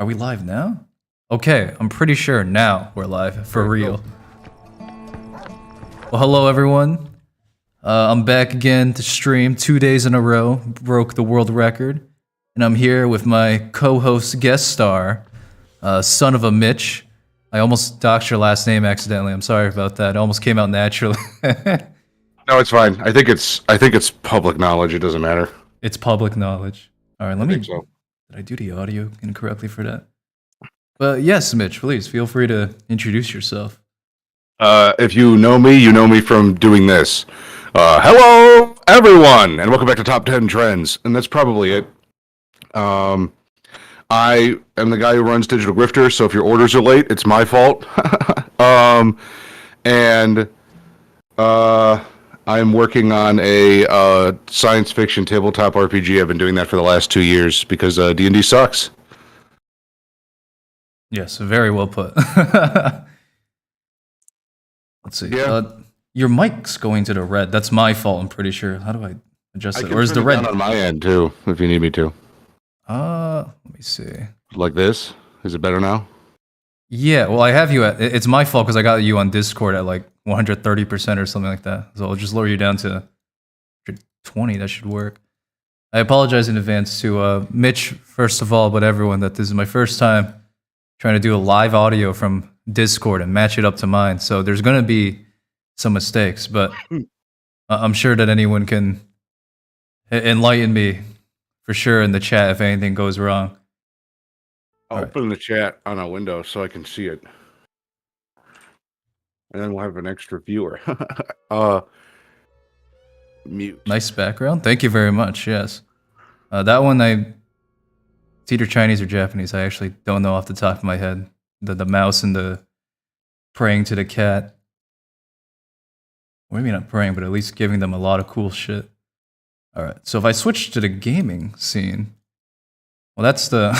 Are we live now? Okay, I'm pretty sure now we're live, for real. Well, hello everyone. I'm back again to stream 2 days in a row, broke the world record. And I'm here with my co-host guest star, SonofaMitch. I almost doxed your last name accidentally, I'm sorry about that. It almost came out naturally. No, it's fine. I think it's public knowledge, it doesn't matter. It's public knowledge. Alright, let me... So. Did I do the audio incorrectly for that? But yes, Mitch, please feel free to introduce yourself. If you know me from doing this. Hello, everyone, and welcome back to Top 10 Trends. And that's probably it. I am the guy who runs Digital Grifter, so if your orders are late, it's my fault. I'm working on a science fiction tabletop RPG. I've been doing that for the last 2 years because D&D sucks. Yes, very well put. Let's see. Yeah. Your mic's going to the red. That's my fault, I'm pretty sure. How do I adjust it? Or is the red down on my end too, if you need me to? Let me see. Like this? Is it better now? Yeah, well, I have you at... It's my fault because I got you on Discord at like 130% or something like that. So I'll just lower you down to 120. That should work. I apologize in advance to Mitch, first of all, but everyone, that this is my first time trying to do a live audio from Discord and match it up to mine. So there's going to be some mistakes, but I'm sure that anyone can enlighten me for sure in the chat if anything goes wrong. I'll put in the chat on a window so I can see it. And then we'll have an extra viewer. Mute. Nice background. Thank you very much, yes. That one, it's either Chinese or Japanese. I actually don't know off the top of my head. The mouse and the praying to the cat. Or maybe not praying, but at least giving them a lot of cool shit. Alright, so if I switch to the gaming scene... Well, that's the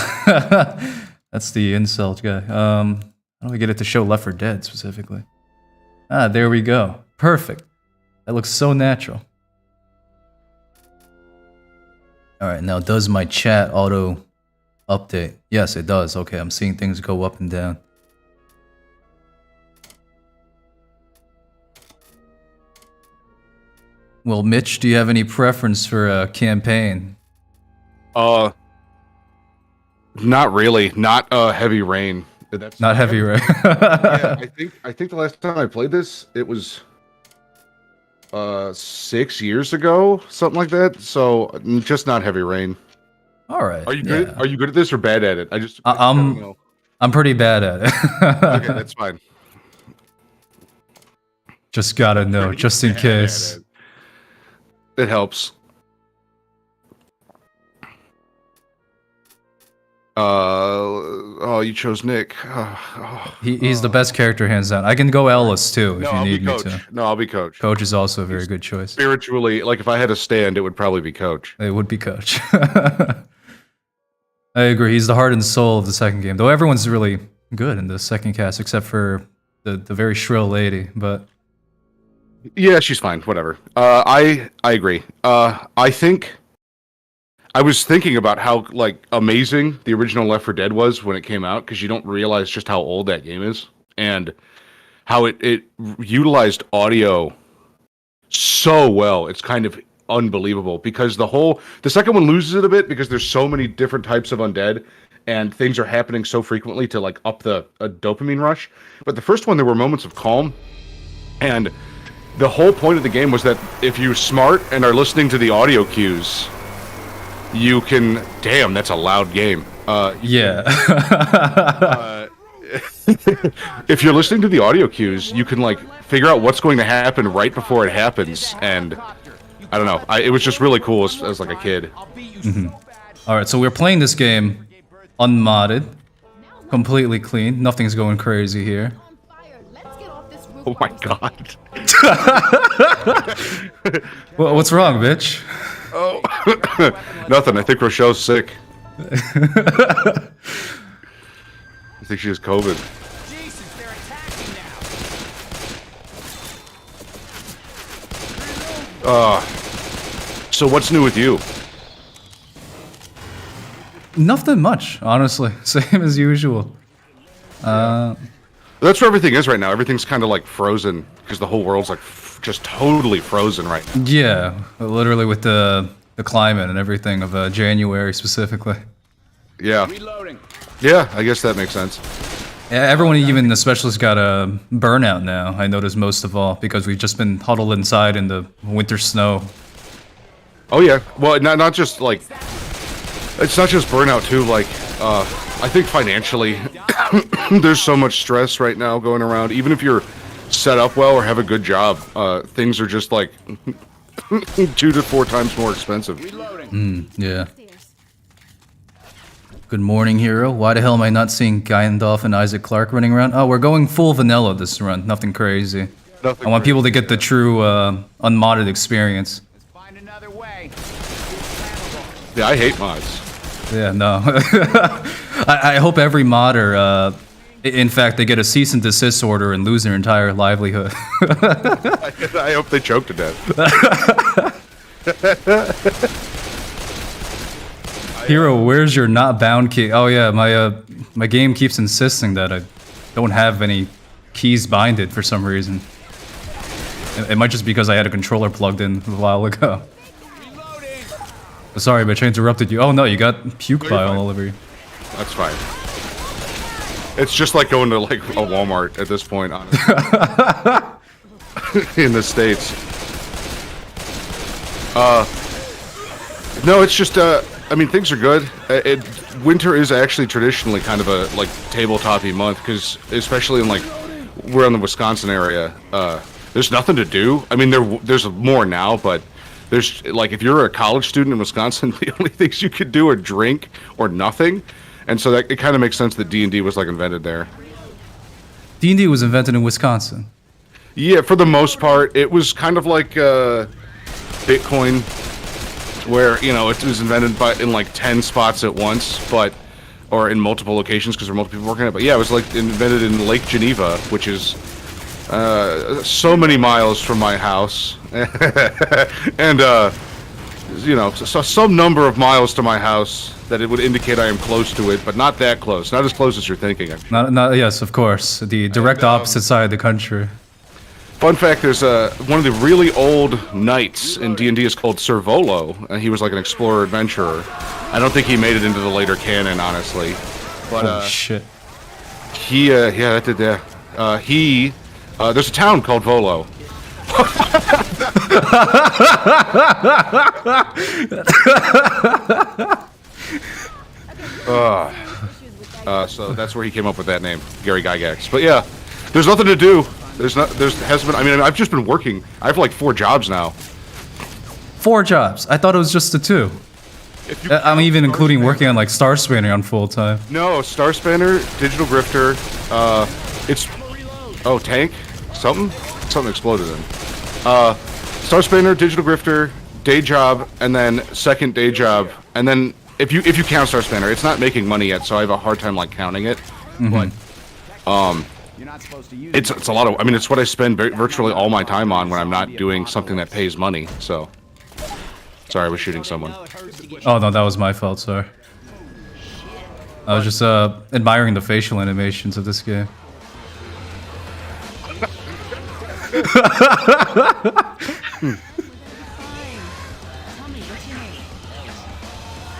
that's the insult guy. How do I get it to show Left 4 Dead specifically? Ah, there we go. Perfect. That looks so natural. Alright, now does my chat auto update? Yes, it does. Okay, I'm seeing things go up and down. Well, Mitch, do you have any preference for a campaign? Not really. Not Heavy Rain. That's not Heavy Rain. Yeah, I think the last time I played this, it was 6 years ago, something like that. So just not Heavy Rain. All right. Are you good? Yeah. Are you good at this or bad at it? I'm pretty bad at it. Okay, that's fine. Just gotta know, just in case. It helps. Oh, you chose Nick. He's the best character, hands down. I can go Ellis too if you need me to. No, I'll be Coach. Coach is also a very good choice. Spiritually, like if I had a stand, it would probably be Coach. It would be Coach. I agree. He's the heart and soul of the second game, though everyone's really good in the second cast except for the very shrill lady. But yeah, she's fine. Whatever. I agree. I was thinking about how like amazing the original Left 4 Dead was when it came out, because you don't realize just how old that game is and how it utilized audio so well. It's kind of unbelievable because the second one loses it a bit because there's so many different types of undead and things are happening so frequently to like up a dopamine rush. But the first one, there were moments of calm, and the whole point of the game was that if you're smart and are listening to the audio cues, you can... Damn, that's a loud game. Yeah. If you're listening to the audio cues, you can, like, figure out what's going to happen right before it happens, and... I don't know. It was just really cool as like, a kid. Mm-hmm. Alright, so we're playing this game unmodded. Completely clean. Nothing's going crazy here. Oh my god. Well, what's wrong, bitch? Oh, nothing. I think Rochelle's sick. I think she has COVID. So what's new with you? Nothing much, honestly. Same as usual. That's where everything is right now. Everything's kind of like frozen because the whole world's like just totally frozen right now. Yeah, literally with the climate and everything of January specifically. Yeah. Yeah, I guess that makes sense. Yeah, everyone, even the specialists, got a burnout now. I noticed most of all because we've just been huddled inside in the winter snow. Oh yeah. Well, not just like it's not just burnout too. Like I think financially, there's so much stress right now going around. Even if you're set up well or have a good job, things are just like 2 to 4 times more expensive. Yeah. Good morning, hero. Why the hell am I not seeing Gandalf and Isaac Clarke running around? Oh, we're going full vanilla this run. Nothing crazy. Nothing I want crazy. people to get the true unmodded experience. Find another way. Yeah, I hate mods. Yeah, no. I hope every modder, in fact, they get a cease and desist order and lose their entire livelihood. I hope they choke to death. Hero, where's your not bound key? Oh yeah, my game keeps insisting that I don't have any keys binded for some reason. It might just be because I had a controller plugged in a while ago. Sorry, Mitch, I interrupted you. Oh no, you got puke you're bile fine. all over you. That's fine. It's just like going to like a Walmart at this point, honestly. In the States. No, it's just I mean, things are good. Winter is actually traditionally kind of a like tabletop-y month because, especially in like we're in the Wisconsin area, there's nothing to do. I mean, there's more now, but there's like if you're a college student in Wisconsin, the only things you could do are drink or nothing, and so that it kind of makes sense that D&D was like invented there. D&D was invented in Wisconsin. Yeah, for the most part, it was kind of like Bitcoin, where it was invented in like 10 spots at once, or in multiple locations because there were multiple people working on it. But yeah, it was like invented in Lake Geneva, which is so many miles from my house, and so some number of miles to my house that it would indicate I am close to it, but not that close, not as close as you're thinking. Not yes, of course. The direct opposite side of the country. Fun fact: there's one of the really old knights in D&D is called Sir Volo, and he was like an explorer adventurer. I don't think he made it into the later canon, honestly. But Holy shit. There's a town called Volo. So that's where he came up with that name, Gary Gygax. But yeah, there's nothing to do. I mean, I've just been working. I have like 4 jobs now. 4 jobs. I thought it was just the 2. I'm even including working on like Star Spanner on full time. No, Star Spanner, Digital Grifter, tank? Something exploded in. Star Spanner, Digital Grifter, day job, and then second day job, and then if you count Star Spanner, it's not making money yet, so I have a hard time like counting it. But it's a lot of. I mean, it's what I spend virtually all my time on when I'm not doing something that pays money. So, sorry, I was shooting someone. Oh no, that was my fault. Sorry. I was just admiring the facial animations of this game.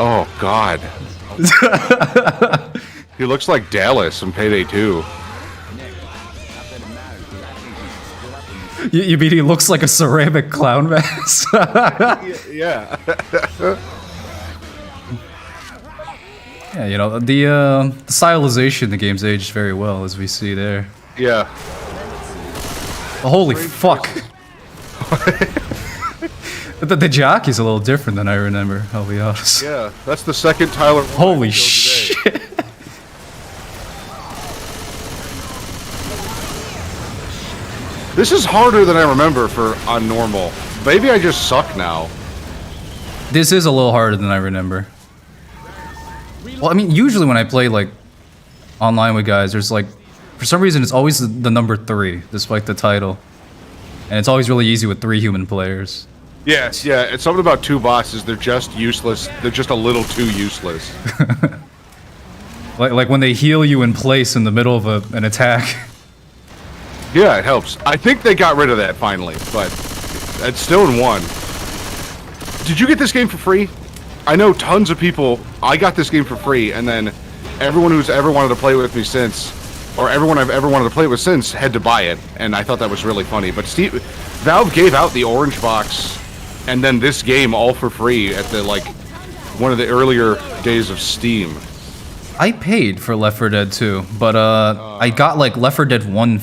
Oh God. He looks like Dallas in Payday 2. You mean he looks like a ceramic clown mask? Yeah. Yeah, the stylization in the game's aged very well, as we see there. Yeah. Holy fuck. The jockey's a little different than I remember, I'll be honest. Yeah, that's the second Tyler. Holy shit. This is harder than I remember on normal. Maybe I just suck now. This is a little harder than I remember. Well, I mean, usually when I play, like, online with guys, there's, like, for some reason, it's always the number 3, despite the title. And it's always really easy with 3 human players. Yes, yeah. It's something about two bosses. They're just useless. They're just a little too useless. Like when they heal you in place in the middle of an attack. Yeah, it helps. I think they got rid of that finally, but it's still in one. Did you get this game for free? I know tons of people. I got this game for free, and then everyone who's ever wanted to play with me since, or everyone I've ever wanted to play with since, had to buy it, and I thought that was really funny. But Valve gave out the orange box, and then this game all for free at the one of the earlier days of Steam. I paid for Left 4 Dead 2, but I got like Left 4 Dead 1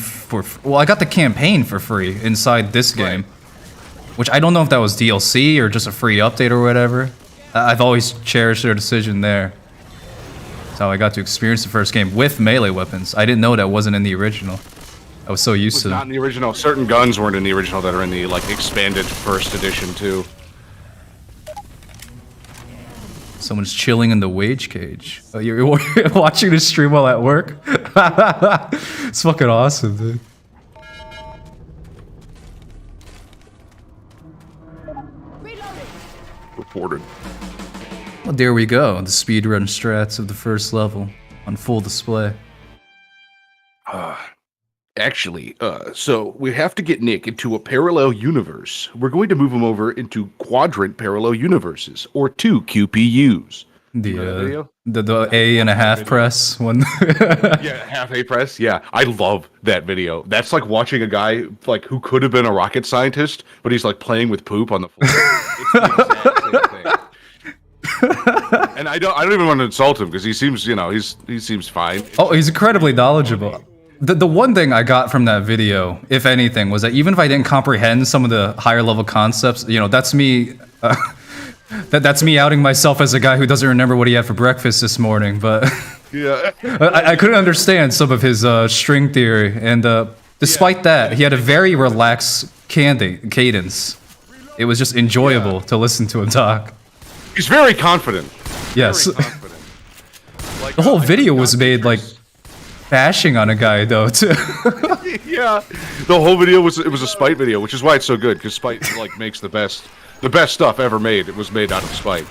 well, I got the campaign for free inside this game, which I don't know if that was DLC or just a free update or whatever. I've always cherished their decision there. That's how I got to experience the first game with melee weapons. I didn't know that wasn't in the original. I was so used to Not in the original. Certain guns weren't in the original that are in the expanded first edition too. Someone's chilling in the wage cage. Oh, you're watching this stream while at work? It's fucking awesome, dude. Reported. Well, there we go. The speedrun strats of the first level on full display. Actually, so we have to get Nick into a parallel universe. We're going to move him over into quadrant parallel universes, or 2 QPUs. The A and a half press one. Yeah, half A press. Yeah, I love that video. That's like watching a guy who could have been a rocket scientist, but he's like playing with poop on the floor. It's the exact same thing. And I don't even want to insult him because he seems, he seems fine. Oh, he's incredibly knowledgeable. The one thing I got from that video, if anything, was that even if I didn't comprehend some of the higher level concepts, that's me. That's me outing myself as a guy who doesn't remember what he had for breakfast this morning. But yeah, I couldn't understand some of his string theory, and despite that, he had a very relaxed cadence. It was just enjoyable to listen to him talk. He's very confident. Yes. Very confident. The whole video was made bashing on a guy though too. Yeah, the whole video was a spite video, which is why it's so good because spite makes the best stuff ever made. It was made out of spite.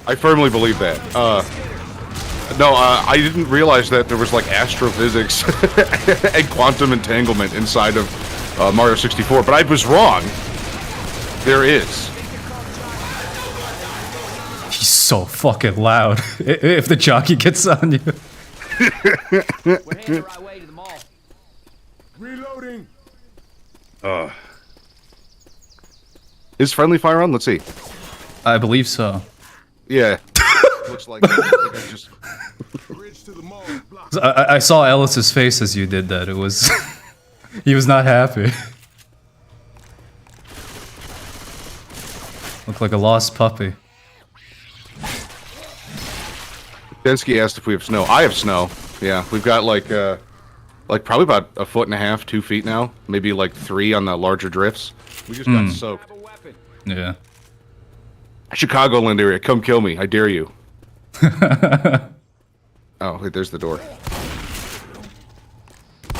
I firmly believe that. No, I didn't realize that there was astrophysics and quantum entanglement inside of Mario 64, but I was wrong. There is. He's so fucking loud. If the jockey gets on you. We're heading the right way to the mall. Reloading. Is friendly fire on? Let's see. I believe so. Yeah. Looks like I just. Bridge to the mall. Block. I saw Ellis's face as you did that. It was he was not happy. Looked like a lost puppy. Densky asked if we have snow. I have snow. Yeah, we've got probably about 1.5 feet, 2 feet now. Maybe 3 on the larger drifts. We just got soaked. Yeah. Chicagoland area, come kill me. I dare you. Oh, wait, there's the door.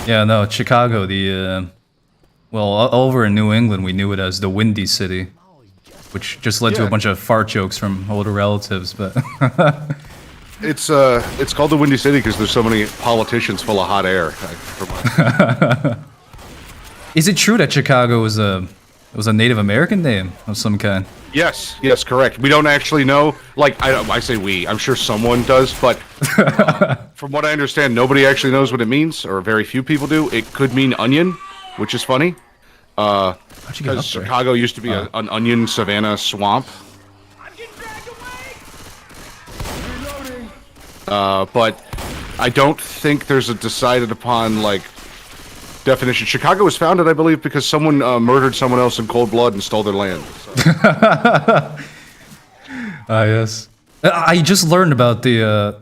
Yeah, no, Chicago, over in New England, we knew it as the Windy City, which just led to a bunch of fart jokes from older relatives, but... It's called the Windy City because there's so many politicians full of hot air. Is it true that Chicago was a Native American name of some kind? Yes, correct. We don't actually know. I say we. I'm sure someone does, but from what I understand, nobody actually knows what it means, or very few people do. It could mean onion, which is funny. Because Chicago used to be an onion savanna swamp. But I don't think there's a decided upon definition. Chicago was founded, I believe, because someone murdered someone else in cold blood and stole their land. So. Yes. I just learned about the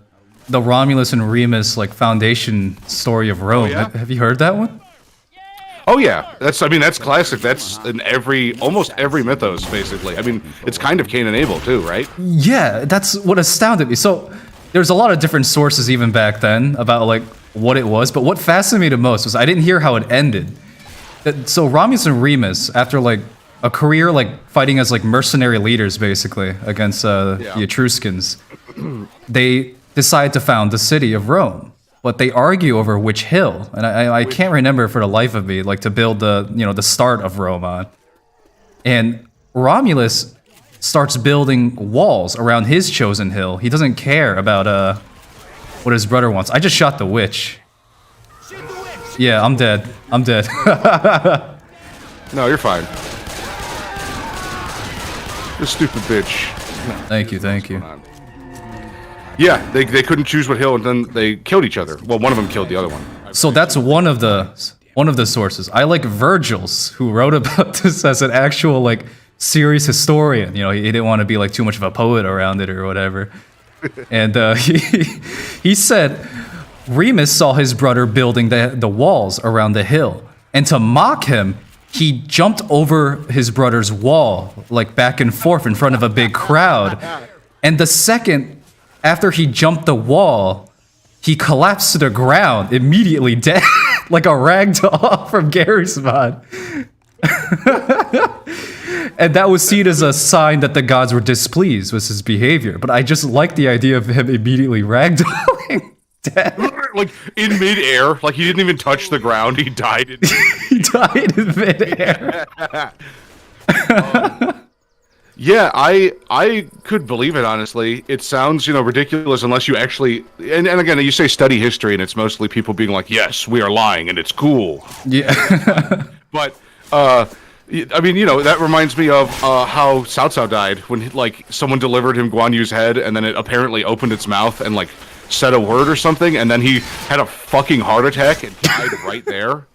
Romulus and Remus foundation story of Rome. Oh, yeah? Have you heard that one? Oh yeah, that's classic. That's in almost every mythos, basically. I mean, it's kind of Cain and Abel too, right? Yeah, that's what astounded me. So there's a lot of different sources even back then about what it was, but what fascinated me the most was I didn't hear how it ended. So Romulus and Remus, after a career like fighting as like mercenary leaders, basically against the Etruscans. They decide to found the city of Rome, but they argue over which hill, and I can't remember for the life of me, like to build the start of Rome on. And Romulus starts building walls around his chosen hill. He doesn't care about what his brother wants. I just shot the witch. Yeah, I'm dead. I'm dead. No, you're fine. This stupid bitch. Thank you, thank you. Yeah, they couldn't choose what hill, and then they killed each other. Well, one of them killed the other one. So that's one of the sources. I like Virgil's, who wrote about this as an actual like serious historian. You know, he didn't want to be like too much of a poet around it or whatever. And he said Remus saw his brother building the walls around the hill, and to mock him, he jumped over his brother's wall, like back and forth in front of a big crowd. And the second after he jumped the wall, he collapsed to the ground, immediately dead, like a rag doll from Gary's mod. And that was seen as a sign that the gods were displeased with his behavior. But I just like the idea of him immediately ragdolling dead. Like in midair, like he didn't even touch the ground. He died. He died in midair. Yeah, I could believe it, honestly. It sounds, ridiculous unless you actually... And again, you say study history, and it's mostly people being like, yes, we are lying, and it's cool. Yeah. But, I mean, that reminds me of how Cao Cao died, when, like, someone delivered him Guan Yu's head, and then it apparently opened its mouth and, like, said a word or something, and then he had a fucking heart attack and died right there.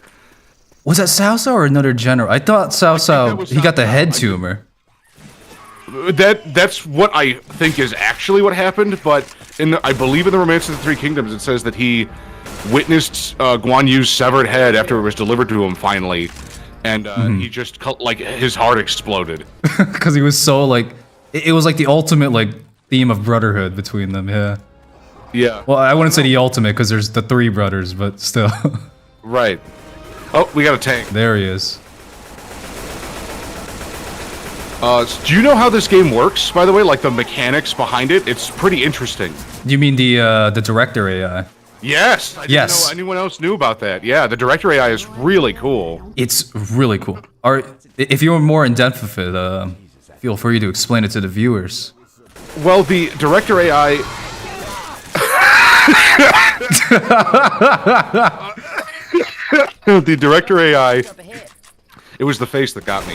Was that Cao Cao or another general? I thought Cao Cao, he got the head tumor. That's what I think is actually what happened, but I believe in the Romance of the Three Kingdoms it says that he witnessed Guan Yu's severed head after it was delivered to him finally, and he just like his heart exploded because he was so like it was like the ultimate like theme of brotherhood between them. Yeah. Well, I wouldn't say the ultimate because there's the three brothers, but still. Right. Oh, we got a tank. There he is. Do you know how this game works, by the way? Like the mechanics behind it? It's pretty interesting. You mean the director AI? Yes. I didn't know anyone else knew about that. Yeah, the director AI is really cool. It's really cool. If you're more in depth with it, feel free to explain it to the viewers. Well, the director AI... the director AI... It was the face that got me.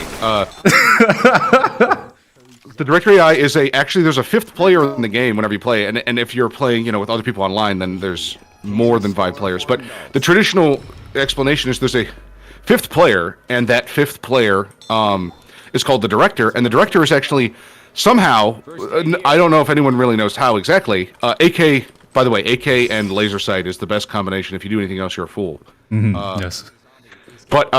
The director AI is actually there's a fifth player in the game whenever you play, and if you're playing, with other people online, then there's more than 5 players. But the traditional explanation is there's a fifth player, and that fifth player is called the director, and the director is actually somehow, I don't know if anyone really knows how exactly, AK, by the way, AK and laser sight is the best combination. If you do anything else, you're a fool. Yes. But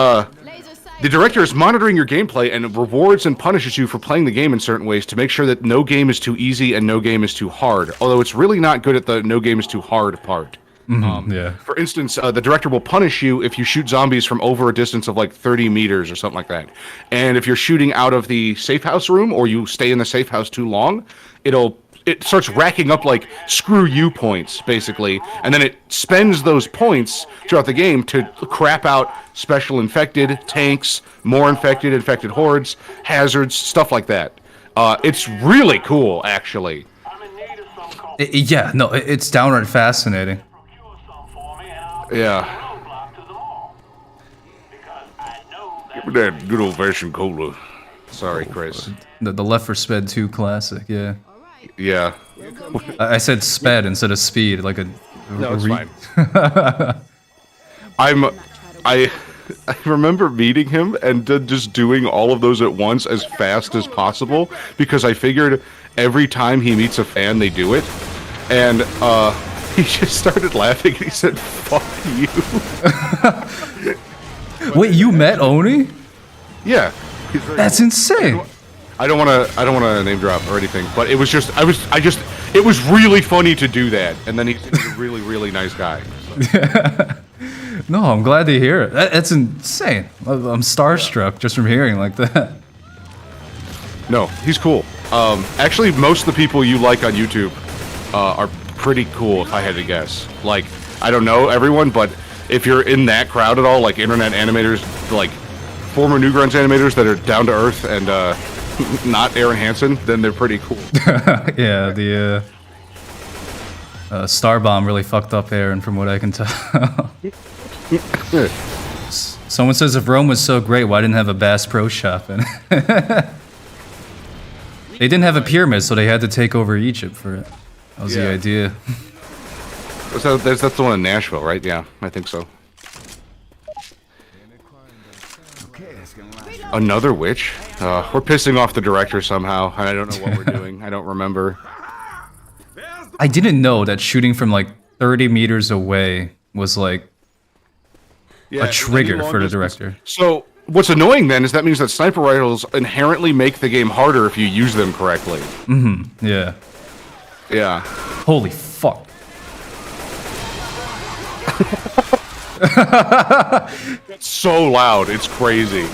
the director is monitoring your gameplay and rewards and punishes you for playing the game in certain ways to make sure that no game is too easy and no game is too hard. Although it's really not good at the no game is too hard part. Yeah. For instance, the director will punish you if you shoot zombies from over a distance of like 30 meters or something like that. And if you're shooting out of the safe house room or you stay in the safe house too long, it starts racking up like screw you points, basically, and then it spends those points throughout the game to crap out special infected, tanks, more infected hordes, hazards, stuff like that. It's really cool, actually. Yeah, no, it's downright fascinating. Yeah. Give me that good old-fashioned cola. Sorry, Chris. The Left 4 Sped 2 classic, yeah. Yeah. I said sped instead of speed, like a... No, it's fine. I remember meeting him and just doing all of those at once as fast as possible because I figured every time he meets a fan, they do it. And he just started laughing and he said, "Fuck you." Wait, you met Oni? Yeah. That's insane. I don't want to name drop or anything, but it was just it was really funny to do that, and then he's a really, really nice guy. So. No, I'm glad to hear it. That's insane. I'm starstruck just from hearing like that. No, he's cool. Actually, most of the people you like on YouTube are pretty cool, if I had to guess. Like, I don't know everyone, but if you're in that crowd at all, like internet animators, like former Newgrounds animators that are down to earth and not Aaron Hansen, then they're pretty cool. Yeah, the Starbomb really fucked up Aaron, from what I can tell. Someone says if Rome was so great, why didn't have a Bass Pro Shop in it? They didn't have a pyramid, so they had to take over Egypt for it. That was the idea. So that's the one in Nashville, right? Yeah, I think so. Another witch? We're pissing off the director somehow, and I don't know what we're doing. I don't remember. I didn't know that shooting from like 30 meters away was like a trigger for the director. So what's annoying then is that means that sniper rifles inherently make the game harder if you use them correctly. Mm-hmm. Yeah. Yeah. Holy fuck. It's so loud, it's crazy.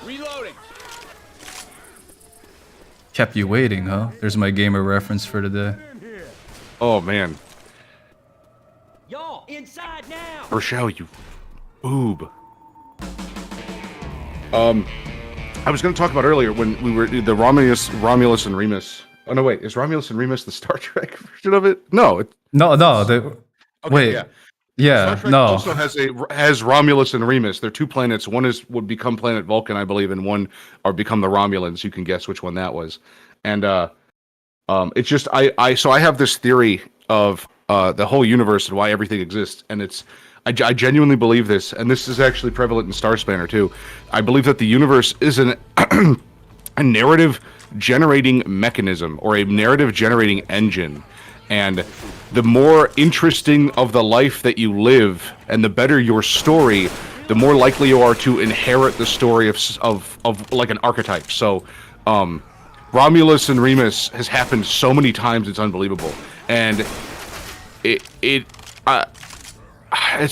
Reloading. Kept you waiting, huh? There's my gamer reference for today. Oh man. Y'all, inside now. Rochelle, you boob. I was going to talk about earlier when we were the Romulus and Remus. Oh no, wait, is Romulus and Remus the Star Trek version of it? No, No. okay, Wait. yeah. Yeah. Star Trek No. also has Romulus and Remus. They're two planets. One would become planet Vulcan, I believe, and one or become the Romulans. You can guess which one that was. And it's just so I have this theory of the whole universe and why everything exists, and I genuinely believe this, and this is actually prevalent in Star Spanner too. I believe that the universe is a narrative generating mechanism or a narrative generating engine, and the more interesting of the life that you live and the better your story, the more likely you are to inherit the story of like an archetype. So Romulus and Remus has happened so many times, it's unbelievable, and it's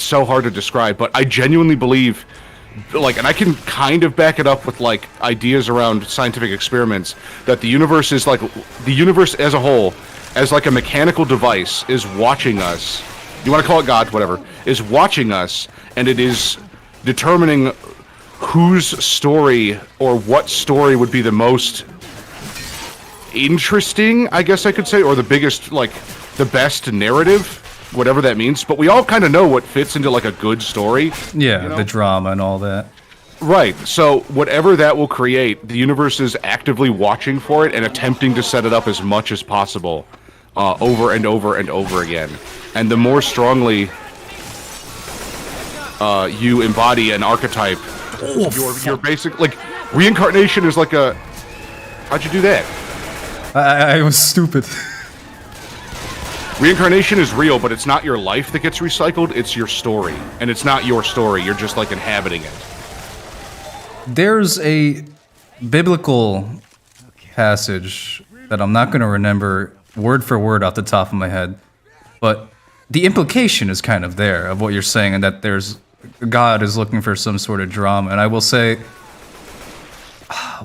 so hard to describe, but I genuinely believe, like, and I can kind of back it up with like ideas around scientific experiments, that the universe is like, the universe as a whole, as like a mechanical device, is watching us. You want to call it God, whatever, is watching us, and it is determining whose story or what story would be the most interesting, I guess I could say, or the biggest, like, the best narrative, whatever that means. But we all kind of know what fits into like a good story. Yeah, you know? the drama and all that. Right. So whatever that will create, the universe is actively watching for it and attempting to set it up as much as possible, over and over and over again. And the more strongly you embody an archetype, your basic, like, reincarnation is like a. How'd you do that? I was stupid. Reincarnation is real, but it's not your life that gets recycled, it's your story. And it's not your story, you're just like inhabiting it. There's a biblical passage that I'm not going to remember word for word off the top of my head, but the implication is kind of there of what you're saying, and that God is looking for some sort of drama. And I will say,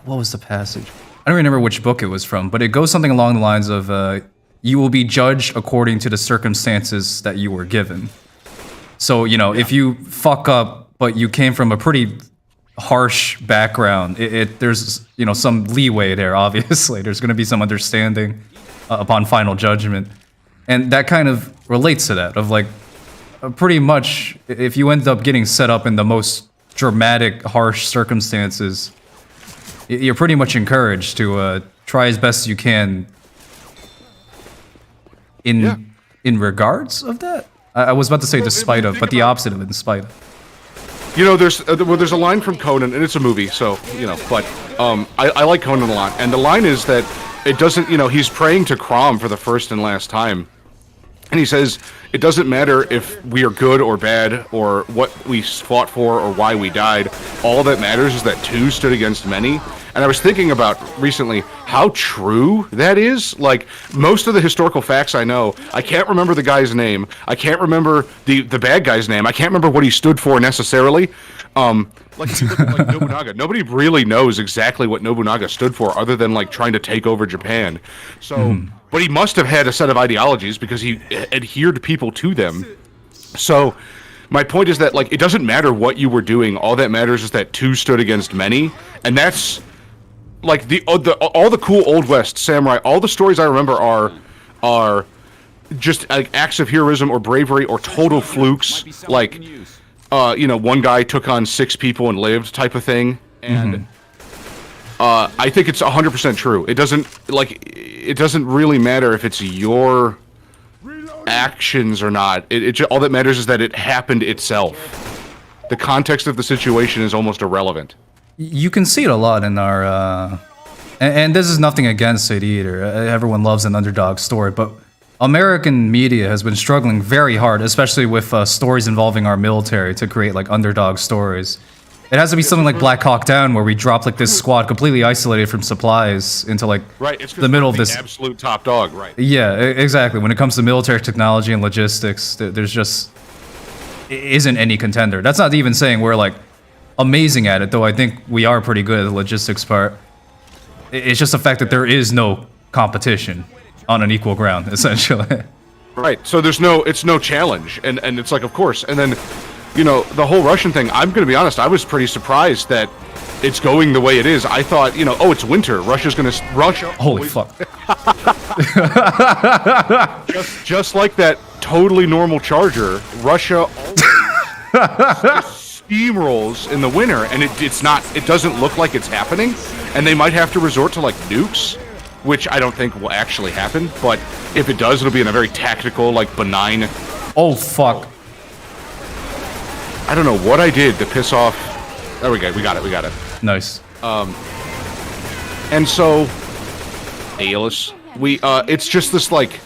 what was the passage? I don't remember which book it was from, but it goes something along the lines of, you will be judged according to the circumstances that you were given. So, you know, if you fuck up, but you came from a pretty harsh background, there's, you know, some leeway there, obviously. There's going to be some understanding upon final judgment. And that kind of relates to that, of like, pretty much, if you end up getting set up in the most dramatic, harsh circumstances, you're pretty much encouraged to try as best as you can in regards of that. I was about to say despite of, but the opposite of it, in spite of. You know, there's a line from Conan, and it's a movie, so, you know, but I like Conan a lot. And the line is that it doesn't, you know, he's praying to Crom for the first and last time. And he says, it doesn't matter if we are good or bad, or what we fought for, or why we died. All that matters is that two stood against many. And I was thinking about recently how true that is. Like, most of the historical facts I know, I can't remember the guy's name. I can't remember the bad guy's name. I can't remember what he stood for necessarily. Like, if you look at, like, Nobunaga, nobody really knows exactly what Nobunaga stood for, other than, like, trying to take over Japan. So, but he must have had a set of ideologies because he adhered people to them. So, my point is that, like, it doesn't matter what you were doing. All that matters is that two stood against many, and that's like all the cool Old West samurai. All the stories I remember are just like acts of heroism or bravery or total flukes. Like, you know, one guy took on 6 people and lived, type of thing. And I think it's 100% true. It doesn't really matter if it's your actions or not. All that matters is that it happened itself. The context of the situation is almost irrelevant. You can see it a lot in our, and this is nothing against it either. Everyone loves an underdog story, but American media has been struggling very hard, especially with stories involving our military, to create like underdog stories. It has to be something like Black Hawk Down, where we drop like this squad completely isolated from supplies into like It's the middle of the this absolute top dog, right? Yeah, exactly. When it comes to military technology and logistics, there's just isn't any contender. That's not even saying we're like amazing at it, though I think we are pretty good at the logistics part. It's just the fact that there is no competition on an equal ground, essentially. Right. So it's no challenge, and it's like, of course. And then, you know, the whole Russian thing, I'm going to be honest, I was pretty surprised that it's going the way it is. I thought, you know, oh, it's winter. Russia. Holy fuck. just like that totally normal Charger, Russia always steamrolls in the winter, and it doesn't look like it's happening, and they might have to resort to like nukes, which I don't think will actually happen, but if it does, it'll be in a very tactical, like benign. Oh fuck. I don't know what I did to piss off. There we go. We got it. Nice. And so, Aeolus, it's just this like,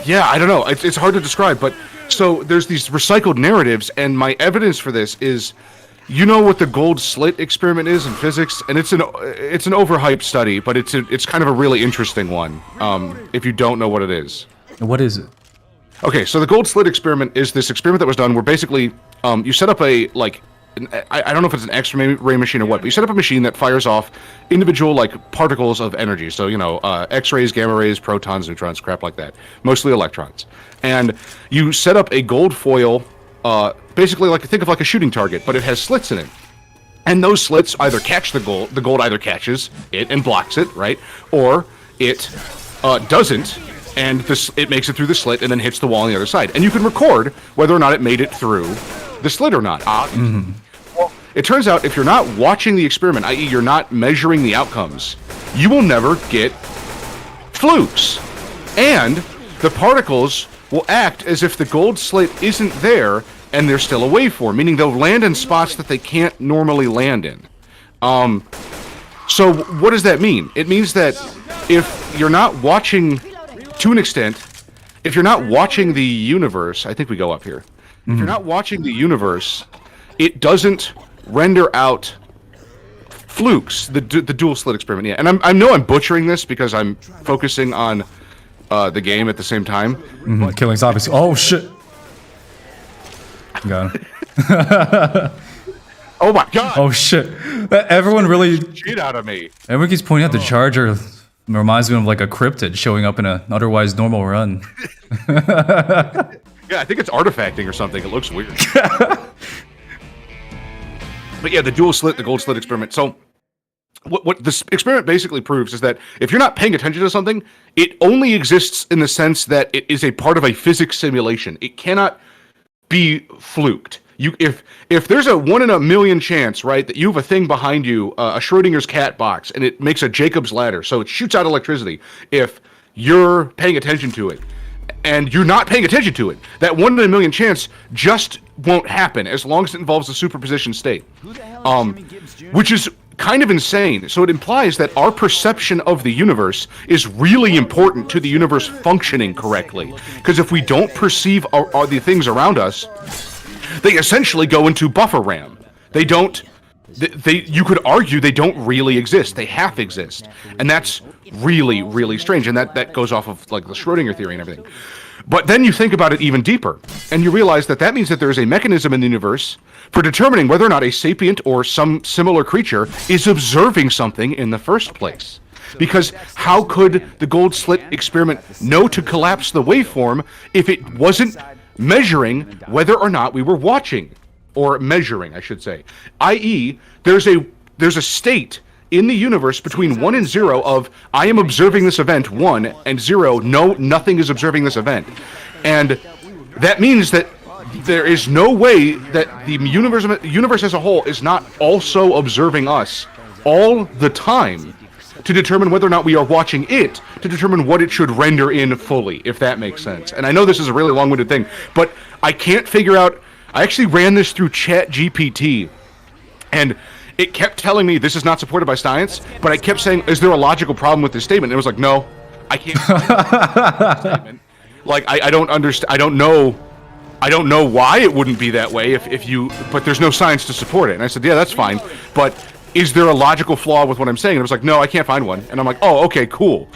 yeah, I don't know. It's hard to describe, but so there's these recycled narratives, and my evidence for this is, you know what the gold slit experiment is in physics, and it's an overhyped study, but it's kind of a really interesting one. If you don't know what it is. What is it? Okay, so the gold slit experiment is this experiment that was done where basically you set up I don't know if it's an X-ray machine or what, but you set up a machine that fires off individual like particles of energy. So, you know, X-rays, gamma rays, protons, neutrons, crap like that. Mostly electrons. And you set up a gold foil, basically like think of like a shooting target, but it has slits in it. And those slits either catch the gold either catches it and blocks it, right? Or it doesn't, and it makes it through the slit and then hits the wall on the other side. And you can record whether or not it made it through the slit or not. Well, it turns out if you're not watching the experiment, i.e. you're not measuring the outcomes, you will never get flukes. And the particles will act as if the gold slit isn't there and they're still a waveform, meaning they'll land in spots that they can't normally land in. So what does that mean? It means that if you're not watching, to an extent, if you're not watching the universe, I think we go up here. If you're not watching the universe, it doesn't render out flukes, the dual slit experiment. Yeah, and I know I'm butchering this because I'm focusing on the game at the same time. Killing zombies. Oh shit. Got him. Oh my god! Oh shit. Everyone really... Shit out of me. Everyone keeps pointing out the Charger reminds me of like a cryptid showing up in an otherwise normal run. Yeah, I think it's artifacting or something. It looks weird. But yeah, the dual slit, the gold slit experiment. So what this experiment basically proves is that if you're not paying attention to something, it only exists in the sense that it is a part of a physics simulation. It cannot be fluked. If there's a 1 in a million chance, right, that you have a thing behind you, a Schrodinger's cat box, and it makes a Jacob's ladder, so it shoots out electricity. If you're paying attention to it, and you're not paying attention to it, that 1 in a million chance just won't happen as long as it involves a superposition state. Which is kind of insane. So it implies that our perception of the universe is really important to the universe functioning correctly. Because if we don't perceive the things around us, they essentially go into buffer RAM. They don't. You could argue they don't really exist. They half exist, and that's really, really strange. And that goes off of like the Schrödinger theory and everything. But then you think about it even deeper, and you realize that means that there is a mechanism in the universe for determining whether or not a sapient or some similar creature is observing something in the first place. Because how could the gold slit experiment know to collapse the waveform if it wasn't measuring whether or not we were watching? Or measuring, I should say. I.e., there's a state in the universe between 1 and 0 of I am observing this event, 1, and 0, no, nothing is observing this event. And that means that there is no way that the universe as a whole is not also observing us all the time to determine whether or not we are watching it, to determine what it should render in fully, if that makes sense. And I know this is a really long-winded thing, but I can't figure out... I actually ran this through ChatGPT, and it kept telling me this is not supported by science, but I kept saying, is there a logical problem with this statement? And it was like, no, I can't statement. Like, I don't understand, I don't know why it wouldn't be that way but there's no science to support it. And I said, yeah, that's fine, but is there a logical flaw with what I'm saying? And it was like, no, I can't find one. And I'm like, oh, okay, cool.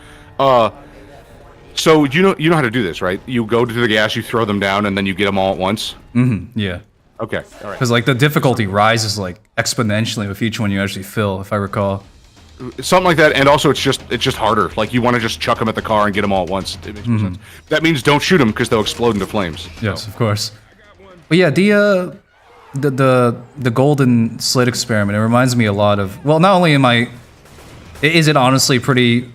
So you know how to do this, right? You go to the gas, you throw them down, and then you get them all at once? Mm-hmm, yeah. Okay, all right. Because, like, the difficulty rises, like, exponentially with each one you actually fill, if I recall. Something like that, and also it's just harder. Like, you want to just chuck them at the car and get them all at once. It makes more sense. That means don't shoot them, because they'll explode into flames. Yes, of course. But yeah, the golden slit experiment, it reminds me a lot of... Well, not only is it honestly pretty...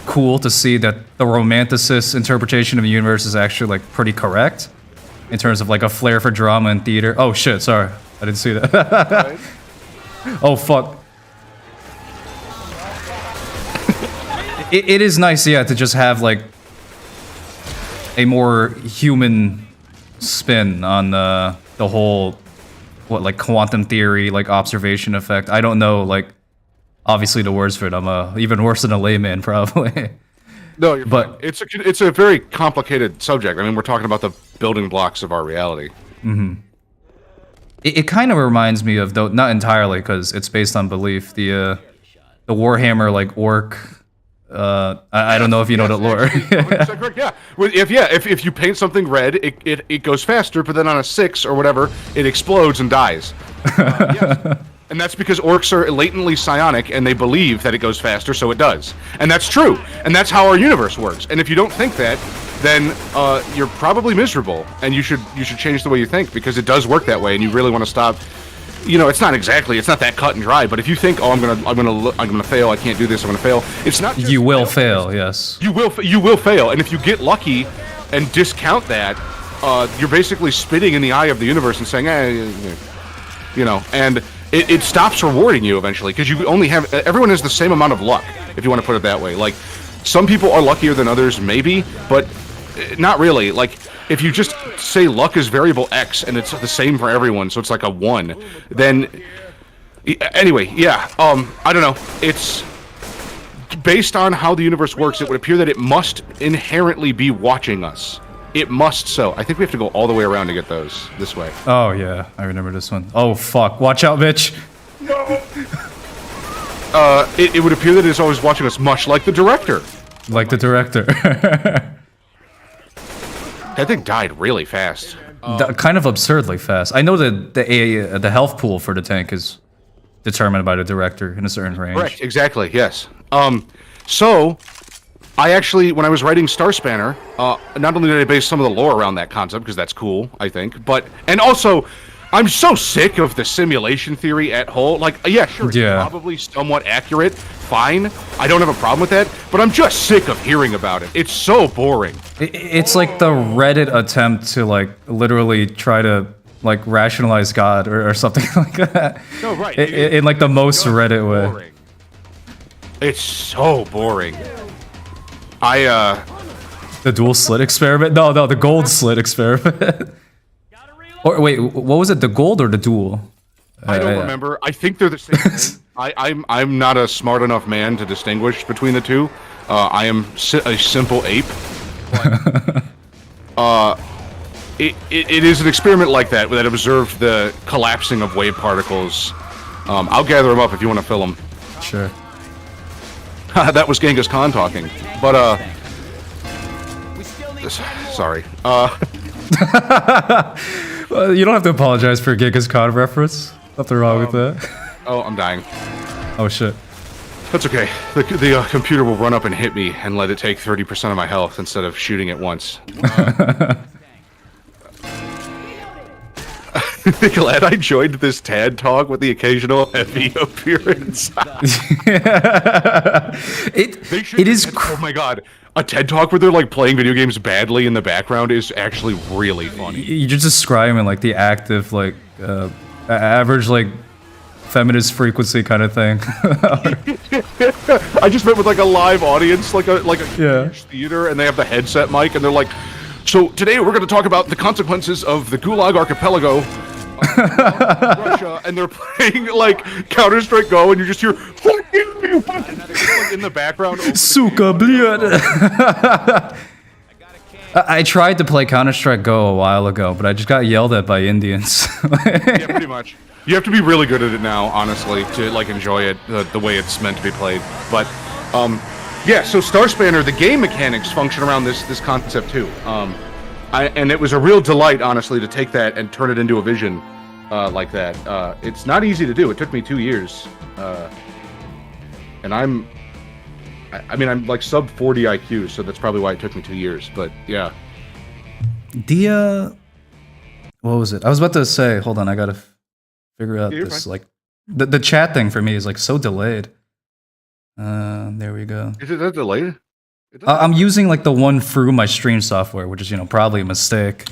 cool to see that the romanticist interpretation of the universe is actually like pretty correct in terms of like a flair for drama and theater. Oh shit, sorry. I didn't see that. Right. Oh fuck. It is nice, yeah, to just have like a more human spin on the whole like quantum theory, like observation effect. I don't know like obviously the words for it. I'm even worse than a layman, probably. No, you're fine. It's a very complicated subject. I mean, we're talking about the building blocks of our reality. Mm-hmm. It kind of reminds me of, though not entirely, because it's based on belief. The Warhammer like orc. I don't know if you know that lore. Correct, yeah. If you paint something red, it goes faster, but then on a 6 or whatever, it explodes and dies. Yes. And that's because orcs are latently psionic, and they believe that it goes faster, so it does. And that's true. And that's how our universe works. And if you don't think that, then you're probably miserable, and you should change the way you think, because it does work that way, and you really want to stop. You know, it's not that cut and dry. But if you think, oh, I'm gonna fail, I can't do this, I'm gonna fail. It's not. Just you will fail. Yes. You will fail, and if you get lucky and discount that, you're basically spitting in the eye of the universe and saying, you know, and. It stops rewarding you eventually, because you only have... Everyone has the same amount of luck, if you want to put it that way. Like, some people are luckier than others, maybe, but not really. Like, if you just say luck is variable X, and it's the same for everyone, so it's like a 1, then... Anyway, yeah, I don't know. It's... Based on how the universe works, it would appear that it must inherently be watching us. It must so. I think we have to go all the way around to get those this way. Oh, yeah. I remember this one. Oh, fuck. Watch out, Mitch. No! It would appear that it's always watching us, much like the director. Like the director. That thing died really fast. Kind of absurdly fast. I know that the health pool for the tank is determined by the director in a certain range. Correct. Exactly. Yes. So... I actually, when I was writing Star Spanner, not only did I base some of the lore around that concept, because that's cool, I think, and also, I'm so sick of the simulation theory at whole. Like, yeah, sure, it's probably somewhat accurate, fine, I don't have a problem with that, but I'm just sick of hearing about it. It's so boring. It's like the Reddit attempt to, like, literally try to, like, rationalize God or something like that. No, right. In like, the most Reddit way. Boring. It's so boring. The dual slit experiment? No, the gold slit experiment. Or wait, what was it? The gold or the dual? I don't remember. I think they're the same thing. I'm not a smart enough man to distinguish between the two. I am a simple ape. But, it is an experiment like that observed the collapsing of wave particles. I'll gather them up if you want to fill them. Sure. That was Genghis Khan talking. But sorry. Well, you don't have to apologize for a Genghis Khan reference. Nothing wrong with that. Oh, I'm dying. Oh shit. That's okay. The computer will run up and hit me and let it take 30% of my health instead of shooting it once. Glad I joined this TED talk with the occasional heavy appearance. It is. Oh my god. A TED talk where they're like playing video games badly in the background is actually really funny. You're just describing like the active, like average, like feminist frequency kind of thing. I just met with like a live audience, like a Yeah. huge theater, and they have the headset mic, and they're like, "So today we're going to talk about the consequences of the Gulag Archipelago." Russia, and they're playing like Counter-Strike Go, and you just hear in the background. Suka bliad. I tried to play Counter-Strike Go a while ago, but I just got yelled at by Indians. Yeah, pretty much. You have to be really good at it now, honestly, to like enjoy it the way it's meant to be played. But yeah, so Star Spanner, the game mechanics function around this concept too. And it was a real delight, honestly, to take that and turn it into a vision like that. It's not easy to do. It took me 2 years, and I'm like sub 40 IQ, so that's probably why it took me 2 years. But yeah, what was it? I was about to say. Hold on, I gotta figure out You're this. fine. Like the chat thing for me is like so delayed. There we go. is it that delayed? I'm using like the one through my stream software, which is probably a mistake.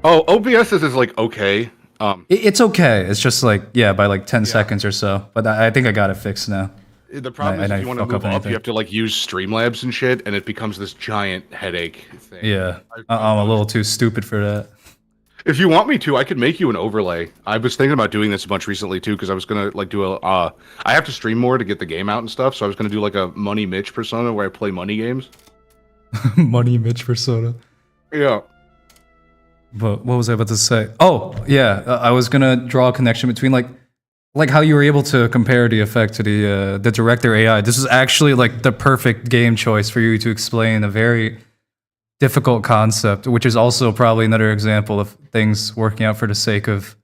Oh, OBS is like okay. It's okay. It's just like by like 10 seconds or so. But I think I got it fixed now. The problem is if you want to move up, you have to like use Streamlabs and shit, and it becomes this giant headache thing. Yeah, I'm a little too stupid for that. If you want me to, I could make you an overlay. I was thinking about doing this a bunch recently too, because I was gonna like do a. I have to stream more to get the game out and stuff, so I was gonna do like a Money Mitch persona where I play money games. Money Mitch persona. Yeah. But what was I about to say? Oh yeah, I was gonna draw a connection between like how you were able to compare the effect to the director AI. This is actually like the perfect game choice for you to explain a very difficult concept, which is also probably another example of things working out for the sake of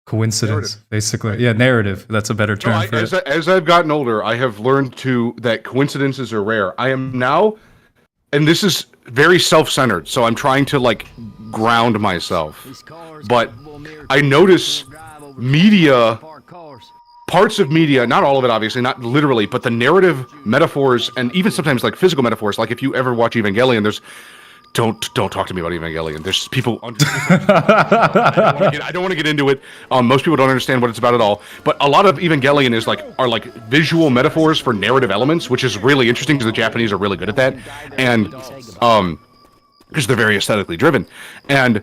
coincidence, basically. Yeah, narrative. That's a better term for it. As I've gotten older, I have learned that coincidences are rare. I am now, and this is very self-centered, so I'm trying to like ground myself. But I notice media, parts of media, not all of it obviously, not literally, but the narrative metaphors and even sometimes like physical metaphors, like if you ever watch Evangelion, there's don't talk to me about Evangelion. There's people I don't want to get into it. Most people don't understand what it's about at all. But a lot of Evangelion are like visual metaphors for narrative elements, which is really interesting because the Japanese are really good at that. And because they're very aesthetically driven. And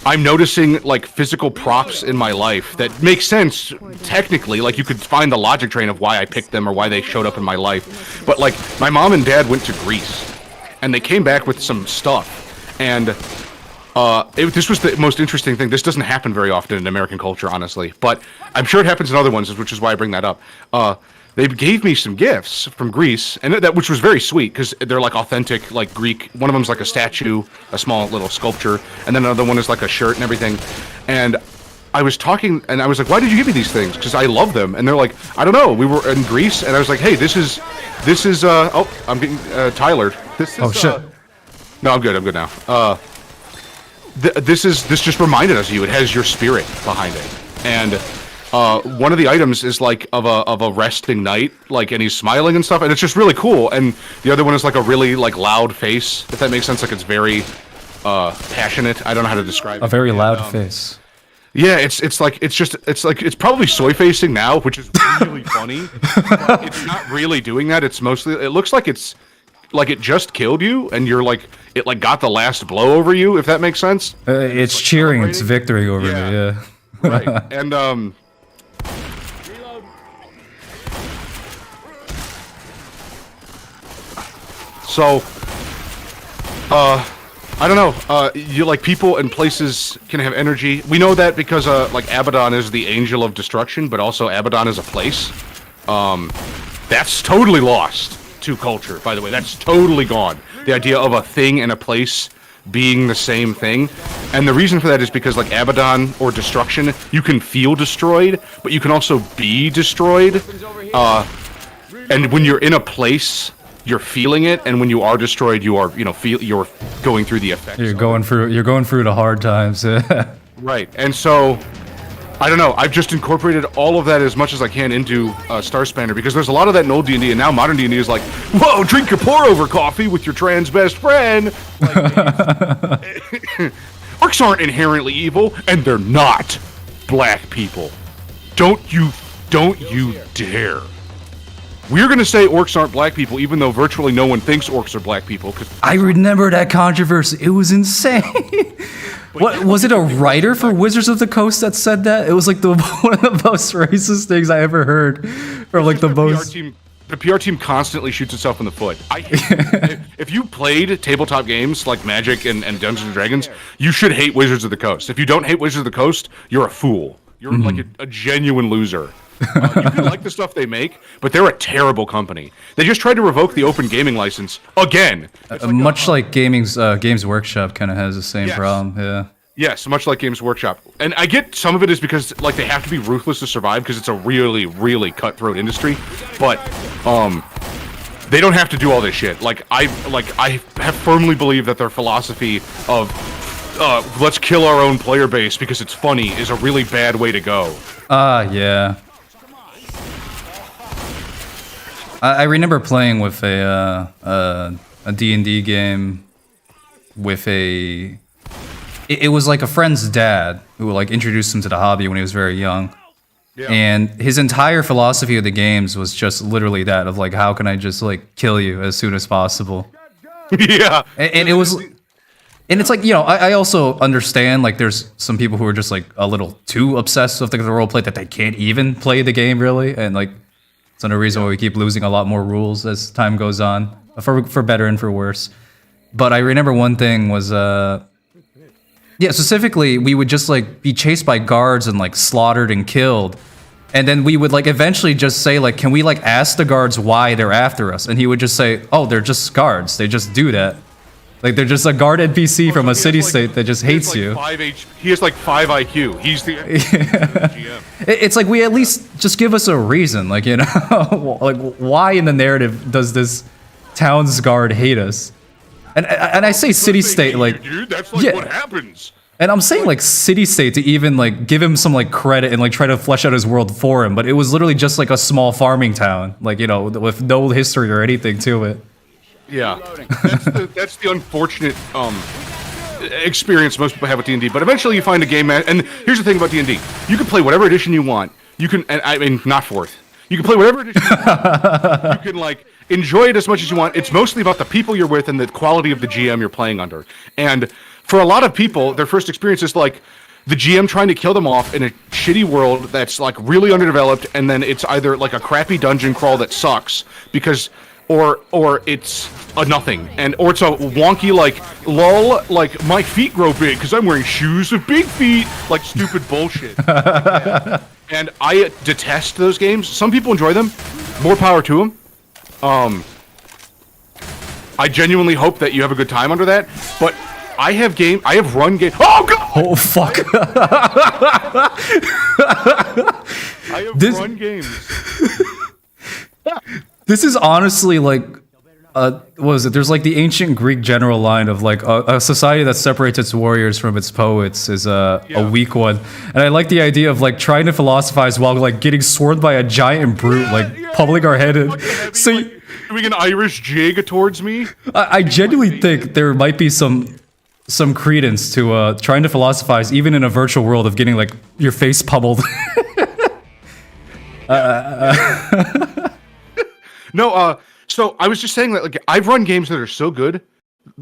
I'm noticing like physical props in my life that make sense technically. Like you could find the logic train of why I picked them or why they showed up in my life. But like my mom and dad went to Greece and they came back with some stuff. And this was the most interesting thing. This doesn't happen very often in American culture, honestly. But I'm sure it happens in other ones, which is why I bring that up. They gave me some gifts from Greece, and which was very sweet because they're like authentic, like Greek. One of them's like a statue, a small little sculpture, and then another one is like a shirt and everything. And I was talking, and I was like, "Why did you give me these things?" Because I love them. And they're like, "I don't know. We were in Greece," and I was like, "Hey, this is." Oh, I'm getting Tylered. This is. Oh shit. No, I'm good. I'm good now. This just reminded us of you. It has your spirit behind it, and. One of the items is like of a resting knight, like, and he's smiling and stuff, and it's just really cool. And the other one is like a really like loud face, if that makes sense. Like it's very passionate. I don't know how to describe it. A very loud face. Yeah, it's probably soy facing now, which is really funny. But it's not really doing that. It's mostly, it looks like it's it just killed you, and you're like it like got the last blow over you, if that makes sense. It's cheering its victory over Yeah. me. Yeah. Right. And Reload. so I don't know. You like people and places can have energy. We know that because like Abaddon is the angel of destruction, but also Abaddon is a place. That's totally lost to culture, by the way. That's totally gone. The idea of a thing and a place being the same thing. And the reason for that is because like Abaddon or destruction, you can feel destroyed, but you can also be destroyed. And when you're in a place, you're feeling it, and when you are destroyed, you are, you're going through the effects. You're going through the hard times. Right. And so I don't know. I've just incorporated all of that as much as I can into Star Spanner, because there's a lot of that in old D&D, and now modern D&D is like, whoa, drink your pour-over coffee with your trans best friend. Orcs aren't inherently evil, and they're not black people. Don't you dare. We're gonna say orcs aren't black people, even though virtually no one thinks orcs are black people. Cause I remember that controversy. It was insane. What was it? A writer for Wizards of the Coast that said that? It was like one of the most racist things I ever heard, or like the most. The PR team constantly shoots itself in the foot. I hate if you played tabletop games like Magic and Dungeons and Dragons, you should hate Wizards of the Coast. If you don't hate Wizards of the Coast, you're a fool. You're like a genuine loser. You can like the stuff they make, but they're a terrible company. They just tried to revoke the open gaming license again. Much like Games Workshop kind of has the same problem. Yeah. Yes, much like Games Workshop. And I get some of it is because like they have to be ruthless to survive because it's a really, really cutthroat industry. But they don't have to do all this shit. I have firmly believed that their philosophy of let's kill our own player base because it's funny is a really bad way to go. Yeah. I remember playing with a D&D game with a... It was like a friend's dad who like introduced him to the hobby when he was very young. Yeah. And his entire philosophy of the games was just literally that of like, how can I just like kill you as soon as possible? Yeah. And it was... And it's like, I also understand, like, there's some people who are just, like, a little too obsessed with the roleplay that they can't even play the game, really. And, like, it's another reason why we keep losing a lot more rules as time goes on, for better and for worse. But I remember one thing was, specifically, we would just, like, be chased by guards and, like, slaughtered and killed. And then we would, like, eventually just say, like, can we, like, ask the guards why they're after us? And he would just say, oh, they're just guards. They just do that. Like, they're just a guard NPC from a city-state that just hates you. He has like 5 IQ. He's the GM. It's like, we at least just give us a reason. Like, like, why in the narrative does this town's guard hate us? And I say city-state, like... Dude, that's like what happens. And I'm saying, like, city-state to even, like, give him some, like, credit and, like, try to flesh out his world for him. But it was literally just, like, a small farming town. Like, with no history or anything to it. Yeah, that's the unfortunate experience most people have with D&D. But eventually you find a game, and here's the thing about D&D: you can play whatever edition you want. You can, and I mean, not fourth. You can play whatever edition you want. You can like enjoy it as much as you want. It's mostly about the people you're with and the quality of the GM you're playing under. And for a lot of people, their first experience is like the GM trying to kill them off in a shitty world that's like really underdeveloped, and then it's either like a crappy dungeon crawl that sucks because. Or it's a nothing, or it's a wonky like lol, like my feet grow big because I'm wearing shoes with big feet, like stupid bullshit. And I detest those games. Some people enjoy them. More power to them. I genuinely hope that you have a good time under that. But I have run game. Oh god! Oh fuck! I have run games. This is honestly like, what was it? There's like the ancient Greek general line of like a society that separates its warriors from its poets is a weak one. And I like the idea of like trying to philosophize while like getting swarmed by a giant brute, like pulling our head in. So like, doing an Irish jig towards me. I genuinely think there might be some credence to trying to philosophize even in a virtual world of getting like your face pummeled. No, So I was just saying that like I've run games that are so good,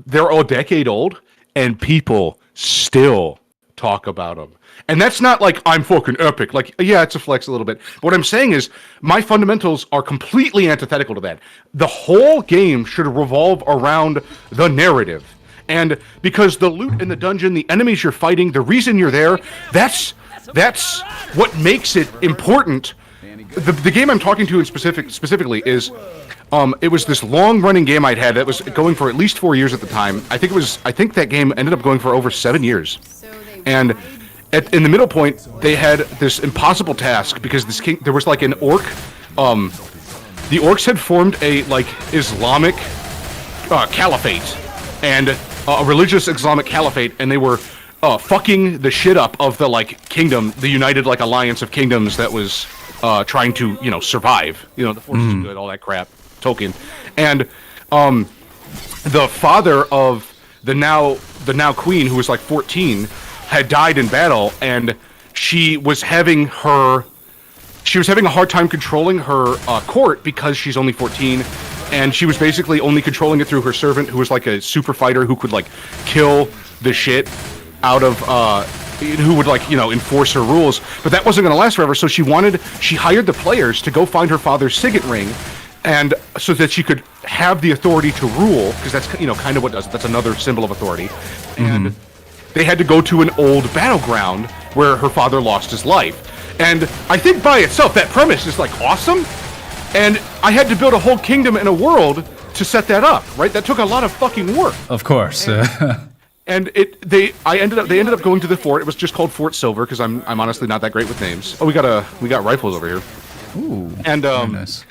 they're a decade old, and people still talk about them. And that's not like I'm fucking epic. Like, yeah, it's a flex a little bit. But what I'm saying is my fundamentals are completely antithetical to that. The whole game should revolve around the narrative. And because the loot in the dungeon, the enemies you're fighting, the reason you're there, that's what makes it important. The game I'm talking to in specifically is it was this long-running game I'd had that was going for at least 4 years at the time. I think that game ended up going for over 7 years. And in the middle point, they had this impossible task because there was like an orc. The orcs had formed a like Islamic caliphate and a religious Islamic caliphate, and they were fucking the shit up of the like kingdom, the united like alliance of kingdoms that was trying to survive. The forces of good, all that crap. Tolkien, and the father of the now queen, who was like 14, had died in battle, and she was having a hard time controlling her court because she's only 14, and she was basically only controlling it through her servant, who was like a super fighter who could like kill the shit out of who would like enforce her rules. But that wasn't going to last forever, so she hired the players to go find her father's signet ring, and so that she could have the authority to rule, because that's kind of what does it. That's another symbol of authority. And they had to go to an old battleground where her father lost his life. And I think by itself that premise is like awesome. And I had to build a whole kingdom and a world to set that up, right? That took a lot of fucking work. Of course. And they ended up going to the fort. It was just called Fort Silver because I'm honestly not that great with names. Oh, we got rifles over here. Ooh. And very nice.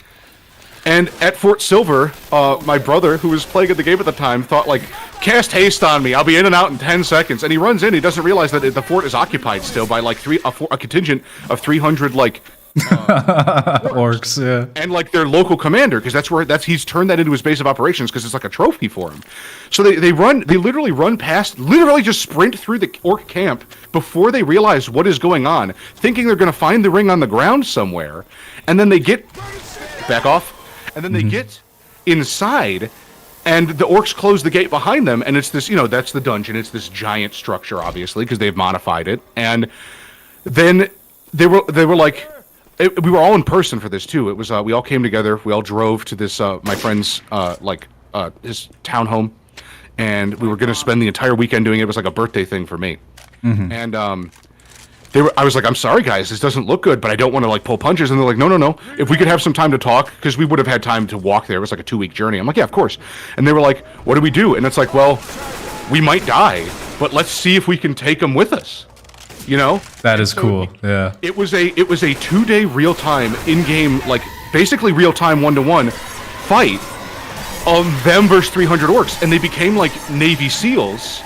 And at Fort Silver, my brother, who was playing at the game at the time, thought, like, cast haste on me. I'll be in and out in 10 seconds. And he runs in. He doesn't realize that the fort is occupied still by, like, a contingent of 300, like, orcs, yeah. And, like, their local commander, because he's turned that into his base of operations because it's like a trophy for him. So they literally run past, literally just sprint through the orc camp before they realize what is going on, thinking they're going to find the ring on the ground somewhere. And then they back off. And then they get inside, and the orcs close the gate behind them, and it's this, that's the dungeon. It's this giant structure, obviously, because they've modified it. And then they were like, we were all in person for this too. It was we all came together. We all drove to this my friend's his townhome, and we were gonna spend the entire weekend doing it. It was like a birthday thing for me, and I was like, I'm sorry, guys, this doesn't look good, but I don't want to like pull punches. And they're like, no. If we could have some time to talk, because we would have had time to walk there. It was like a 2-week journey. I'm like, yeah, of course. And they were like, what do we do? And it's like, well, we might die, but let's see if we can take them with us. That is cool. Yeah. It was a 2-day real time in-game, like basically real time 1-to-1 fight of them versus 300 orcs, and they became like Navy SEALs,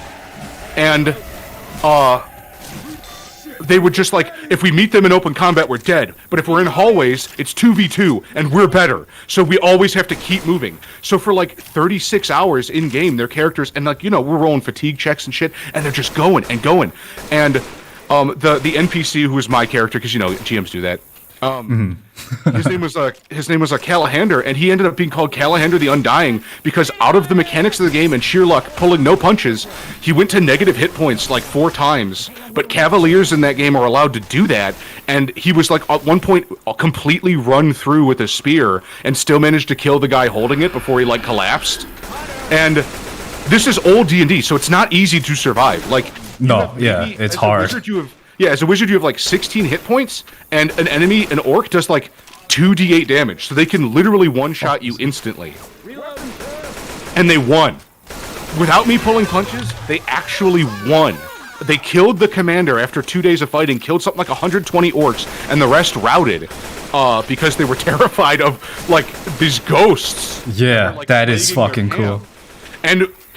and they would just like, if we meet them in open combat, we're dead. But if we're in hallways, it's 2v2, and we're better. So we always have to keep moving. So for like 36 hours in game, their characters, and like, we're rolling fatigue checks and shit, and they're just going and going. And the NPC, who was my character, because GMs do that. His name was Callahander, and he ended up being called Callahander the Undying because out of the mechanics of the game and sheer luck, pulling no punches, he went to negative hit points like 4 times. But Cavaliers in that game are allowed to do that, and he was like at one point completely run through with a spear and still managed to kill the guy holding it before he like collapsed. And this is old D&D, so it's not easy to survive. Like it's hard. As a wizard, you have like 16 hit points, and an orc, does like 2d8 damage, so they can literally one-shot you instantly. And they won. Without me pulling punches, they actually won. They killed the commander after 2 days of fighting, killed something like 120 orcs, and the rest routed because they were terrified of like these ghosts. Yeah, like, that is fucking cool.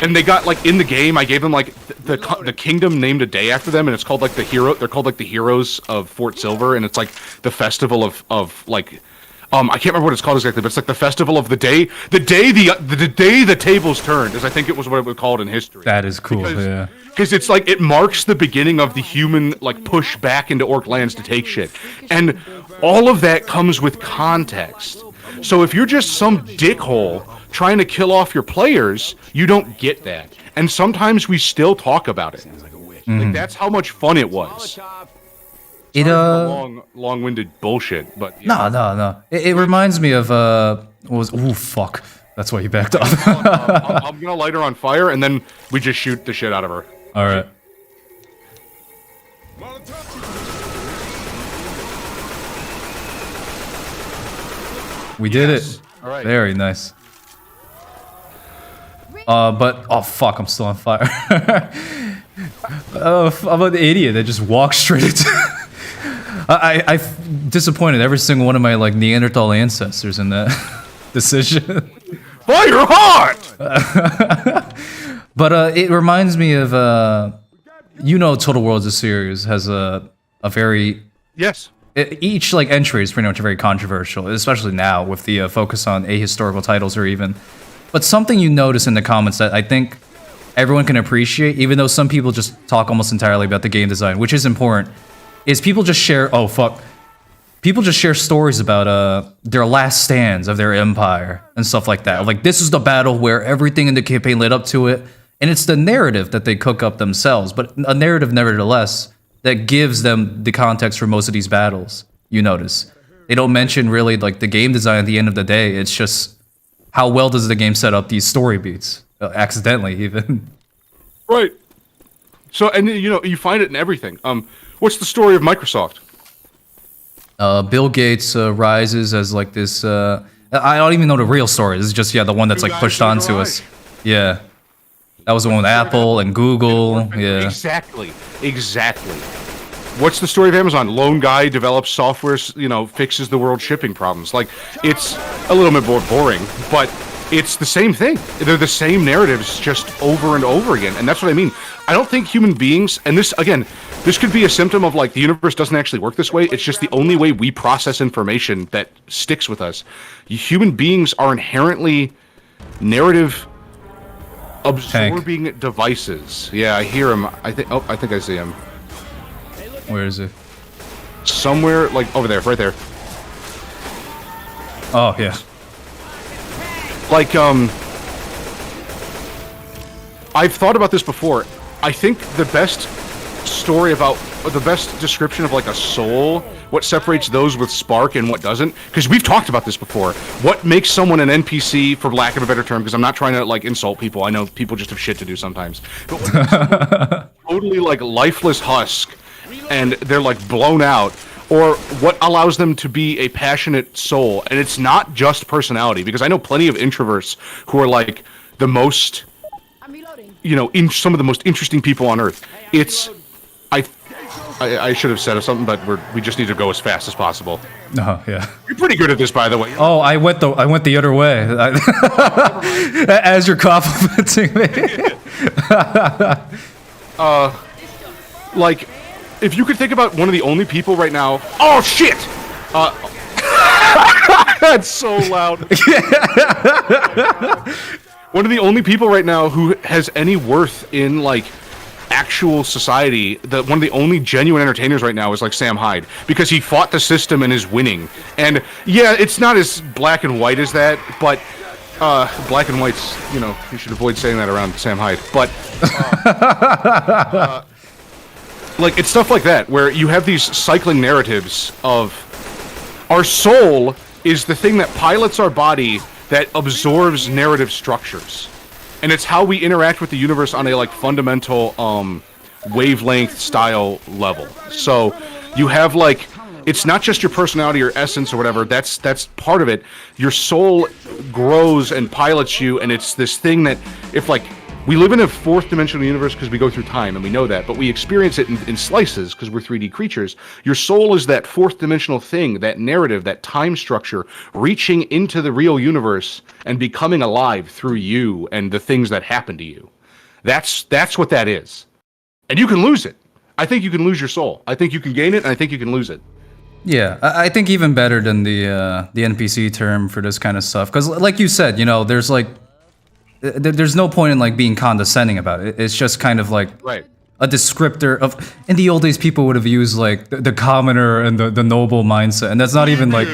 And they got like in the game, I gave them like the kingdom named a day after them, and it's called like the hero. They're called like the heroes of Fort Silver, and it's like the festival of like, I can't remember what it's called exactly, but it's like the festival of the day the tables turned, as I think it was what it was called in history. That is cool. Because it's like it marks the beginning of the human like push back into orc lands to take shit, and all of that comes with context. So if you're just some dickhole trying to kill off your players, you don't get that. And sometimes we still talk about it. Like that's how much fun it was. It Long-winded bullshit, but yeah. no. It reminds me of what was fuck. That's why you backed off. I'm gonna light her on fire, and then we just shoot the shit out of her. All right. We did it. All right. Very nice. But oh fuck, I'm still on fire. I'm an idiot that just walked straight into. I disappointed every single one of my like Neanderthal ancestors in that decision. Fire hot! But it reminds me of Total Worlds the series has a very Yes. each like entry is pretty much very controversial, especially now with the focus on ahistorical titles or even. But something you notice in the comments that I think everyone can appreciate, even though some people just talk almost entirely about the game design, which is important, is people just share. Oh fuck. People just share stories about their last stands of their empire and stuff like that. Like this is the battle where everything in the campaign led up to it, and it's the narrative that they cook up themselves, but a narrative nevertheless that gives them the context for most of these battles. You notice they don't mention really like the game design at the end of the day. It's just how well does the game set up these story beats, accidentally even. Right. So, and you find it in everything. What's the story of Microsoft? Bill Gates rises as like this. I don't even know the real story. This is just the one that's like pushed onto us. Yeah, that was the one with Apple and Google. Yeah, Exactly. What's the story of Amazon? Lone guy develops software, fixes the world's shipping problems. Like, it's a little bit more boring, but it's the same thing. They're the same narratives just over and over again. And that's what I mean. I don't think human beings, and this could be a symptom of like the universe doesn't actually work this way. It's just the only way we process information that sticks with us. Human beings are inherently narrative absorbing devices. Yeah, I hear him. I think I see him. where is it? Somewhere like over there, right there. Oh yeah. Like, I've thought about this before. I think the best description of like a soul, what separates those with spark and what doesn't, because we've talked about this before. What makes someone an NPC, for lack of a better term, because I'm not trying to like insult people. I know people just have shit to do sometimes. But what makes someone totally like lifeless husk, and they're like blown out, or what allows them to be a passionate soul. And it's not just personality, because I know plenty of introverts who are like the most, in some of the most interesting people on earth. It's, I should have said something, but we just need to go as fast as possible. Oh yeah. You're pretty good at this, by the way. Oh, I went the other way. As you're complimenting me. Like, if you could think about one of the only people right now. Oh shit! That's so loud. One of the only people right now who has any worth in like actual society, one of the only genuine entertainers right now is like Sam Hyde, because he fought the system and is winning. And yeah, it's not as black and white as that, but black and white's, you should avoid saying that around Sam Hyde. But like, it's stuff like that where you have these cycling narratives of our soul is the thing that pilots our body that absorbs narrative structures. And it's how we interact with the universe on a like fundamental wavelength style level. So you have like, it's not just your personality or essence or whatever, that's part of it. Your soul grows and pilots you, and it's this thing that, if like, we live in a fourth dimensional universe because we go through time, and we know that, but we experience it in slices because we're 3D creatures. Your soul is that fourth dimensional thing, that narrative, that time structure, reaching into the real universe and becoming alive through you and the things that happen to you. That's what that is. And you can lose it. I think you can lose your soul. I think you can gain it, and I think you can lose it. Yeah, I think even better than the NPC term for this kind of stuff, because like you said, there's like, there's no point in like being condescending about it. It's just kind of like, right. a descriptor of. In the old days, people would have used like the commoner and the noble mindset, and that's not even like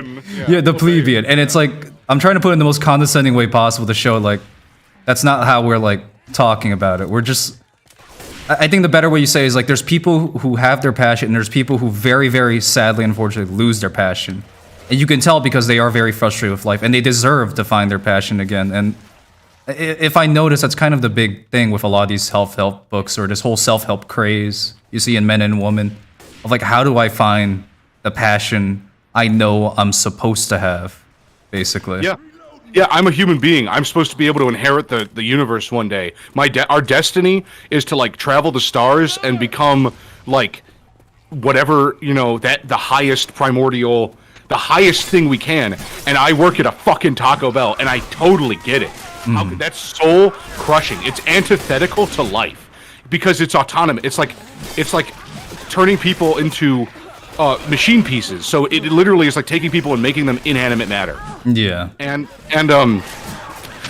the plebeian. And it's like I'm trying to put it in the most condescending way possible to show like that's not how we're like talking about it. We're just. I think the better way you say is like there's people who have their passion, and there's people who very, very sadly, unfortunately, lose their passion, and you can tell because they are very frustrated with life, and they deserve to find their passion again. And if I notice, that's kind of the big thing with a lot of these self-help books or this whole self-help craze you see in men and women of like, how do I find the passion I know I'm supposed to have, basically. Yeah. Yeah, I'm a human being. I'm supposed to be able to inherit the universe one day. Our destiny is to like travel the stars and become like whatever, that the highest primordial, the highest thing we can. And I work at a fucking Taco Bell, and I totally get it. That's soul crushing. It's antithetical to life because it's autonomous. It's like turning people into machine pieces. So it literally is like taking people and making them inanimate matter. Yeah. And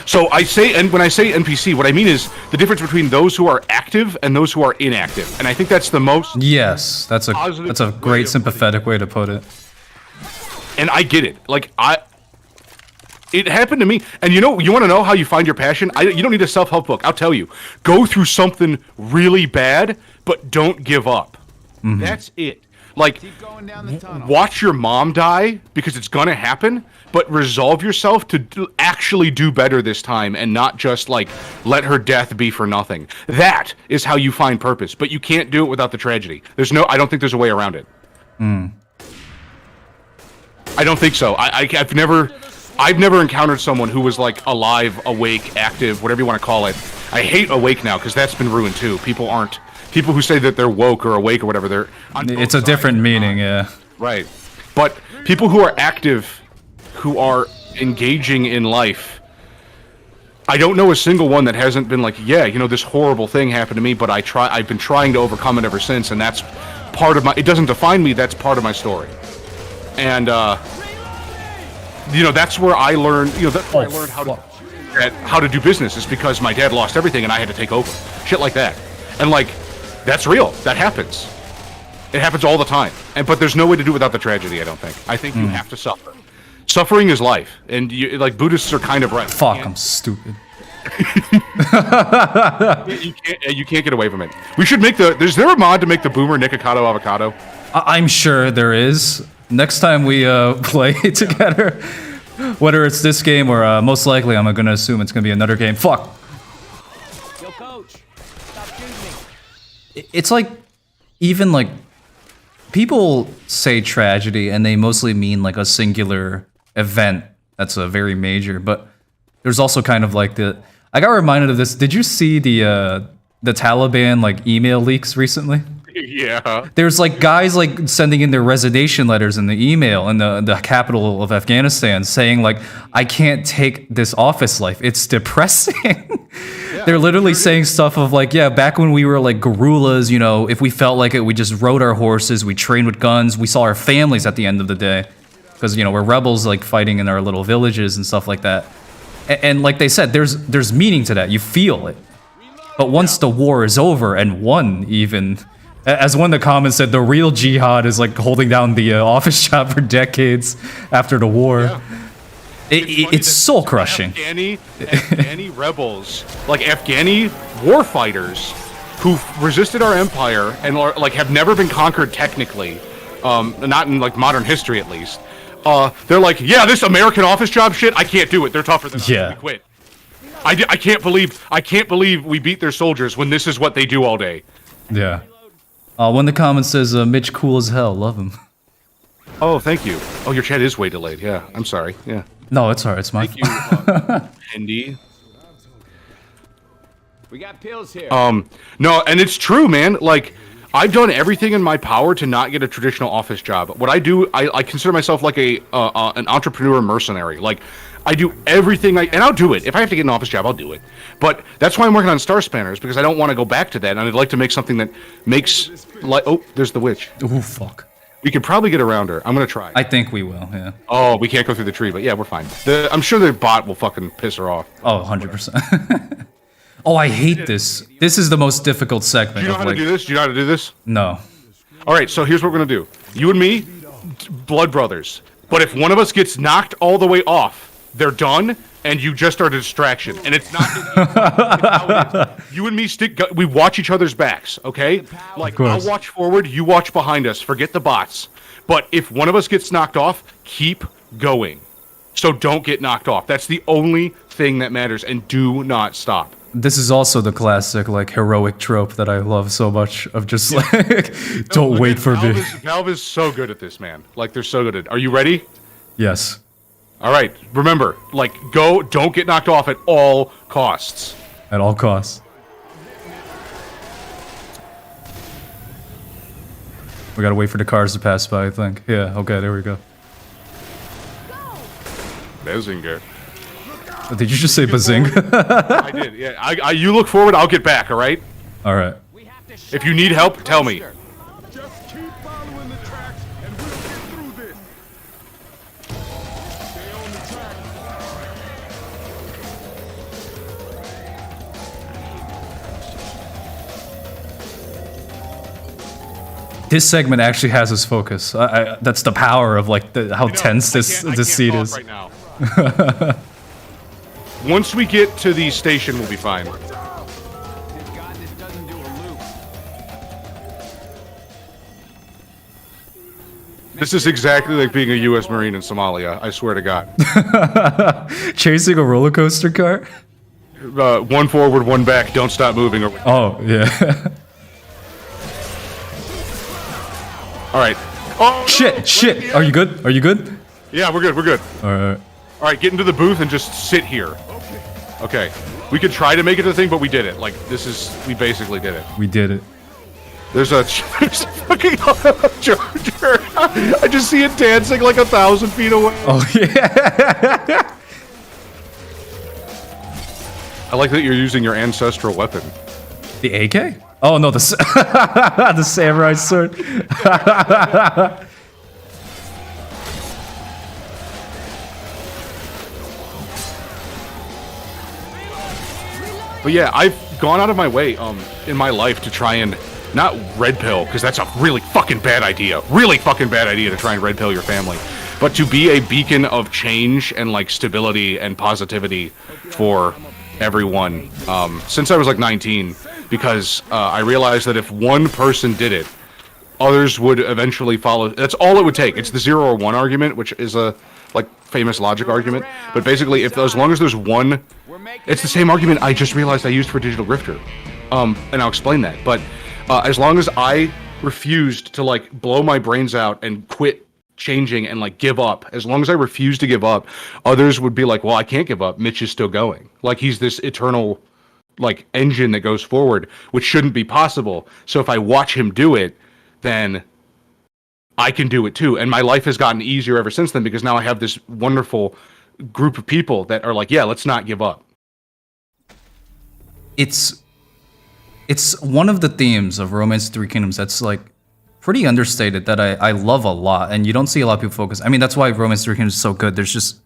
so I say, and when I say NPC, what I mean is the difference between those who are active and those who are inactive. And I think that's the most. Yes, that's a great sympathetic way to put it. And I get it. It happened to me. And you want to know how you find your passion? You don't need a self-help book. I'll tell you. Go through something really bad, but don't give up. Mm-hmm. That's it. Keep going down the tunnel. Watch your mom die because it's gonna happen, but resolve yourself to actually do better this time and not just let her death be for nothing. That is how you find purpose, but you can't do it without the tragedy. I don't think there's a way around it. I don't think so. I've never encountered someone who was alive, awake, active, whatever you want to call it. I hate awake now because that's been ruined too. People who say that they're woke or awake or whatever, they're on both it's a sides. different meaning, yeah. Right. But people who are active, who are engaging in life, I don't know a single one that hasn't been this horrible thing happened to me, but I've been trying to overcome it ever since, and that's part of it doesn't define me, that's part of my story. And that's where I learned, I learned how to do business, is because my dad lost everything and I had to take over. Shit like that. And that's real. That happens. It happens all the time. But there's no way to do it without the tragedy, I don't think. I think you have to suffer. Suffering is life. And Buddhists are kind of right. Fuck, I'm stupid. You can't get away from it. We should make is there a mod to make the Boomer Nikocado Avocado? I'm sure there is. Next time we play together, whether it's this game or most likely I'm gonna assume it's gonna be another game. Fuck. Yo, coach. Stop shooting me. It's even people say tragedy and they mostly mean a singular event that's a very major, but there's also kind of I got reminded of this. Did you see the Taliban email leaks recently? Yeah. There's guys sending in their resignation letters in the email in the capital of Afghanistan saying I can't take this office life. It's depressing. They're literally saying stuff of back when we were guerrillas, if we felt like it, we just rode our horses, we trained with guns, we saw our families at the end of the day. Because, we're rebels fighting in our little villages and stuff like that. And like they said, there's meaning to that. You feel it. But once the war is over and won even, as one of the comments said, the real jihad is holding down the office job for decades after the war. Yeah. It's soul crushing. Afghani rebels, Afghani war fighters who resisted our empire and have never been conquered technically, not in modern history at least. They're this American office job shit, I can't do it. They're tougher than us. We quit. I can't believe we beat their soldiers when this is what they do all day. Yeah. One of the comments says, Mitch cool as hell, love him. Oh, thank you. Oh, your chat is way delayed. Yeah, I'm sorry. Yeah. No, it's alright. It's my Thank you, Andy. We got pills here. No, and it's true, man. I've done everything in my power to not get a traditional office job. What I do, I consider myself an entrepreneur mercenary. I do everything and I'll do it. If I have to get an office job, I'll do it. But that's why I'm working on Star Spanners, because I don't want to go back to that, and I'd like to make something that makes oh, there's the witch. Ooh, fuck. We could probably get around her. I'm gonna try. I think we will, yeah. Oh, we can't go through the tree, but yeah, we're fine. I'm sure the bot will fucking piss her off. Oh, 100%. Oh, I hate this. This is the most difficult segment. Do you know how to do this? Do you know how to do this? No. All right, so here's what we're gonna do. You and me, blood brothers. But if one of us gets knocked all the way off, they're done, and you just are a distraction. And it's not. It's how it is. You and me we watch each other's backs, okay? Like I'll watch forward, you watch behind us. Forget the bots. But if one of us gets knocked off, keep going. So don't get knocked off. That's the only thing that matters, and do not stop. This is also the classic, like, heroic trope that I love so much of just, like, don't wait for me. Valve is so good at this, man. Like, they're so good at it. Are you ready? Yes. All right. Remember, like, don't get knocked off at all costs. At all costs. We gotta wait for the cars to pass by, I think. Yeah, okay, there we go. Bazinga. Did you just say bazing? I did, yeah. You look forward, I'll get back, all right? All right. If you need help, tell me. Just keep following the tracks and we'll get through this. Stay on the track. This segment actually has us focus. That's the power of like how tense this seat is. Right now. Once we get to the station, we'll be fine. Thank God this doesn't do a loop. This is exactly like being a U.S. Marine in Somalia. I swear to God. Chasing a roller coaster car? One forward, one back. Don't stop moving. Oh yeah. All right. Oh, Shit! Are you good? Are you good? Yeah, we're good. We're good. All right. All right, get into the booth and just sit here. Okay. We could try to make it to the thing, but we did it. Like, we basically did it. We did it. There's a fucking charger. I just see it dancing like 1,000 feet away. Oh yeah. I like that you're using your ancestral weapon. The AK? Oh no, the the samurai sword. But yeah, I've gone out of my way in my life to try and not red pill, because that's a really fucking bad idea. Really fucking bad idea to try and red pill your family. But to be a beacon of change and like stability and positivity for everyone since I was like 19, because I realized that if one person did it, others would eventually follow. That's all it would take. It's the 0 or 1 argument, which is a like famous logic argument. But basically, as long as there's one, it's the same argument I just realized I used for Digital Grifter, and I'll explain that. But as long as I refused to like blow my brains out and quit changing and like give up, as long as I refused to give up, others would be like, well, I can't give up. Mitch is still going. Like he's this eternal like engine that goes forward, which shouldn't be possible. So if I watch him do it, then I can do it too. And my life has gotten easier ever since then, because now I have this wonderful group of people that are like, yeah, let's not give up. It's one of the themes of Romance of Three Kingdoms that's like pretty understated, that I love a lot, and you don't see a lot of people focus. I mean, that's why Romance of Three Kingdoms is so good. There's just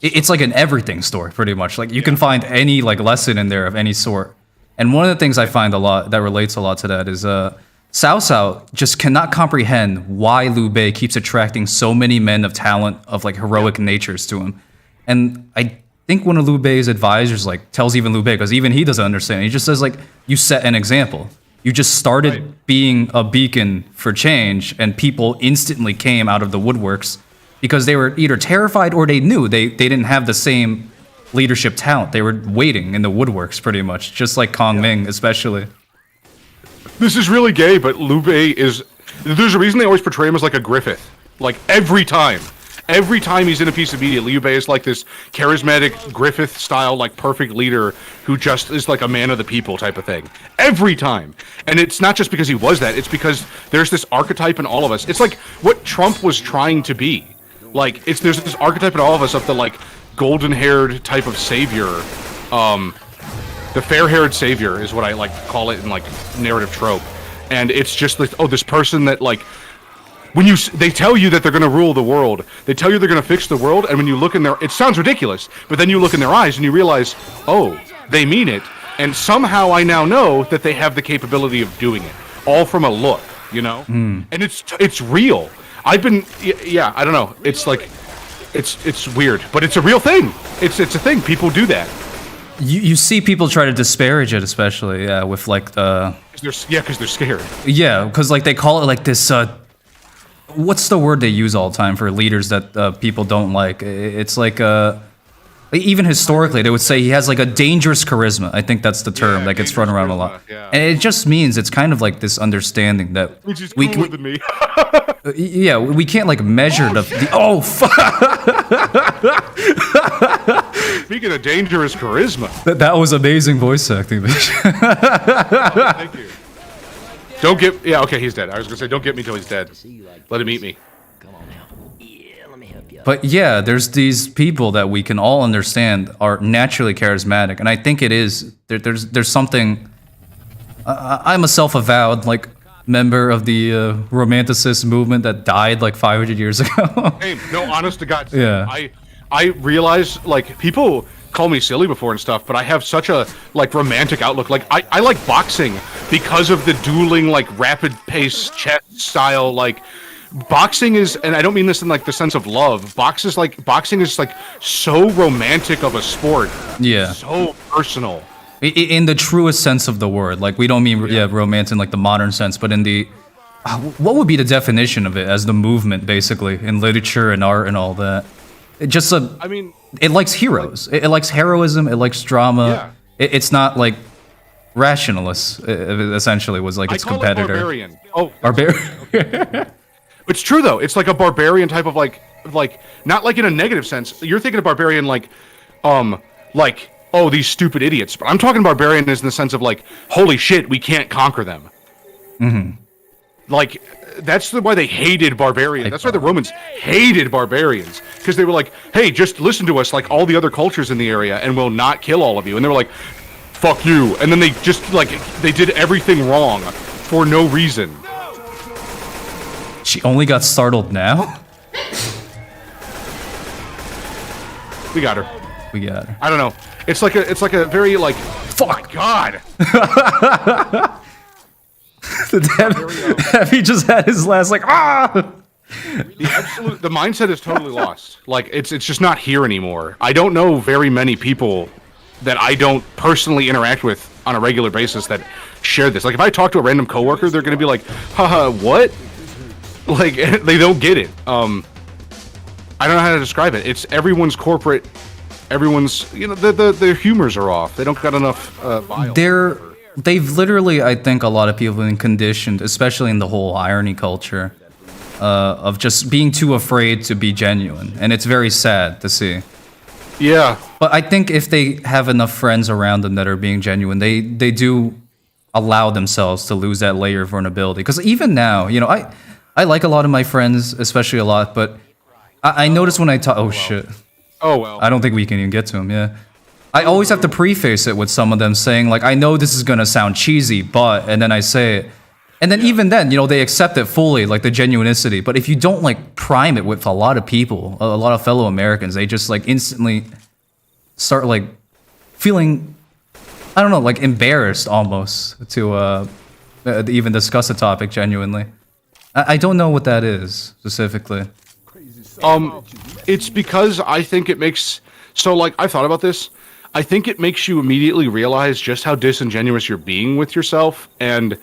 it's like an everything story, pretty much. Like you can find any like lesson in there of any sort. And one of the things I find a lot that relates a lot to that is Cao Cao just cannot comprehend why Liu Bei keeps attracting so many men of talent, of like heroic natures to him. And I think one of Liu Bei's advisors like tells even Liu Bei, because even he doesn't understand. He just says like, you set an example. You just started being a beacon for change, and people instantly came out of the woodworks because they were either terrified or they knew they didn't have the same leadership talent. They were waiting in the woodworks pretty much, just like Kong Ming especially. This is really gay, but Liu Bei is... There's a reason they always portray him as like a Griffith. Like every time. Every time he's in a piece of media, Liu Bei is like this charismatic Griffith-style, like perfect leader who just is like a man of the people type of thing. Every time. And it's not just because he was that, it's because there's this archetype in all of us. It's like what Trump was trying to be. Like, there's this archetype in all of us of the like golden-haired type of savior. The fair-haired savior is what I like call it in like narrative trope. And it's just like, oh, this person that like, when they tell you that they're going to rule the world, they tell you they're going to fix the world, and when you look in their, it sounds ridiculous, but then you look in their eyes and you realize, oh, they mean it. And somehow I now know that they have the capability of doing it, all from a look, you know? And it's real. I've been, yeah, I don't know. It's like, it's weird, but it's a real thing. It's a thing. People do that. You see people try to disparage it, especially with like the Because they're scared. because like they call it like this. What's the word they use all the time for leaders that people don't like? It's like even historically they would say he has like a dangerous charisma. I think that's the term that gets thrown around a lot, and it just means it's kind of like this understanding that Which is we cooler than me. yeah, we can't like measure the oh fuck. Speaking of dangerous charisma. That was amazing voice acting, Mitch. Thank you. Don't get, yeah, okay, he's dead. I was gonna say, don't get me till he's dead. Let him eat me. But yeah, there's these people that we can all understand are naturally charismatic, and I think it is there's something. I'm a self-avowed like member of the Romanticist movement that died like 500 years ago. Hey, no, honest to God, Yeah. I realize like people call me silly before and stuff, but I have such a like romantic outlook. Like I like boxing because of the dueling like rapid pace chess style like. Boxing is, and I don't mean this in like the sense of love. Boxing is like so romantic of a sport. Yeah. So personal. In the truest sense of the word, like we don't mean romance in like the modern sense, but in the what would be the definition of it as the movement, basically, in literature and art and all that? It just I mean, it likes heroes. It likes heroism. It likes drama. Yeah. It's not like rationalist. Essentially, was like its I call competitor. it barbarian. Oh, Barbarian. it's true though. It's like a barbarian type of like not like in a negative sense. You're thinking of barbarian like oh, these stupid idiots. But I'm talking barbarian is in the sense of like, holy shit, we can't conquer them. Mm-hmm. Like, that's why they hated barbarians. That's why the Romans hated barbarians. Because they were like, hey, just listen to us like all the other cultures in the area and we'll not kill all of you. And they were like, fuck you. And then they just, like, they did everything wrong for no reason. She only got startled now. We got her. We got her. I don't know. It's like a very like fuck God. He just had his last like The mindset is totally lost. Like it's just not here anymore. I don't know very many people that I don't personally interact with on a regular basis that share this. Like if I talk to a random coworker, they're gonna be like, haha, what? Like they don't get it. I don't know how to describe it. It's everyone's corporate. Everyone's, you know, their humors are off. They don't got enough bile. They've literally, I think, a lot of people have been conditioned, especially in the whole irony culture, of just being too afraid to be genuine, and it's very sad to see. Yeah. But I think if they have enough friends around them that are being genuine, they do allow themselves to lose that layer of vulnerability. Because even now, you know, I like a lot of my friends, especially a lot, but I notice when I talk, oh shit. Oh, well. I don't think we can even get to him, yeah. I always have to preface it with some of them saying, like, I know this is gonna sound cheesy, but, and then I say it. And then even then, you know, they accept it fully, like the genuinity. But if you don't, like, prime it with a lot of people, a lot of fellow Americans, they just, like, instantly start, like, feeling, I don't know, like, embarrassed almost to even discuss a topic genuinely. I don't know what that is, specifically. It's because I think it makes, so like I thought about this. I think it makes you immediately realize just how disingenuous you're being with yourself, and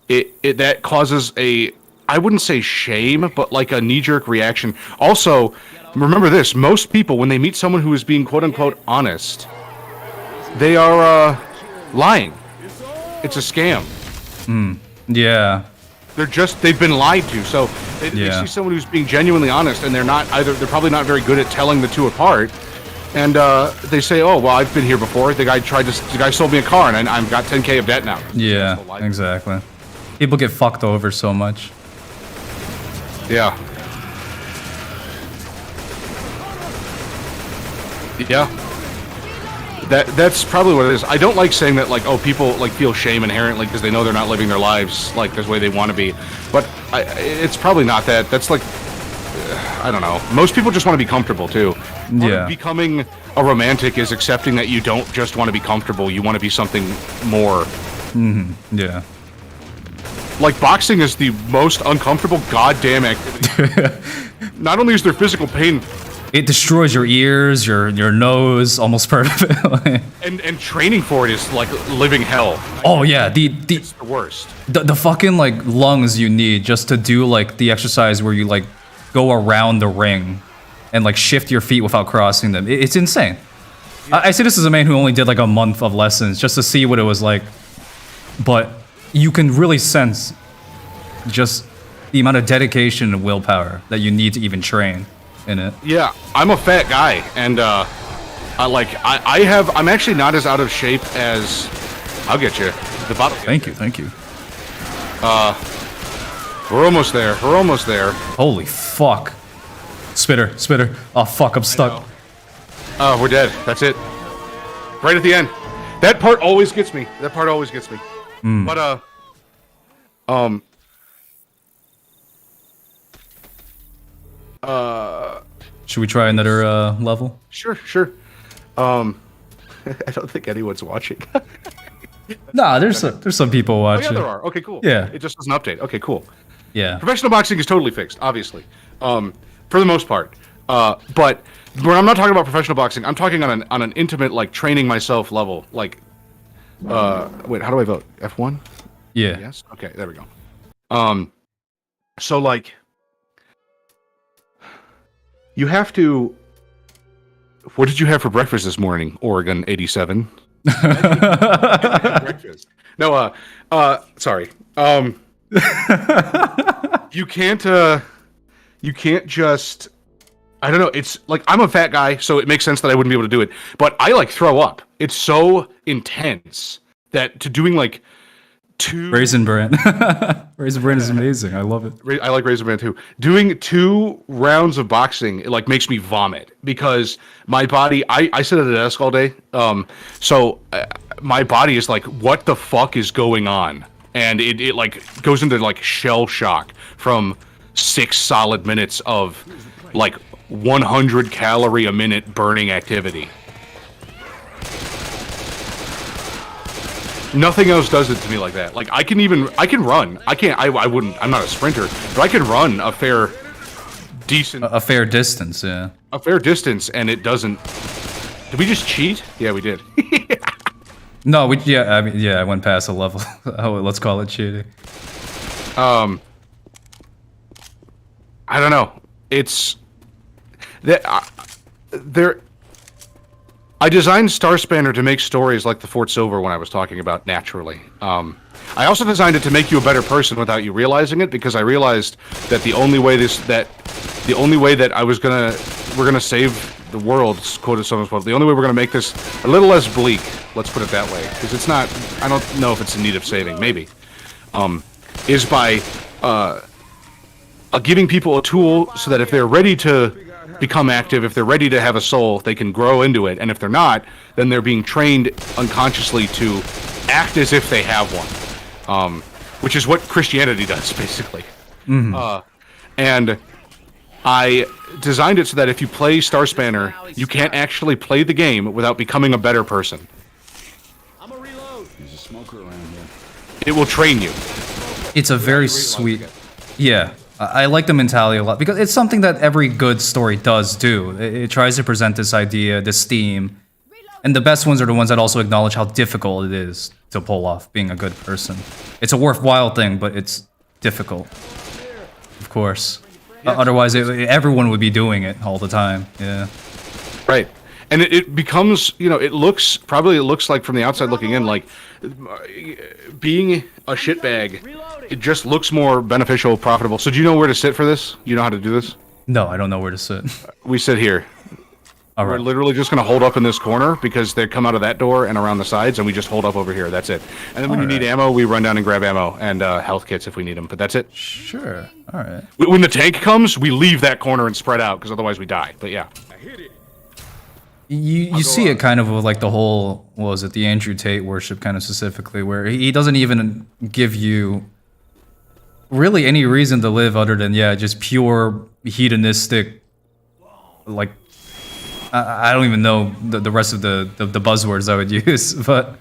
it that causes a, I wouldn't say shame, but like a knee-jerk reaction. Also, remember this: most people, when they meet someone who is being quote unquote honest, they are lying. It's a scam. Yeah. They've been lied to. So they see someone who's being genuinely honest, and they're probably not very good at telling the two apart. And they say, oh, well, I've been here before. The guy sold me a car, and I've got 10K of debt now. Yeah, exactly. People get fucked over so much. Yeah. Yeah. That's probably what it is. I don't like saying that, like, oh, people like feel shame inherently because they know they're not living their lives like the way they want to be. But it's probably not that. That's like, I don't know. Most people just want to be comfortable too. Part Yeah. of becoming a romantic is accepting that you don't just want to be comfortable. You want to be something more. Yeah. Like boxing is the most uncomfortable goddamn activity. Not only is there physical pain, It destroys your ears, your nose, almost perfectly. and training for it is like living hell. Oh yeah, It's the worst. the fucking like lungs you need just to do like the exercise where you like go around the ring and like shift your feet without crossing them. It's insane. I say this as a man who only did like a month of lessons just to see what it was like, but you can really sense just the amount of dedication and willpower that you need to even train in it. Yeah, I'm a fat guy, and I'm actually not as out of shape as. I'll get you the bottle. Thank you. We're almost there. We're almost there. Holy fuck. Spitter. Oh fuck, I'm stuck. Oh, we're dead. That's it. Right at the end. That part always gets me. But Should we try another level? sure. I don't think anyone's watching. Nah, there's some people Oh, yeah, watching. there are. Okay, cool. Yeah. It just doesn't update. Okay, cool. Yeah. Professional boxing is totally fixed, obviously, for the most part. But when I'm not talking about professional boxing, I'm talking on an intimate, like, training myself level. Like, wait, how do I vote? F1? Yeah. Yes? Okay, there we go. So, like, you have to... What did you have for breakfast this morning, Oregon 87? Breakfast. No, sorry. You can't just, I don't know, it's like, I'm a fat guy, so it makes sense that I wouldn't be able to do it, but I like throw up. It's so intense that to doing like two... Raisin Bran. Raisin Bran is amazing. I love it. I like Raisin Bran too. Doing 2 rounds of boxing, it like makes me vomit because my body, I sit at a desk all day. So my body is like, what the fuck is going on? And it like goes into like shell shock from 6 solid minutes of like 100 calorie a minute burning activity. Nothing else does it to me like that. Like I can run. I'm not a sprinter, but I can run a fair distance, yeah. A fair distance, and it doesn't. Did we just cheat? Yeah, we did. No, I went past a level. Oh, let's call it cheating. I don't know. It's that there. I designed Star Spanner to make stories like the Fort Silver one I was talking about naturally. I also designed it to make you a better person without you realizing it, because I realized that the only way that we're gonna save the world, quoted someone's quote, the only way we're gonna make this a little less bleak, let's put it that way, because it's not, I don't know if it's in need of saving, maybe, is by giving people a tool so that if they're ready to become active, if they're ready to have a soul, they can grow into it, and if they're not, then they're being trained unconsciously to act as if they have one, which is what Christianity does, basically. And I designed it so that if you play Star Spanner, you can't actually play the game without becoming a better person. I'm a reload. There's a smoker around here. It will train you. It's a very sweet... Yeah, I like the mentality a lot, because it's something that every good story does do. It tries to present this idea, this theme, and the best ones are the ones that also acknowledge how difficult it is to pull off being a good person. It's a worthwhile thing, but it's difficult. Of course. Otherwise, everyone would be doing it all the time. Yeah. Right. And it becomes, it looks like from the outside looking in, like being a shitbag, it just looks more beneficial, profitable. So do you know where to sit for this? You know how to do this? No, I don't know where to sit. We sit here. All We're right. literally just going to hold up in this corner because they come out of that door and around the sides, and we just hold up over here. That's it. And then when you need ammo, we run down and grab ammo and health kits if we need them. But that's it. Sure. All right. When the tank comes, we leave that corner and spread out because otherwise we die. But yeah. I hit it. You see it kind of with like the whole, what was it, the Andrew Tate worship kind of specifically, where he doesn't even give you really any reason to live other than, yeah, just pure hedonistic, like I don't even know the rest of the buzzwords I would use, but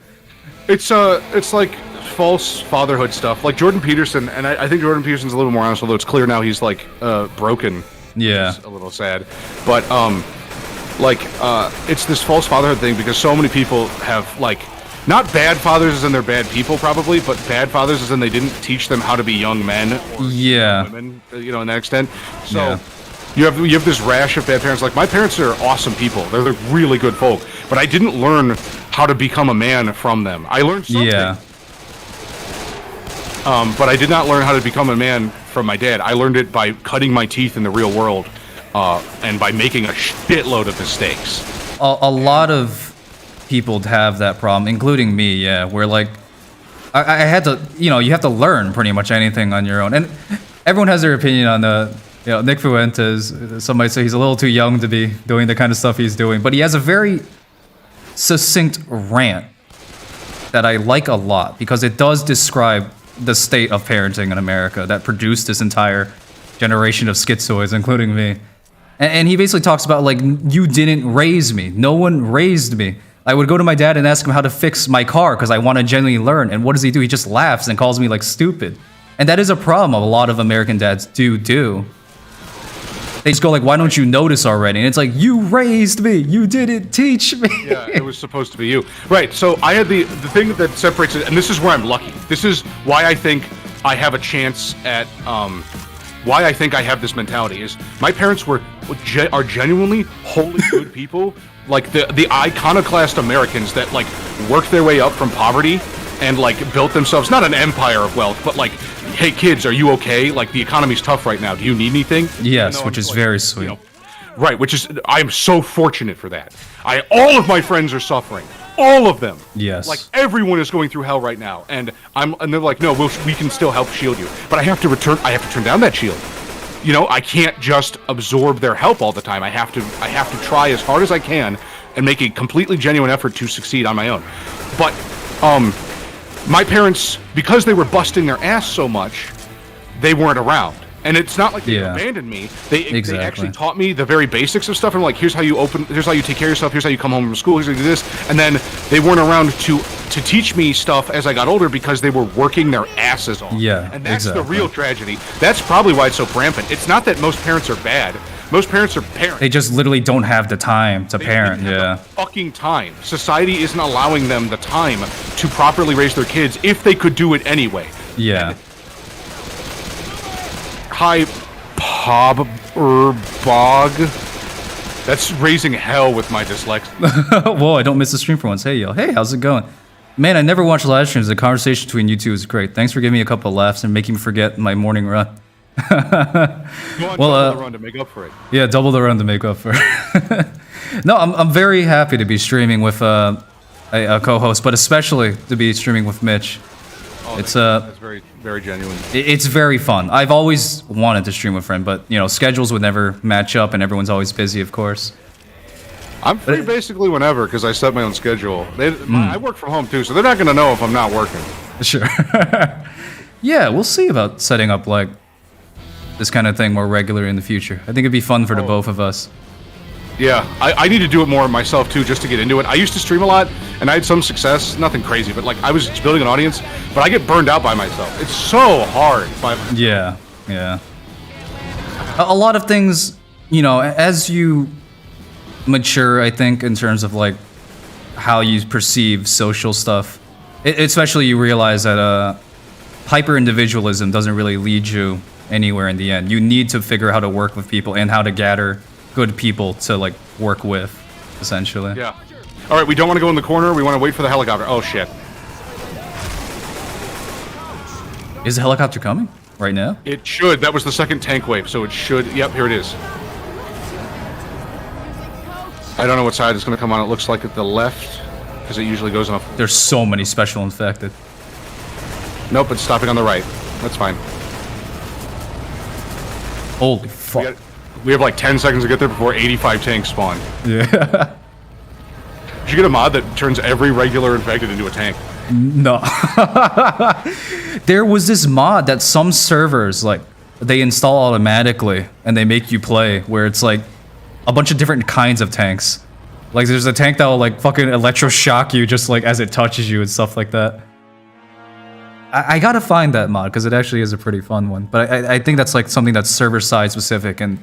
It's like false fatherhood stuff. Like Jordan Peterson, and I think Jordan Peterson's a little more honest, although it's clear now he's like broken. yeah, Which is a little sad. But it's this false fatherhood thing because so many people have like not bad fathers as in they're bad people probably, but bad fathers as in they didn't teach them how to be young men or yeah, women, you know, in that extent. So Yeah. you have this rash of bad parents. Like my parents are awesome people. They're really good folk. But I didn't learn how to become a man from them. I learned something. yeah, But I did not learn how to become a man from my dad. I learned it by cutting my teeth in the real world, and by making a shitload of mistakes. a lot of people have that problem, including me. Yeah, where like I had to, you have to learn pretty much anything on your own, and everyone has their opinion on Nick Fuentes. Some might say he's a little too young to be doing the kind of stuff he's doing, but he has a very succinct rant that I like a lot because it does describe the state of parenting in America that produced this entire generation of schizoids, including me. And he basically talks about, like, you didn't raise me. No one raised me. I would go to my dad and ask him how to fix my car because I want to genuinely learn. And what does he do? He just laughs and calls me, like, stupid. And that is a problem a lot of American dads do. They just go like, why don't you notice already? And it's like, you raised me. You didn't teach me. Yeah, it was supposed to be you. Right, so I had the thing that separates it, and this is where I'm lucky. This is why I think I have a chance at, why I think I have this mentality is my parents are genuinely wholly good people. Like the iconoclast Americans that like worked their way up from poverty and like built themselves, not an empire of wealth, but like, hey kids, are you okay? Like the economy's tough right now. Do you need anything? Yes, which is very sweet. Right, which is, I am so fortunate for that. All of my friends are suffering. All of them. Yes. Like everyone is going through hell right now, and they're like, no, we can still help shield you, but I have to turn down that shield. You know, I can't just absorb their help all the time. I have to try as hard as I can and make a completely genuine effort to succeed on my own. But my parents, because they were busting their ass so much, they weren't around. And it's not like they abandoned me. They actually taught me the very basics of stuff. And like, here's how you take care of yourself. Here's how you come home from school. Here's how you do this. And then they weren't around to teach me stuff as I got older because they were working their asses off. Yeah, and that's the real tragedy. That's probably why it's so rampant. It's not that most parents are bad. Most parents are parents. They just literally don't have the time to parent. They have the fucking time. Society isn't allowing them the time to properly raise their kids if they could do it anyway. Yeah. Hi, Bog. That's raising hell with my dyslexia. Whoa, I don't miss the stream for once. Hey, yo. Hey, how's it going? Man, I never watch live streams. The conversation between you two is great. Thanks for giving me a couple of laughs and making me forget my morning run. Double the run to make up for it. Yeah, double the run to make up for it. No, I'm very happy to be streaming with a co-host, but especially to be streaming with Mitch. It's that's very, very genuine. It's very fun. I've always wanted to stream with a friend, but schedules would never match up, and everyone's always busy, of course. I'm free basically whenever because I set my own schedule. I work from home too, so they're not going to know if I'm not working. Sure. Yeah, we'll see about setting up like this kind of thing more regular in the future. I think it'd be fun for the both of us. Yeah, I need to do it more myself too, just to get into it. I used to stream a lot, and I had some success, nothing crazy, but like I was building an audience, but I get burned out by myself. It's so hard. Yeah. A lot of things, as you mature, I think, in terms of like how you perceive social stuff, especially you realize that hyper-individualism doesn't really lead you anywhere in the end. You need to figure out how to work with people and how to gather good people to like work with, essentially. Yeah. All right, we don't want to go in the corner. We want to wait for the helicopter. Oh shit. Is the helicopter coming right now? It should. That was the second tank wave, so it should. Yep, here it is. I don't know what side it's going to come on. It looks like at the left, because it usually goes on. There's so many special infected. Nope, it's stopping on the right. That's fine. Holy fuck. We have like 10 seconds to get there before 85 tanks spawn. Yeah. Did you get a mod that turns every regular infected into a tank? No. There was this mod that some servers, like, they install automatically and they make you play, where it's like a bunch of different kinds of tanks. Like there's a tank that will like fucking electroshock you just like as it touches you and stuff like that. I gotta find that mod because it actually is a pretty fun one. But I think that's like something that's server side specific, and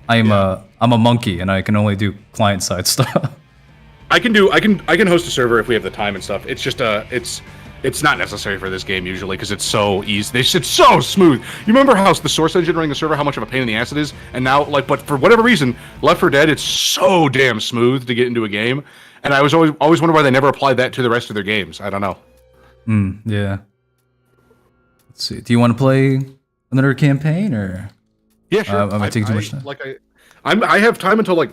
I'm a monkey and I can only do client side stuff. I can host a server if we have the time and stuff. It's just it's not necessary for this game usually because it's so easy. It's so smooth. You remember how the source engine running the server, how much of a pain in the ass it is, and now like, but for whatever reason, Left 4 Dead, it's so damn smooth to get into a game, and I was always wonder why they never applied that to the rest of their games. I don't know. Yeah. Let's see. Do you want to play another campaign or? Yeah, sure. Am I taking too much time? I have time until like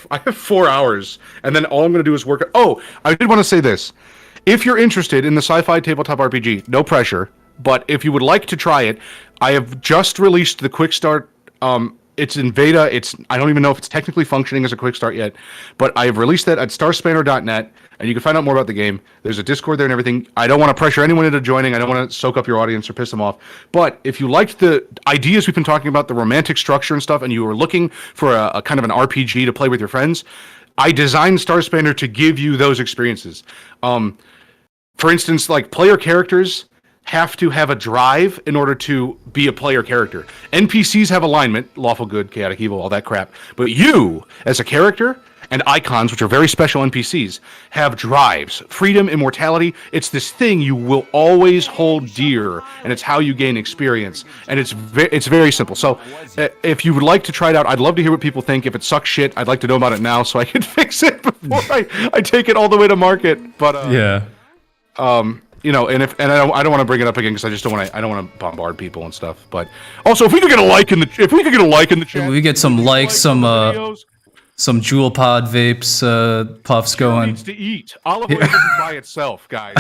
I have 4 hours, and then all I'm going to do is work. Oh, I did want to say this. If you're interested in the sci-fi tabletop RPG, no pressure. But if you would like to try it, I have just released the quick start. It's in beta. I don't even know if it's technically functioning as a quick start yet. But I have released that at starspanner.net, and you can find out more about the game. There's a Discord there and everything. I don't want to pressure anyone into joining. I don't want to soak up your audience or piss them off. But if you liked the ideas we've been talking about, the romantic structure and stuff, and you were looking for a kind of an RPG to play with your friends, I designed Starspanner to give you those experiences. For instance, like player characters have to have a drive in order to be a player character. NPCs have alignment, lawful good, chaotic evil, all that crap. But you, as a character, and icons, which are very special NPCs, have drives, freedom, immortality. It's this thing you will always hold dear, and it's how you gain experience. And it's very simple. So if you would like to try it out, I'd love to hear what people think. If it sucks shit, I'd like to know about it now so I can fix it before I take it all the way to market. But yeah. You know, and I don't want to bring it up again because I just don't want to bombard people and stuff. But also, if we could get a like in the chat, if we get some likes, some Jewel Pod vapes, puffs going. Needs to eat. Olive oil doesn't by itself, guys.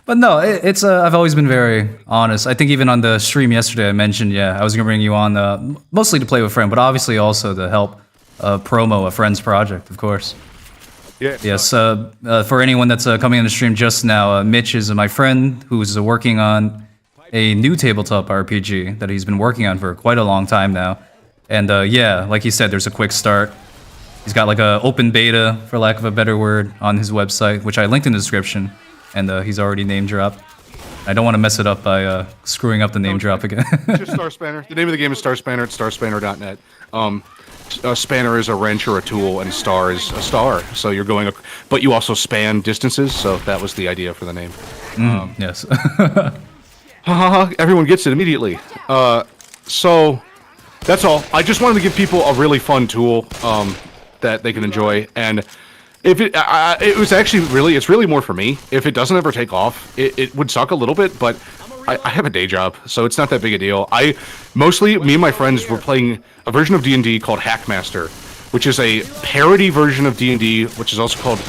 But no, it's I've always been very honest. I think even on the stream yesterday, I mentioned I was gonna bring you on mostly to play with a friend, but obviously also to help promo a friend's project, of course. Yes. For anyone that's coming on the stream just now, Mitch is my friend who's working on a new tabletop RPG that he's been working on for quite a long time now. And like he said, there's a quick start. He's got like a open beta, for lack of a better word, on his website, which I linked in the description. And he's already name dropped. I don't want to mess it up by screwing up the name drop again. Just Starspanner. The name of the game is Starspanner. It's starspanner.net. A spanner is a wrench or a tool, and star is a star. So you're going, but you also span distances. So that was the idea for the name. Yes. Everyone gets it immediately. So that's all. I just wanted to give people a really fun tool that they can enjoy. And if it was actually it's really more for me. If it doesn't ever take off, it would suck a little bit, but I have a day job, so it's not that big a deal. Me and my friends were playing a version of D&D called Hackmaster, which is a parody version of D&D, which is also called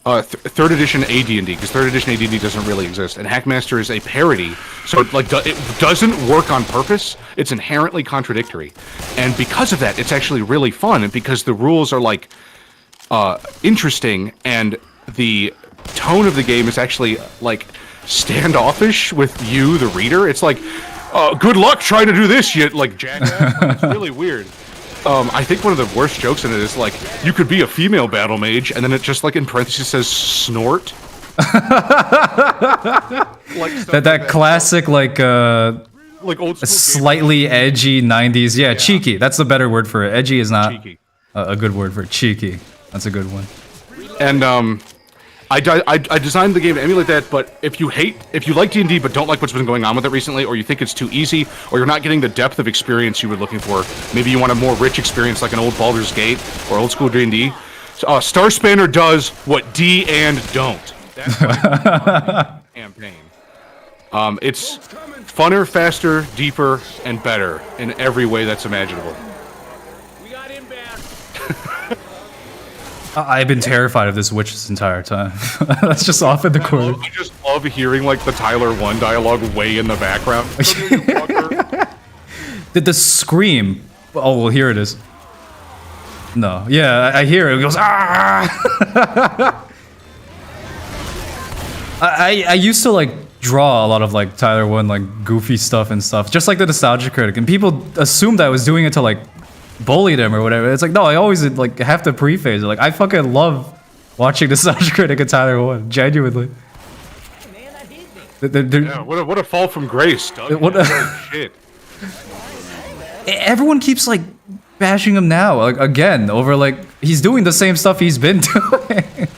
third edition AD&D, because third edition AD&D doesn't really exist, and Hackmaster is a parody, so it doesn't work on purpose. It's inherently contradictory, and because of that, it's actually really fun, and because the rules are like interesting, and the tone of the game is actually like standoffish with you, the reader. It's like, good luck trying to do this, you like jackass. It's really weird. I think one of the worst jokes in it is like, you could be a female battle mage, and then it just like in parentheses says snort. that classic like old school slightly edgy 90s. Yeah, cheeky. That's the better word for it. Edgy is not cheeky. A good word for it. Cheeky. That's a good one. And I designed the game to emulate that, but if you like D&D but don't like what's been going on with it recently, or you think it's too easy, or you're not getting the depth of experience you were looking for, maybe you want a more rich experience like an old Baldur's Gate or old school D&D, Starspanner does what D and don't. That's campaign. It's funner, faster, deeper, and better in every way that's imaginable. We got inbound. I've been terrified of this witch this entire time. That's just off in the corner. I just love hearing like the Tyler 1 dialogue way in the background. Did the scream? Oh well, here it is. No, yeah, I hear it. It goes ah. I used to like draw a lot of like Tyler 1 like goofy stuff and stuff, just like the Nostalgia Critic, and people assumed I was doing it to like bully them or whatever. It's like, no, I always like have to preface it. Like, I fucking love watching Nostalgia Critic and Tyler 1, genuinely. Yeah, what a fall from grace, Doug. Shit. Everyone keeps like bashing him now, like again, over like he's doing the same stuff he's been doing,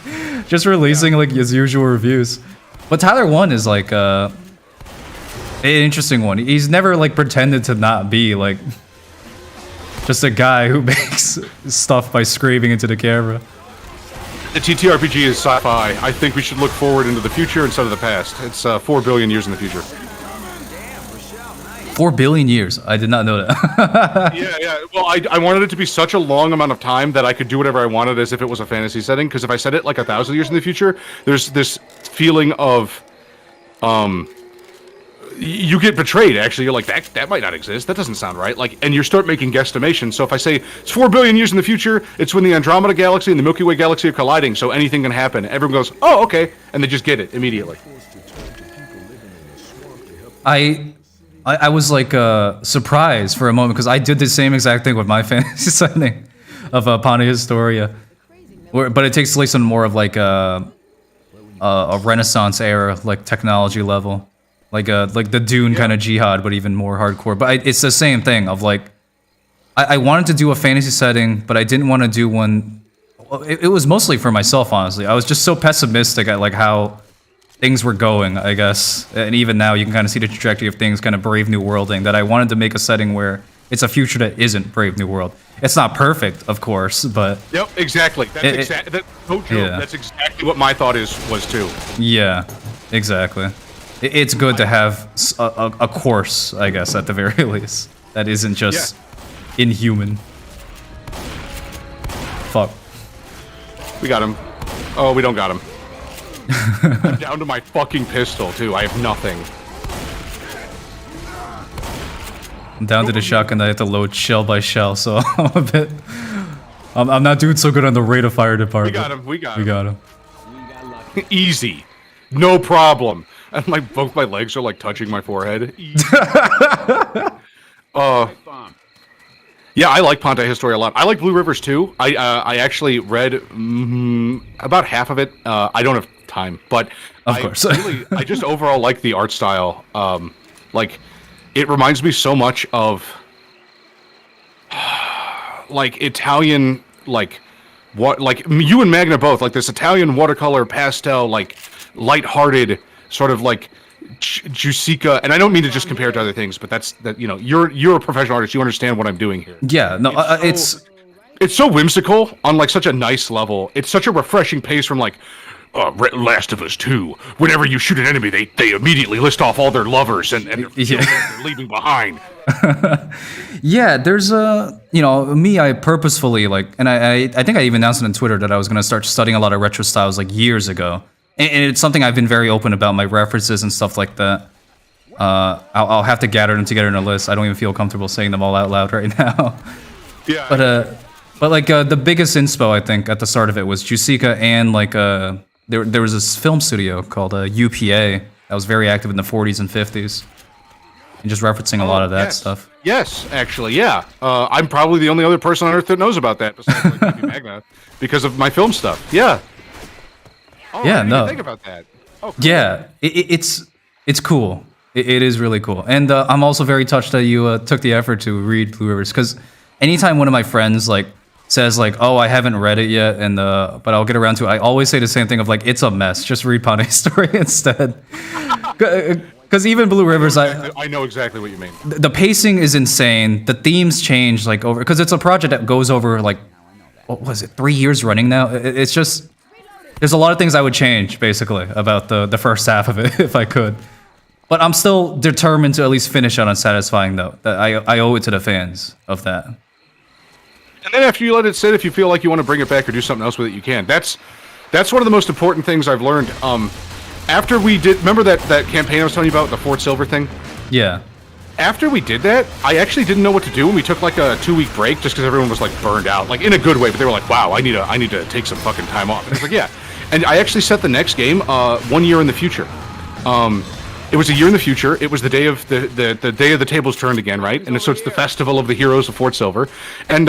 just releasing like his usual reviews. But Tyler 1 is like an interesting one. He's never like pretended to not be like just a guy who makes stuff by screaming into the camera. The TTRPG is sci-fi. I think we should look forward into the future instead of the past. It's 4 billion years in the future. 4 billion years. I did not know that. Yeah. Well, I wanted it to be such a long amount of time that I could do whatever I wanted as if it was a fantasy setting. Because if I said it like 1,000 years in the future, there's this feeling of, you get betrayed. Actually, you're like that might not exist. That doesn't sound right. Like, and you start making guesstimations. So if I say it's 4 billion years in the future, it's when the Andromeda Galaxy and the Milky Way Galaxy are colliding. So anything can happen. Everyone goes, oh, okay, and they just get it immediately. I was like surprised for a moment because I did the same exact thing with my fantasy setting of Ponte Historia, but it takes place on more of like a Renaissance era like technology level, like the Dune kind of jihad, but even more hardcore. But it's the same thing of like I wanted to do a fantasy setting, but I didn't want to do one. It was mostly for myself, honestly. I was just so pessimistic at like how things were going, I guess, and even now you can kind of see the trajectory of things, kind of Brave New Worlding, that I wanted to make a setting where it's a future that isn't Brave New World. It's not perfect, of course, but... Yep, exactly. That's no joke. Yeah. That's exactly what my thought was too. Yeah, exactly. It's good to have a course, I guess, at the very least, that isn't just inhuman. Fuck. We got him. Oh, we don't got him. I'm down to my fucking pistol, too. I have nothing. I'm down to the shotgun that I have to load shell by shell, so I'm a bit... I'm not doing so good on the rate of fire department. We got him. Easy. No problem. And like both my legs are like touching my forehead. Yeah, I like Ponte Historia a lot. I like Blue Rivers too. I actually read about half of it. I don't have time, but of course. I just overall like the art style. Like, it reminds me so much of like Italian, like what, like you and Magna both, like this Italian watercolor pastel, like lighthearted sort of like Jusica, and I don't mean to just compare it to other things, but that's that, you know, you're a professional artist, you understand what I'm doing here. Yeah, no, it's so whimsical on like such a nice level. It's such a refreshing pace from like Last of Us 2. Whenever you shoot an enemy, they immediately list off all their lovers and they're leaving behind. Yeah, there's you know, me, I purposefully like, and I think I even announced it on Twitter that I was gonna start studying a lot of retro styles like years ago. And it's something I've been very open about, my references and stuff like that. I'll have to gather them together in a list. I don't even feel comfortable saying them all out loud right now. Yeah. But like the biggest inspo I think at the start of it was Jusica, and like there was this film studio called UPA that was very active in the 40s and 50s, and just referencing a lot of that stuff. Yes, actually, yeah. I'm probably the only other person on Earth that knows about that besides like maybe Magna, because of my film stuff. Yeah. Oh, Yeah, I didn't no. even think about that. Oh, cool. Yeah, it's cool. It is really cool, and I'm also very touched that you took the effort to read Blue Rivers, because anytime one of my friends like says like, oh, I haven't read it yet, and but I'll get around to it, I always say the same thing of like, it's a mess. Just read Ponte Story instead. Because even Blue Rivers, I know exactly what you mean. the pacing is insane. The themes change like over, because it's a project that goes over like, what was it, 3 years running now? It's just, there's a lot of things I would change basically about the first half of it if I could. But I'm still determined to at least finish on a satisfying note. That I owe it to the fans of that. And then after you let it sit, if you feel like you want to bring it back or do something else with it, you can. That's one of the most important things I've learned. After we did, remember that campaign I was telling you about, the Fort Silver thing? Yeah. After we did that, I actually didn't know what to do, and we took like a 2-week break just because everyone was like burned out, like in a good way. But they were like, "Wow, I need to take some fucking time off." And I was like, "Yeah," and I actually set the next game 1 year in the future. it was a year in the future. It was the day of the day of the tables turned again, right? And so it's the festival of the heroes of Fort Silver, and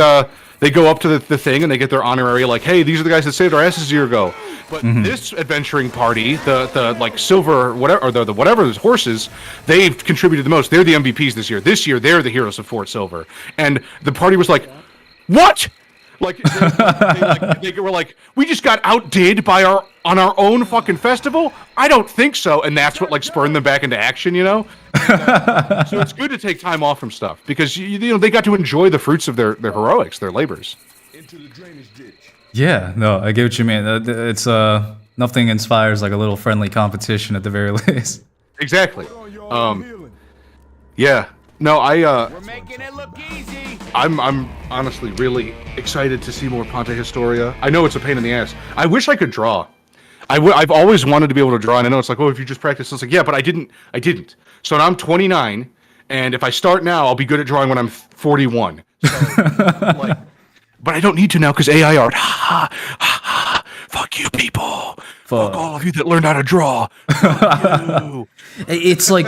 they go up to the thing and they get their honorary, like, hey, these are the guys that saved our asses a year ago. But this adventuring party, the like silver whatever, or the whatever those horses, they've contributed the most. They're the MVPs this year. This year they're the heroes of Fort Silver, and the party was like, what? Like they were like, we just got outdid by our own fucking festival. I don't think so, and that's what like spurred them back into action, you know. So it's good to take time off from stuff because you know they got to enjoy the fruits of their heroics, their labors. Into the drainage ditch. Yeah, no, I get what you mean. It's nothing inspires like a little friendly competition at the very least. Exactly. On y'all, I'm healing. Yeah. No, We're making it look easy. I'm honestly really excited to see more Ponte Historia. I know it's a pain in the ass. I wish I could draw. I've always wanted to be able to draw, and I know it's like, oh, if you just practice, it's like, yeah, but I didn't. So now I'm 29, and if I start now, I'll be good at drawing when I'm 41. So, like, but I don't need to now because AI art. Ha, ha, ha, fuck you, people. Fuck all of you that learned how to draw. Fuck you. It's like,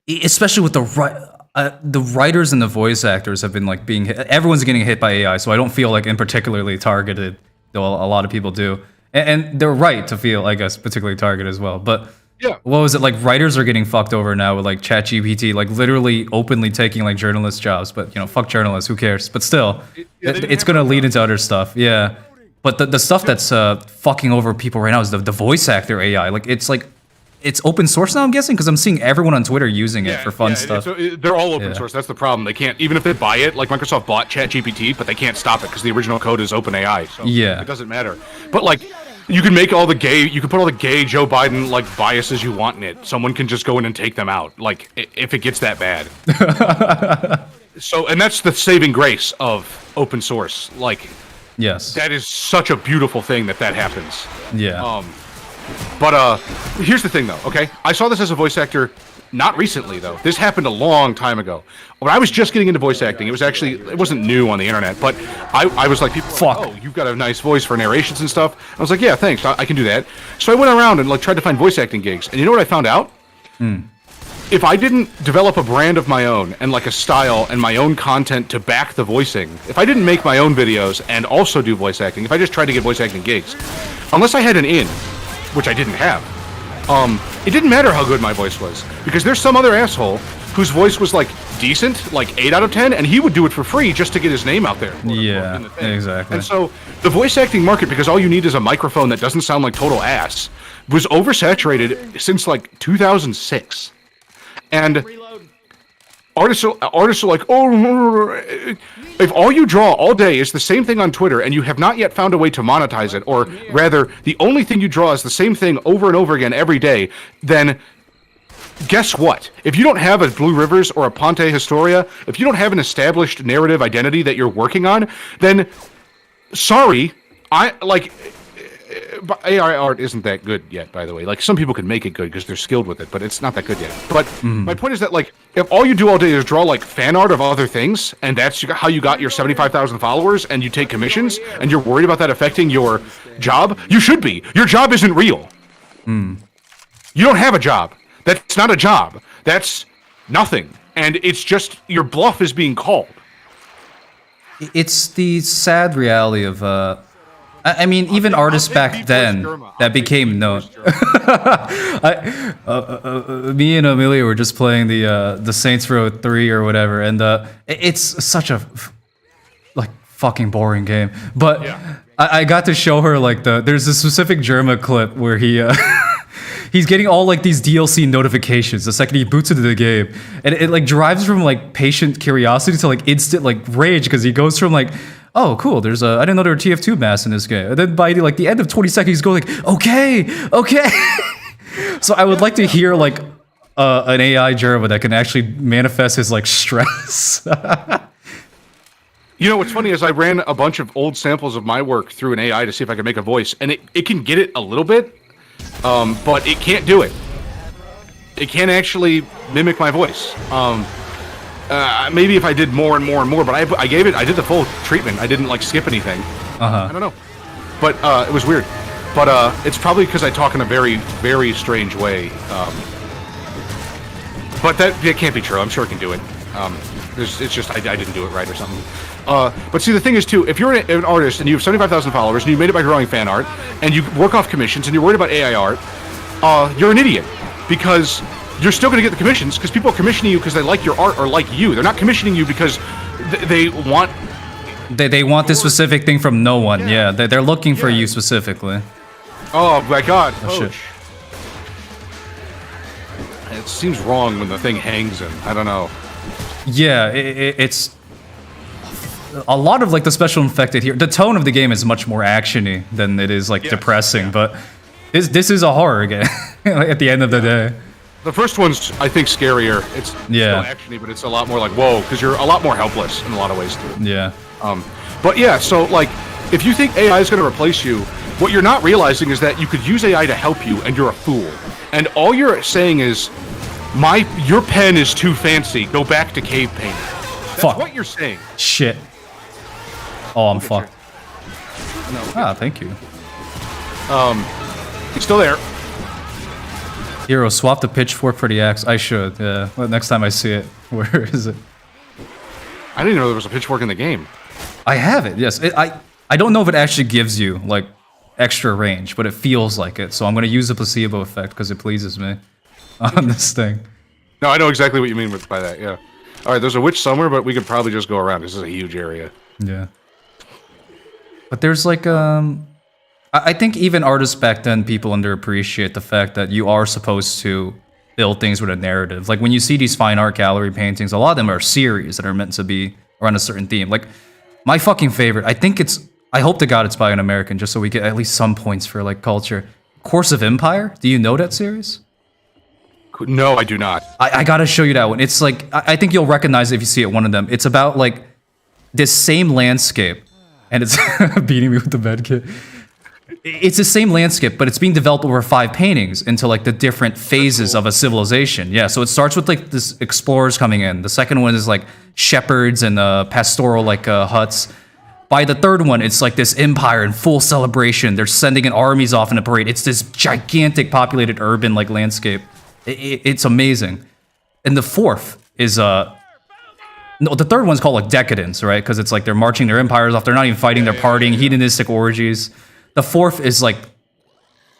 especially with the writers and the voice actors have been like being hit. Everyone's getting hit by AI, so I don't feel like particularly targeted, though a lot of people do. And they're right to feel, I guess, particularly targeted as well. But Yeah. what was it like? Writers are getting fucked over now with like ChatGPT, like literally openly taking like journalist jobs. But you know, fuck journalists, who cares? But still, it's gonna lead into other stuff. Yeah. But the stuff that's fucking over people right now is the voice actor AI. It's open source now, I'm guessing, because I'm seeing everyone on Twitter using it for fun stuff. They're all open source. That's the problem. They can't, even if they buy it, like Microsoft bought ChatGPT, but they can't stop it because the original code is OpenAI. So it doesn't matter. But like, you can make all the gay, you can put all the gay Joe Biden like biases you want in it. Someone can just go in and take them out. Like, if it gets that bad. So, and that's the saving grace of open source. Like, Yes. that is such a beautiful thing that happens. Yeah. But here's the thing, though. Okay, I saw this as a voice actor, not recently though. This happened a long time ago. When I was just getting into voice acting, it wasn't new on the internet, but I was like, people were like, oh, you've got a nice voice for narrations and stuff. I was like, yeah, thanks, I can do that. So I went around and like tried to find voice acting gigs, and you know what I found out? If I didn't develop a brand of my own and like a style and my own content to back the voicing, if I didn't make my own videos and also do voice acting, if I just tried to get voice acting gigs, unless I had an in, which I didn't have, it didn't matter how good my voice was, because there's some other asshole whose voice was like decent, like 8 out of 10, and he would do it for free just to get his name out there. Yeah, in the thing. exactly. And so the voice acting market, because all you need is a microphone that doesn't sound like total ass, was oversaturated since like 2006. And artists are like, oh, if all you draw all day is the same thing on Twitter and you have not yet found a way to monetize it, or rather, the only thing you draw is the same thing over and over again every day, then guess what? If you don't have a Blue Rivers or a Ponte Historia, if you don't have an established narrative identity that you're working on, then sorry, AI art isn't that good yet, by the way. Like, some people can make it good because they're skilled with it, but it's not that good yet. But my point is that, like, if all you do all day is draw, like, fan art of other things, and that's how you got your 75,000 followers, and you take commissions, and you're worried about that affecting your job, you should be. Your job isn't real. You don't have a job. That's not a job. That's nothing. And it's just, your bluff is being called. It's the sad reality of, I mean, even artists back then that became known. Me and Amelia were just playing the Saints Row 3 or whatever, and it's such a like fucking boring game. But I got to show her like there's a specific Germa clip where he he's getting all like these DLC notifications the second he boots into the game, and it like drives from like patient curiosity to like instant like rage, because he goes from like, oh, cool, there's I didn't know there were TF2 masks in this game. And then by like the end of 20 seconds, he's going like, okay. So I would like to hear like an AI Germa that can actually manifest his like stress. You know, what's funny is I ran a bunch of old samples of my work through an AI to see if I could make a voice, and it can get it a little bit, but it can't do it. It can't actually mimic my voice. Maybe if I did more and more and more, but I did the full treatment. I didn't like skip anything. I don't know, but it was weird. But it's probably because I talk in a very, very strange way. But that can't be true. I'm sure it can do it. It's just I didn't do it right or something. But see, the thing is too, if you're an artist and you have 75,000 followers and you made it by drawing fan art and you work off commissions and you're worried about AI art, you're an idiot because you're still going to get the commissions because people are commissioning you because they like your art or like you. They're not commissioning you because they want. They want this specific thing from no one. Yeah, they're looking for you specifically. Oh my God! Oh, shit. It seems wrong when the thing hangs him. I don't know. Yeah, it's a lot of like the special infected here. The tone of the game is much more actiony than it is like depressing, but this is a horror game at the end of the day. The first one's, I think, scarier. It's still actiony, but it's a lot more like whoa, because you're a lot more helpless in a lot of ways too. Yeah. But yeah, so like, if you think AI is going to replace you, what you're not realizing is that you could use AI to help you, and you're a fool. And all you're saying is, your pen is too fancy. Go back to cave painting. That's what you're saying. Shit. Oh, I'm fucked. No. Thank you. He's still there. Hero, swap the pitchfork for the axe. I should. Yeah. Well, next time I see it, where is it? I didn't know there was a pitchfork in the game. I have it. Yes. I don't know if it actually gives you like extra range, but it feels like it. So I'm gonna use the placebo effect because it pleases me on this thing. No, I know exactly what you mean by that. Yeah. All right. There's a witch somewhere, but we could probably just go around. This is a huge area. Yeah. But there's like I think even artists back then, people underappreciate the fact that you are supposed to build things with a narrative. Like when you see these fine art gallery paintings, a lot of them are series that are meant to be around a certain theme. Like my fucking favorite, I hope to God it's by an American, just so we get at least some points for like culture. Course of Empire. Do you know that series? No, I do not. I gotta show you that one. It's like I think you'll recognize it if you see it. One of them. It's about like this same landscape, and it's beating me with the med kit. It's the same landscape, but it's being developed over 5 paintings into like the different phases of a civilization. Yeah, so it starts with like this explorers coming in. The second one is like shepherds and pastoral like huts. By the third one, it's like this empire in full celebration. They're sending in armies off in a parade. It's this gigantic populated urban like landscape. It's amazing. And the fourth is no, the third one's called like decadence, right? Because it's like they're marching their empires off. They're not even fighting. They're partying, hedonistic orgies. The fourth is like,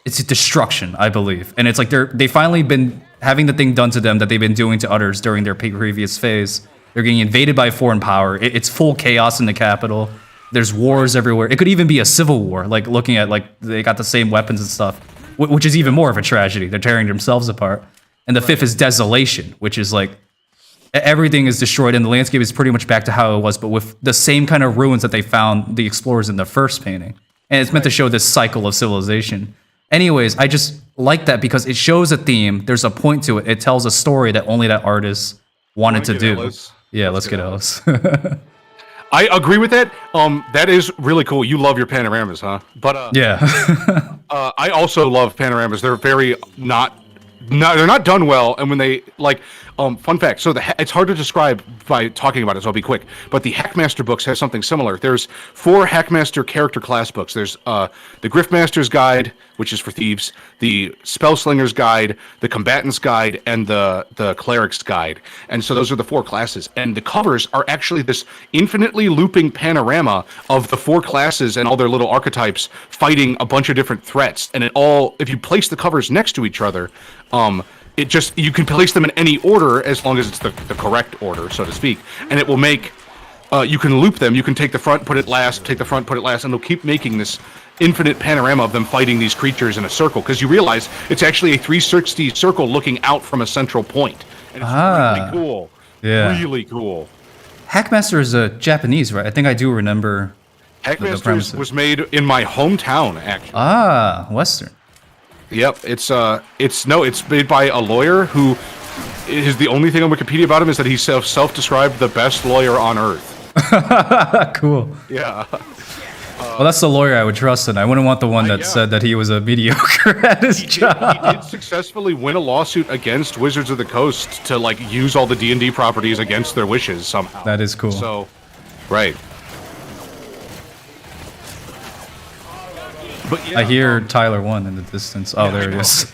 it's destruction, I believe. And it's like they finally been having the thing done to them that they've been doing to others during their previous phase. They're getting invaded by a foreign power. It's full chaos in the capital. There's wars everywhere. It could even be a civil war, like looking at like they got the same weapons and stuff, which is even more of a tragedy. They're tearing themselves apart. And the fifth is desolation, which is like everything is destroyed and the landscape is pretty much back to how it was, but with the same kind of ruins that they found the explorers in the first painting. And it's meant to show this cycle of civilization. Anyways, I just like that because it shows a theme. There's a point to it. It tells a story that only that artist wanted to do. Ellis? Yeah, let's get Ellis. I agree with that. That is really cool. You love your panoramas, huh? But yeah. I also love panoramas. They're very they're not done well, and when they like fun fact, so it's hard to describe by talking about it, so I'll be quick, but the Hackmaster books have something similar. There's 4 Hackmaster character class books. There's the Griffmaster's Guide, which is for thieves, the Spellslinger's Guide, the Combatant's Guide, and the Cleric's Guide. And so those are the 4 classes, and the covers are actually this infinitely looping panorama of the 4 classes and all their little archetypes fighting a bunch of different threats, and if you place the covers next to each other, you can place them in any order as long as it's the correct order, so to speak, and it will make you can loop them. You can take the front, put it last, take the front, put it last, and they'll keep making this infinite panorama of them fighting these creatures in a circle, because you realize it's actually a 360 circle looking out from a central point, and it's really cool. Yeah, really cool. Hackmaster is Japanese, right? I think I do remember. Hackmaster was made in my hometown, actually. Western. Yep, it's made by a lawyer who is the only thing on Wikipedia about him is that he's self-described the best lawyer on earth. Cool. Yeah. Well, that's the lawyer I would trust, and I wouldn't want the one that said that he was a mediocre at his job. He did successfully win a lawsuit against Wizards of the Coast to like use all the D&D properties against their wishes somehow. That is cool. So, right. But yeah, I hear Tyler 1 in the distance. Oh, there it is.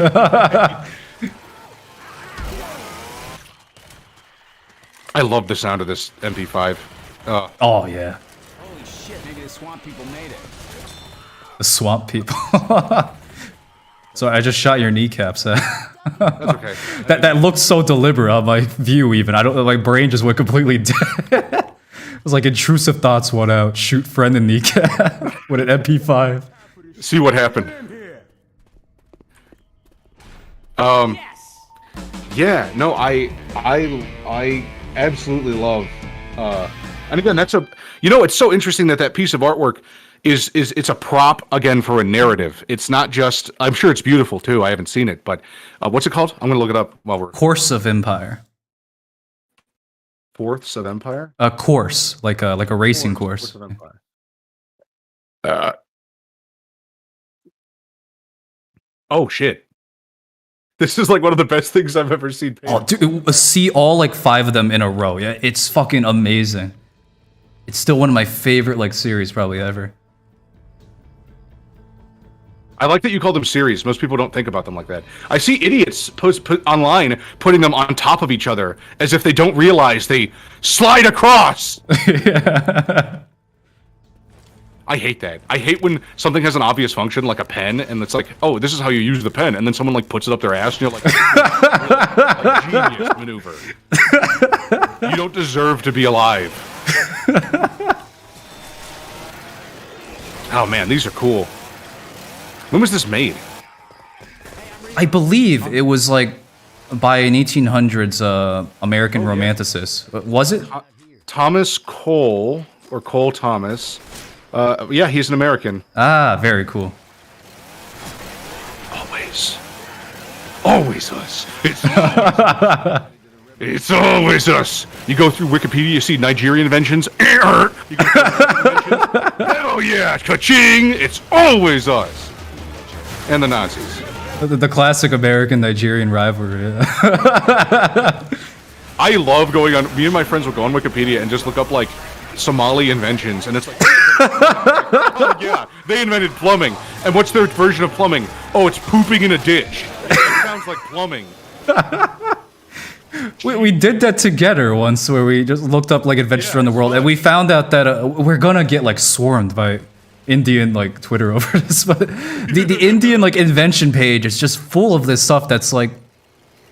I love the sound of this MP5. Oh yeah, Holy shit, maybe the swamp people made it. the swamp people. So I just shot your kneecaps. That's okay. That looked so deliberate on my view. Even I don't. My brain just went completely dead. It was like intrusive thoughts went out. Shoot friend in kneecap with an MP5. See what happened. Yeah, no, I absolutely love. And again, it's so interesting that piece of artwork is it's a prop again for a narrative. It's not just. I'm sure it's beautiful too. I haven't seen it, but what's it called? I'm gonna look it up while we're. Course of Empire. Fourths of Empire. A course, like a racing course. Fourths of Empire. Oh shit. This is like one of the best things I've ever seen. Oh, dude, see all like 5 of them in a row. Yeah, it's fucking amazing. It's still one of my favorite like series probably ever. I like that you call them series. Most people don't think about them like that. I see idiots put online putting them on top of each other as if they don't realize they slide across. Yeah. I hate that. I hate when something has an obvious function like a pen, and it's like, oh, this is how you use the pen, and then someone like puts it up their ass, and you're like, a genius maneuver. You don't deserve to be alive. Oh man, these are cool. When was this made? I believe it was like by an 1800s American romanticist. Was it? Thomas Cole, or Cole Thomas. Yeah, he's an American. Ah, very cool. Always. Always us. It's always us. You go through Wikipedia, you see Nigerian inventions. You go through inventions. Hell yeah, ka-ching! It's always us. And the Nazis. The classic American-Nigerian rivalry. I love going on. Me and my friends will go on Wikipedia and just look up like Somali inventions, and it's like, oh yeah, they invented plumbing. And what's their version of plumbing? Oh, it's pooping in a ditch. It sounds like plumbing. We did that together once, where we just looked up like adventures around the world, and we found out that we're gonna get like swarmed by Indian like Twitter over this, but the Indian like invention page is just full of this stuff that's like,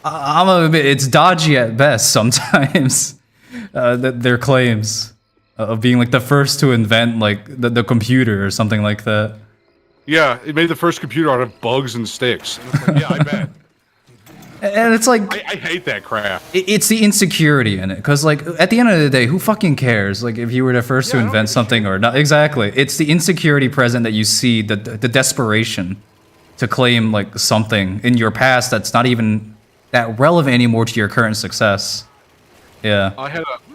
I'm gonna admit, it's dodgy at best sometimes. Their claims of being like the first to invent like the computer or something like that. Yeah, it made the first computer out of bugs and sticks. And it's like, yeah, I bet. And it's like I hate that crap. it's the insecurity in it, because like at the end of the day, who fucking cares? Like if you were the first to invent something or not? Exactly, it's the insecurity present that you see, the desperation to claim like something in your past that's not even that relevant anymore to your current success. Yeah.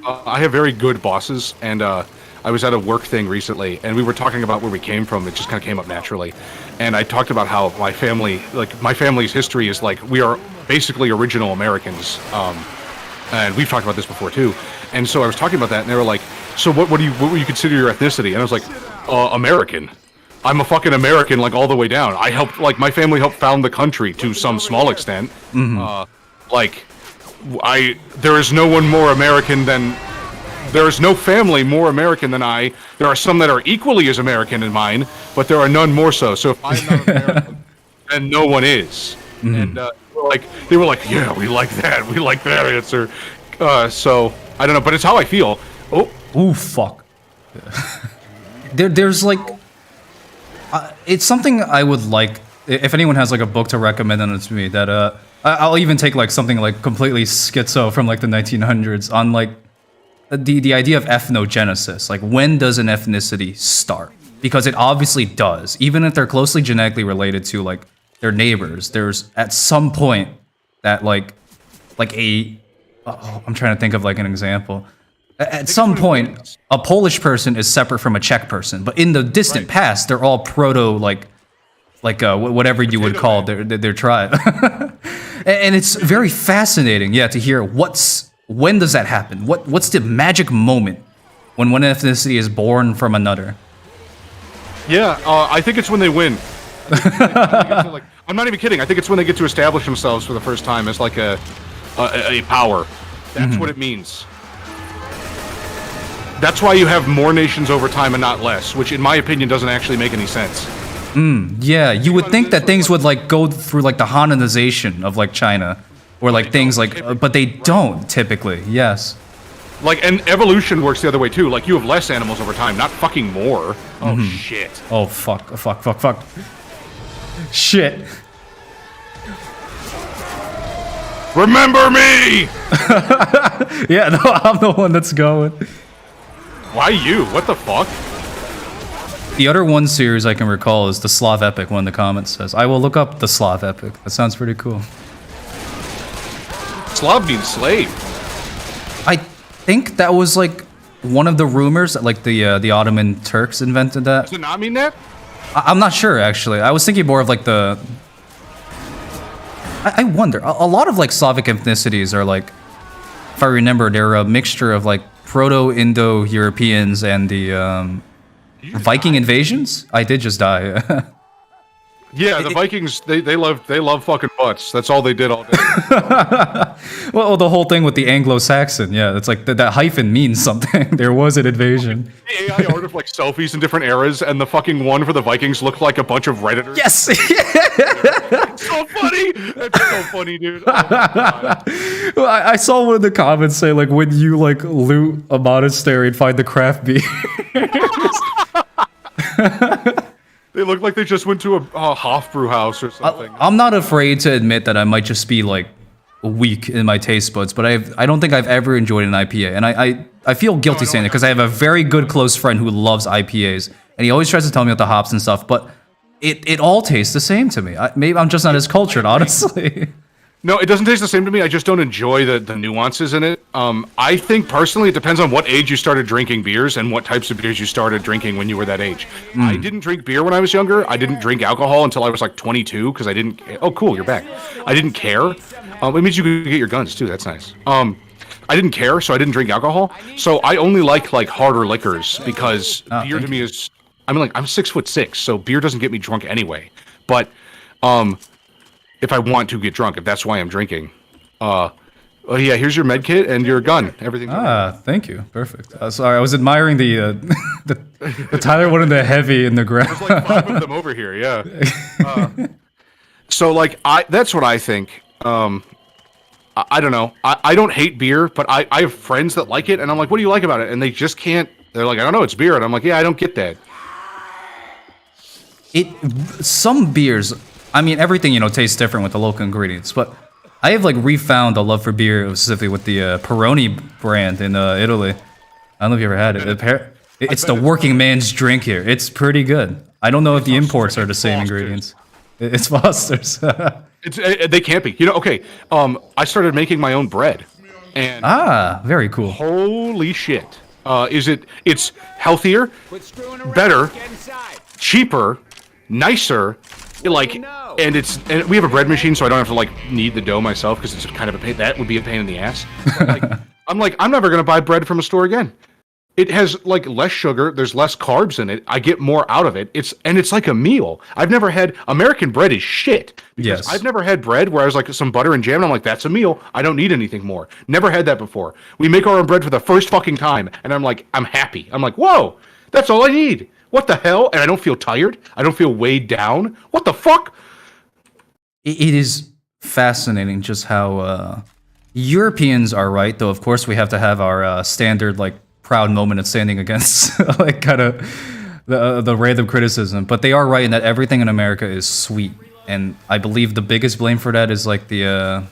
I have very good bosses, and I was at a work thing recently, and we were talking about where we came from. It just kind of came up naturally, and I talked about how my family's history is like we are basically original Americans, and we've talked about this before too. And so I was talking about that, and they were like, "So what would you consider your ethnicity?" And I was like, "American. I'm a fucking American, like all the way down. I helped, like my family helped found the country to some small extent. There is no one more American than." There is no family more American than I. There are some that are equally as American as mine, but there are none more so. So if I'm not American, then no one is. And they were like, yeah, we like that answer. So I don't know, but it's how I feel. Oh, ooh, fuck. There's like, it's something I would like. If anyone has like a book to recommend, then it's me. That I'll even take like something like completely schizo from like the 1900s on like. The idea of ethnogenesis, like when does an ethnicity start? Because it obviously does, even if they're closely genetically related to like their neighbors. There's at some point that I'm trying to think of like an example. At some point, a Polish person is separate from a Czech person, but in the distant past, they're all proto whatever you would call their tribe. And it's very fascinating, to hear when does that happen? What's the magic moment when one ethnicity is born from another? Yeah, I think it's when they win. I'm not even kidding. I think it's when they get to establish themselves for the first time as like a power. That's what it means. That's why you have more nations over time and not less, which in my opinion doesn't actually make any sense. Yeah, you would think that things would like go through like the Hanization of like China, or like things like, but they don't typically. Yes. Like, and evolution works the other way too. Like, you have less animals over time, not fucking more. Oh shit. Oh fuck! Fuck! Shit! Remember me! Yeah, no, I'm the one that's going. Why you? What the fuck? The other one series I can recall is the Slav Epic. One in the comments says, "I will look up the Slav Epic." That sounds pretty cool. Slav means slave. I think that was like one of the rumors that like the Ottoman Turks invented that. Does it not mean that? I'm not sure actually. I was thinking more of like the. I wonder. A lot of like Slavic ethnicities are like, if I remember, they're a mixture of like Proto-Indo-Europeans and the Viking invasions. I did just die. Yeah, the Vikings, they love fucking butts. That's all they did all day. Well, the whole thing with the Anglo-Saxon, yeah, it's like that hyphen means something. There was an invasion. The AI art of like selfies in different eras, and the fucking one for the Vikings looked like a bunch of Redditors. Yes! So funny! That's so funny, dude. Oh my God. Well, I saw one of the comments say, like, when you, like, loot a monastery and find the craft beer. They look like they just went to a Hofbrew house or something. I'm not afraid to admit that I might just be, like, weak in my taste buds, but I don't think I've ever enjoyed an IPA. And I feel guilty saying it because I have a very good close friend who loves IPAs. And he always tries to tell me about the hops and stuff, but it all tastes the same to me. Maybe I'm just not as cultured, honestly. No, it doesn't taste the same to me. I just don't enjoy the nuances in it. I think personally it depends on what age you started drinking beers and what types of beers you started drinking when you were that age. I didn't drink beer when I was younger. I didn't drink alcohol until I was like 22 because I didn't. Oh, cool, you're back. I didn't care. It means you can get your guns too. That's nice. I didn't care, so I didn't drink alcohol. So I only like harder liquors because beer to me is. I mean, like I'm 6'6", so beer doesn't get me drunk anyway. But if I want to get drunk, if that's why I'm drinking. Oh yeah, here's your med kit and your gun. Everything. Thank you. Perfect. Sorry, I was admiring the Tyler one of the heavy in the ground. There's like 5 of them over here. Yeah. So like that's what I think. I don't know. I don't hate beer, but I have friends that like it, and I'm like, what do you like about it? And they just can't. They're like, I don't know, it's beer, and I'm like, yeah, I don't get that. Some beers. I mean, everything, tastes different with the local ingredients, but I have, like, refound a love for beer, specifically with the Peroni brand in Italy. I don't know if you ever had it. It's the working man's drink here. It's pretty good. I don't know if the imports are the same ingredients. It's Foster's. They can't be. Okay, I started making my own bread. And very cool. Holy shit. It's healthier, better, cheaper, nicer, and we have a bread machine, so I don't have to knead the dough myself because it's kind of a pain. That would be a pain in the ass. I'm never gonna buy bread from a store again. It has less sugar. There's less carbs in it. I get more out of it. It's like a meal. I've never had American bread is shit. Because I've never had bread where I was some butter and jam. And I'm like, that's a meal. I don't need anything more. Never had that before. We make our own bread for the first fucking time, and I'm happy. I'm like, whoa, that's all I need. What the hell? And I don't feel tired. I don't feel weighed down. What the fuck? It is fascinating just how Europeans are right, though. Of course, we have to have our standard proud moment of standing against kind of the random criticism, but they are right in that everything in America is sweet, and I believe the biggest blame for that is I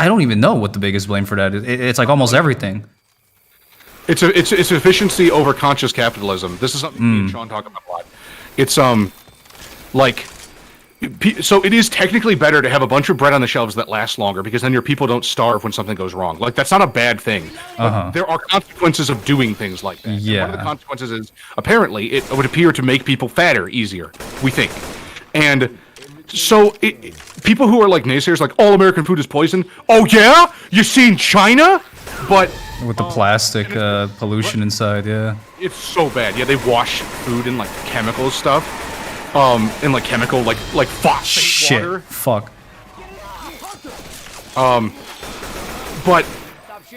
don't even know what the biggest blame for that is. It's almost everything. It's efficiency over conscious capitalism. This is something me and Sean talk about a lot. It's so it is technically better to have a bunch of bread on the shelves that lasts longer, because then your people don't starve when something goes wrong. That's not a bad thing. But there are consequences of doing things like that. Yeah. And one of the consequences is, apparently, it would appear to make people fatter easier, we think. And so people who are naysayers, all American food is poison. Oh yeah? You seen China? But with the plastic pollution inside, yeah. It's so bad. Yeah, they wash food in chemical stuff. In chemical, phosphate water. Fuck. But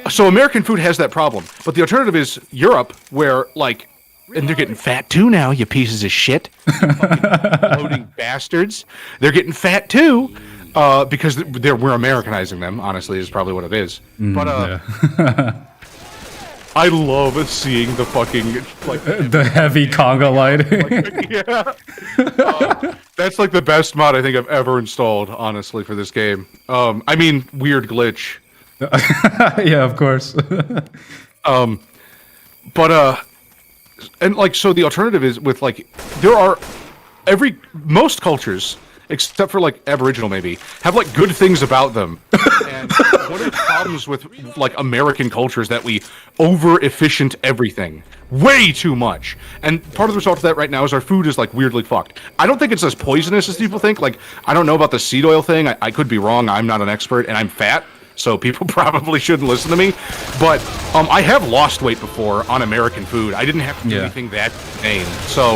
So American food has that problem, but the alternative is Europe, where like, and they're getting fat too now. You pieces of shit, you fucking bloating bastards. They're getting fat too, because we're Americanizing them. Honestly, is probably what it is. But I love seeing the fucking like the heavy conga lighting. yeah. That's like the best mod I think I've ever installed, honestly, for this game. I mean, weird glitch. Yeah, of course. But and like, so the alternative is with like, there are most cultures, except for like Aboriginal maybe, have like good things about them. And one of the problems with like American culture is that we over-efficient everything way too much. And part of the result of that right now is our food is like weirdly fucked. I don't think it's as poisonous as people think. Like, I don't know about the seed oil thing. I could be wrong. I'm not an expert, and I'm fat, so people probably shouldn't listen to me. But I have lost weight before on American food. I didn't have to do anything that insane. So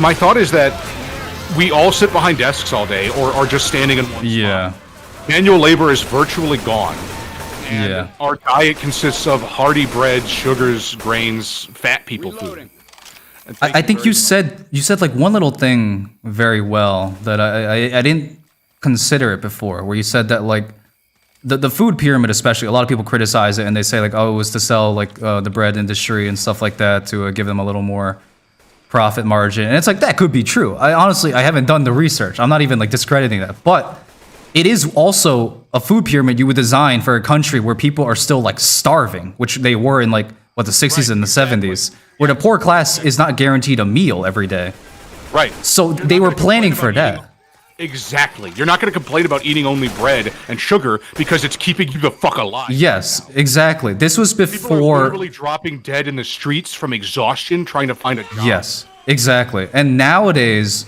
my thought is that we all sit behind desks all day or are just standing in one spot. Manual labor is virtually gone. And our diet consists of hearty breads, sugars, grains, fat people food. I think you said like one little thing very well that I didn't consider it before, where you said that like the food pyramid, especially, a lot of people criticize it and they say like, oh, it was to sell like the bread industry and stuff like that to give them a little more profit margin. And it's like, that could be true. I haven't done the research. I'm not even like discrediting that, but it is also a food pyramid you would design for a country where people are still like starving, which they were in like what, the 60s and the 70s, where the poor class is not guaranteed a meal every day. Right. So they were planning for that. Exactly. You're not going to complain about eating only bread and sugar because it's keeping you the fuck alive. Yes, exactly. This was before... People are literally dropping dead in the streets from exhaustion trying to find a job. Yes, exactly. And nowadays,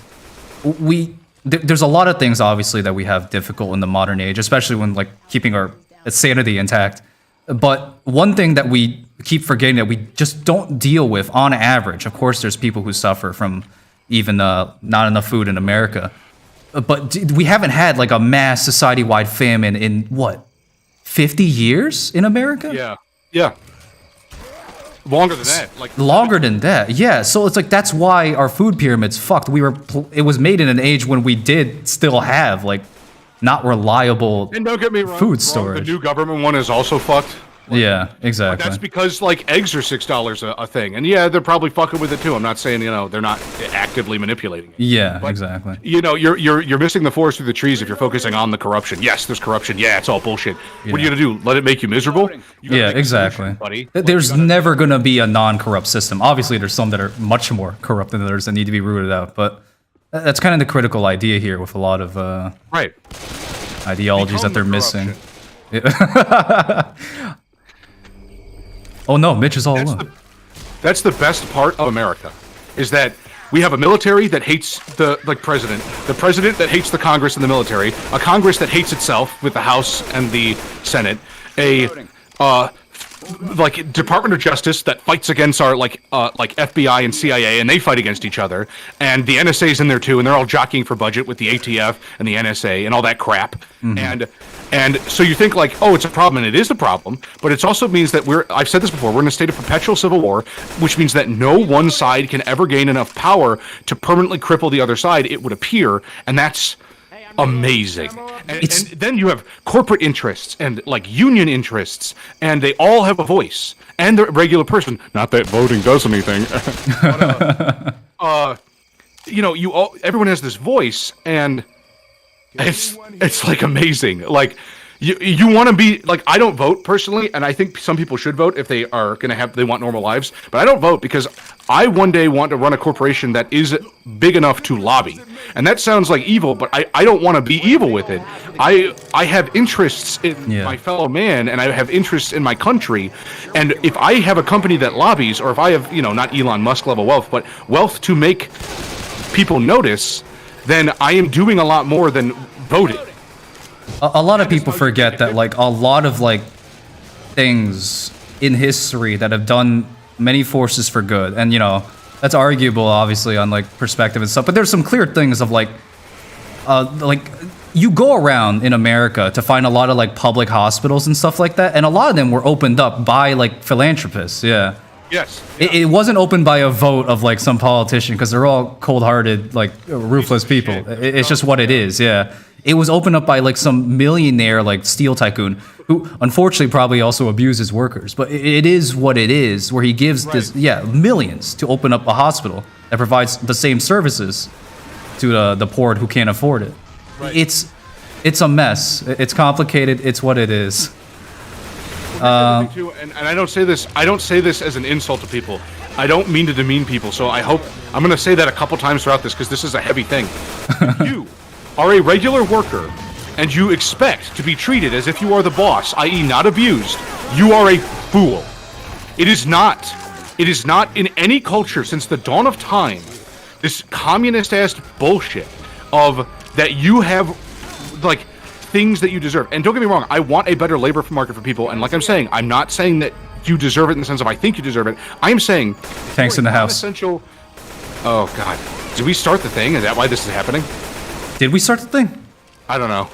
there's a lot of things, obviously, that we have difficult in the modern age, especially when, like, keeping our sanity intact. But one thing that we keep forgetting that we just don't deal with on average, of course, there's people who suffer from even not enough food in America. But we haven't had like a mass society-wide famine in what, 50 years in America? Yeah. Longer than that. Like longer than that. Yeah. So it's like that's why our food pyramid's fucked. It was made in an age when we did still have like not reliable and don't get me wrong, food storage. The new government one is also fucked. Yeah, exactly. That's because like eggs are $6 a thing, and yeah, they're probably fucking with it too. I'm not saying they're not actively manipulating it. Yeah, but, exactly. You're missing the forest through the trees if you're focusing on the corruption. Yes, there's corruption. Yeah, it's all bullshit. What are you gonna do? Let it make you miserable? Yeah, exactly. Buddy. There's never gonna be a non-corrupt system. Obviously, there's some that are much more corrupt than others that need to be rooted out. But that's kind of the critical idea here with a lot of ideologies that they're missing. Oh no, Mitch is all alone. That's the best part of America, is that we have a military that hates the president that hates the Congress and the military, a Congress that hates itself with the House and the Senate, a Department of Justice that fights against our like FBI and CIA, and they fight against each other, and the NSA's in there too, and they're all jockeying for budget with the ATF and the NSA and all that crap. And so you think like, oh, it's a problem, and it is a problem, but it also means that I've said this before, we're in a state of perpetual civil war, which means that no one side can ever gain enough power to permanently cripple the other side, it would appear, and that's amazing. And then you have corporate interests and like union interests, and they all have a voice, and the regular person, not that voting does anything. But, everyone has this voice, and it's like amazing. Like you want to be like, I don't vote personally, and I think some people should vote if they are they want normal lives, but I don't vote because I one day want to run a corporation that is big enough to lobby. And that sounds like evil, but I don't want to be evil with it. I have interests in my fellow man, and I have interests in my country. And if I have a company that lobbies, or if I have, not Elon Musk level wealth, but wealth to make people notice, then I am doing a lot more than voting. A lot of people forget that like a lot of like things in history that have done many forces for good, and that's arguable obviously on like perspective and stuff, but there's some clear things of like you go around in America to find a lot of like public hospitals and stuff like that, and a lot of them were opened up by like philanthropists. Yeah. Yes. It wasn't opened by a vote of like some politician because they're all cold-hearted, like ruthless people. It's just what it is. Yeah. It was opened up by like some millionaire, like steel tycoon, who unfortunately probably also abuses workers. But it is what it is, where he gives millions to open up a hospital that provides the same services to the poor who can't afford it. Right. It's a mess. It's complicated. It's what it is. Too, and I don't say this. I don't say this as an insult to people. I don't mean to demean people. So I hope I'm going to say that a couple times throughout this because this is a heavy thing. If you are a regular worker and you expect to be treated as if you are the boss, i.e., not abused, you are a fool. It is not. It is not in any culture since the dawn of time. This communist-ass bullshit of that you have, like, things that you deserve. And don't get me wrong, I want a better labor market for people. And like I'm saying, I'm not saying that you deserve it in the sense of I think you deserve it. I am saying... Tanks in the house. Essential. Oh, God. Did we start the thing? Is that why this is happening? Did we start the thing? I don't know.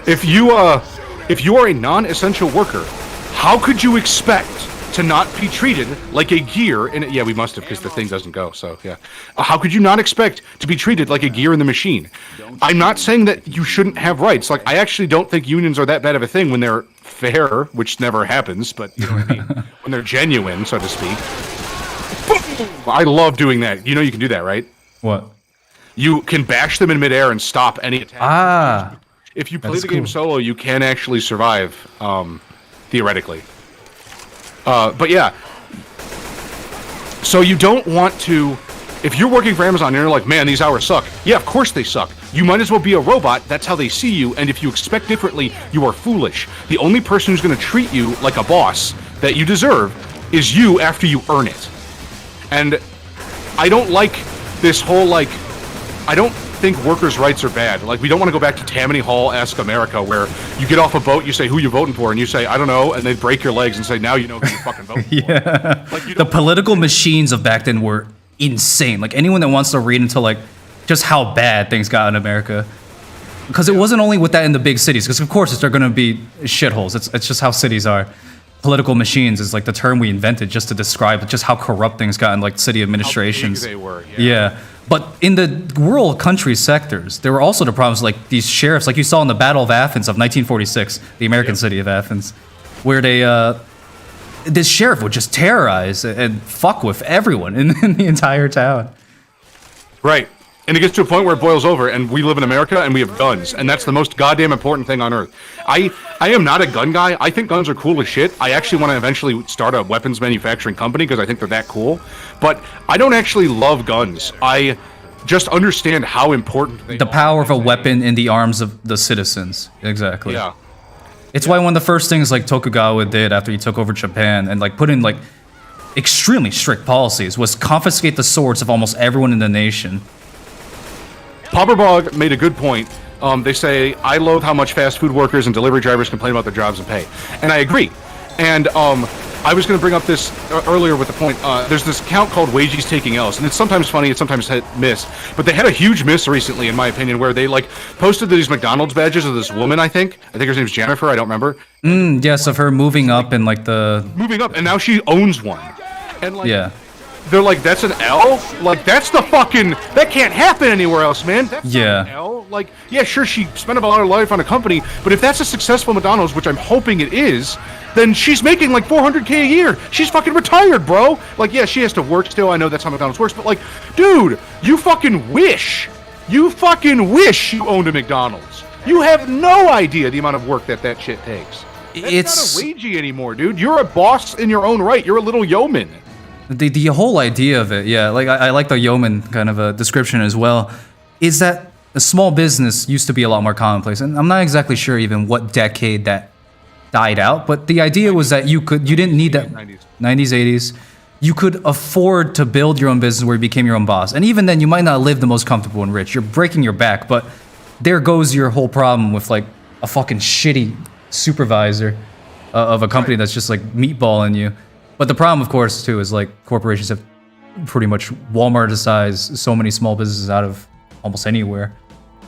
If you are a non-essential worker, how could you expect to not be treated like a gear in it? Yeah, we must have because the thing doesn't go, so yeah. How could you not expect to be treated like a gear in the machine? I'm not saying that you shouldn't have rights. Like, I actually don't think unions are that bad of a thing when they're fair, which never happens, but you know what I mean? When they're genuine, so to speak. I love doing that. You know you can do that, right? What? You can bash them in midair and stop any attack. Ah. If you play the game solo, you can actually survive, theoretically. But yeah, so you don't want to, if you're working for Amazon and you're like, man, these hours suck. Yeah, of course they suck. You might as well be a robot. That's how they see you. And if you expect differently, you are foolish. The only person who's going to treat you like a boss that you deserve is you after you earn it. And I don't like this whole, like, I don't think workers' rights are bad. Like, we don't want to go back to Tammany Hall-esque America where you get off a boat, you say who you voting for, and you say, I don't know, and they break your legs and say, now you know who you fucking voting for. Yeah. Like, the political machines of back then were insane. Like, anyone that wants to read into, like, just how bad things got in America. Because it wasn't only with that in the big cities, because of course they're going to be shitholes. It's just how cities are. Political machines is like the term we invented just to describe just how corrupt things got in like city administrations. How big they were, yeah. But in the rural country sectors, there were also the problems like these sheriffs, like you saw in the Battle of Athens of 1946, the American city of Athens, where they, this sheriff would just terrorize and fuck with everyone in the entire town. Right. And it gets to a point where it boils over, and we live in America, and we have guns, and that's the most goddamn important thing on Earth. I am not a gun guy. I think guns are cool as shit. I actually want to eventually start a weapons manufacturing company because I think they're that cool. But I don't actually love guns. I just understand how important they are. The power of a weapon in the arms of the citizens. Exactly. Yeah. It's why one of the first things like Tokugawa did after he took over Japan and like put in like extremely strict policies was confiscate the swords of almost everyone in the nation. Popperbog made a good point. They say, I loathe how much fast food workers and delivery drivers complain about their jobs and pay. And I agree. And I was going to bring up this earlier with the point. There's this account called Wages Taking L's, and it's sometimes funny, it's sometimes hit miss. But they had a huge miss recently, in my opinion, where they like posted these McDonald's badges of this woman, I think her name's Jennifer, I don't remember. Yes, of her moving up and like the... Moving up, and now she owns one. And like, yeah. They're like, that's an L? Like, that's the fucking... That can't happen anywhere else, man. That's not an L. Like, yeah, sure, she spent a lot of life on a company, but if that's a successful McDonald's, which I'm hoping it is, then she's making like $400K a year. She's fucking retired, bro. Like, yeah, she has to work still. I know that's how McDonald's works, but like, dude, you fucking wish you owned a McDonald's. You have no idea the amount of work that shit takes. It's not a wagey anymore, dude. You're a boss in your own right. You're a little yeoman. The whole idea of it, yeah, like I like the yeoman kind of a description as well, is that a small business used to be a lot more commonplace, and I'm not exactly sure even what decade that died out, but the idea was that you didn't need that 90s, 80s. You could afford to build your own business where you became your own boss, and even then you might not live the most comfortable and rich. You're breaking your back, but there goes your whole problem with like a fucking shitty supervisor of a company that's just like meatballing you. But the problem, of course, too, is like corporations have pretty much Walmart-sized so many small businesses out of almost anywhere.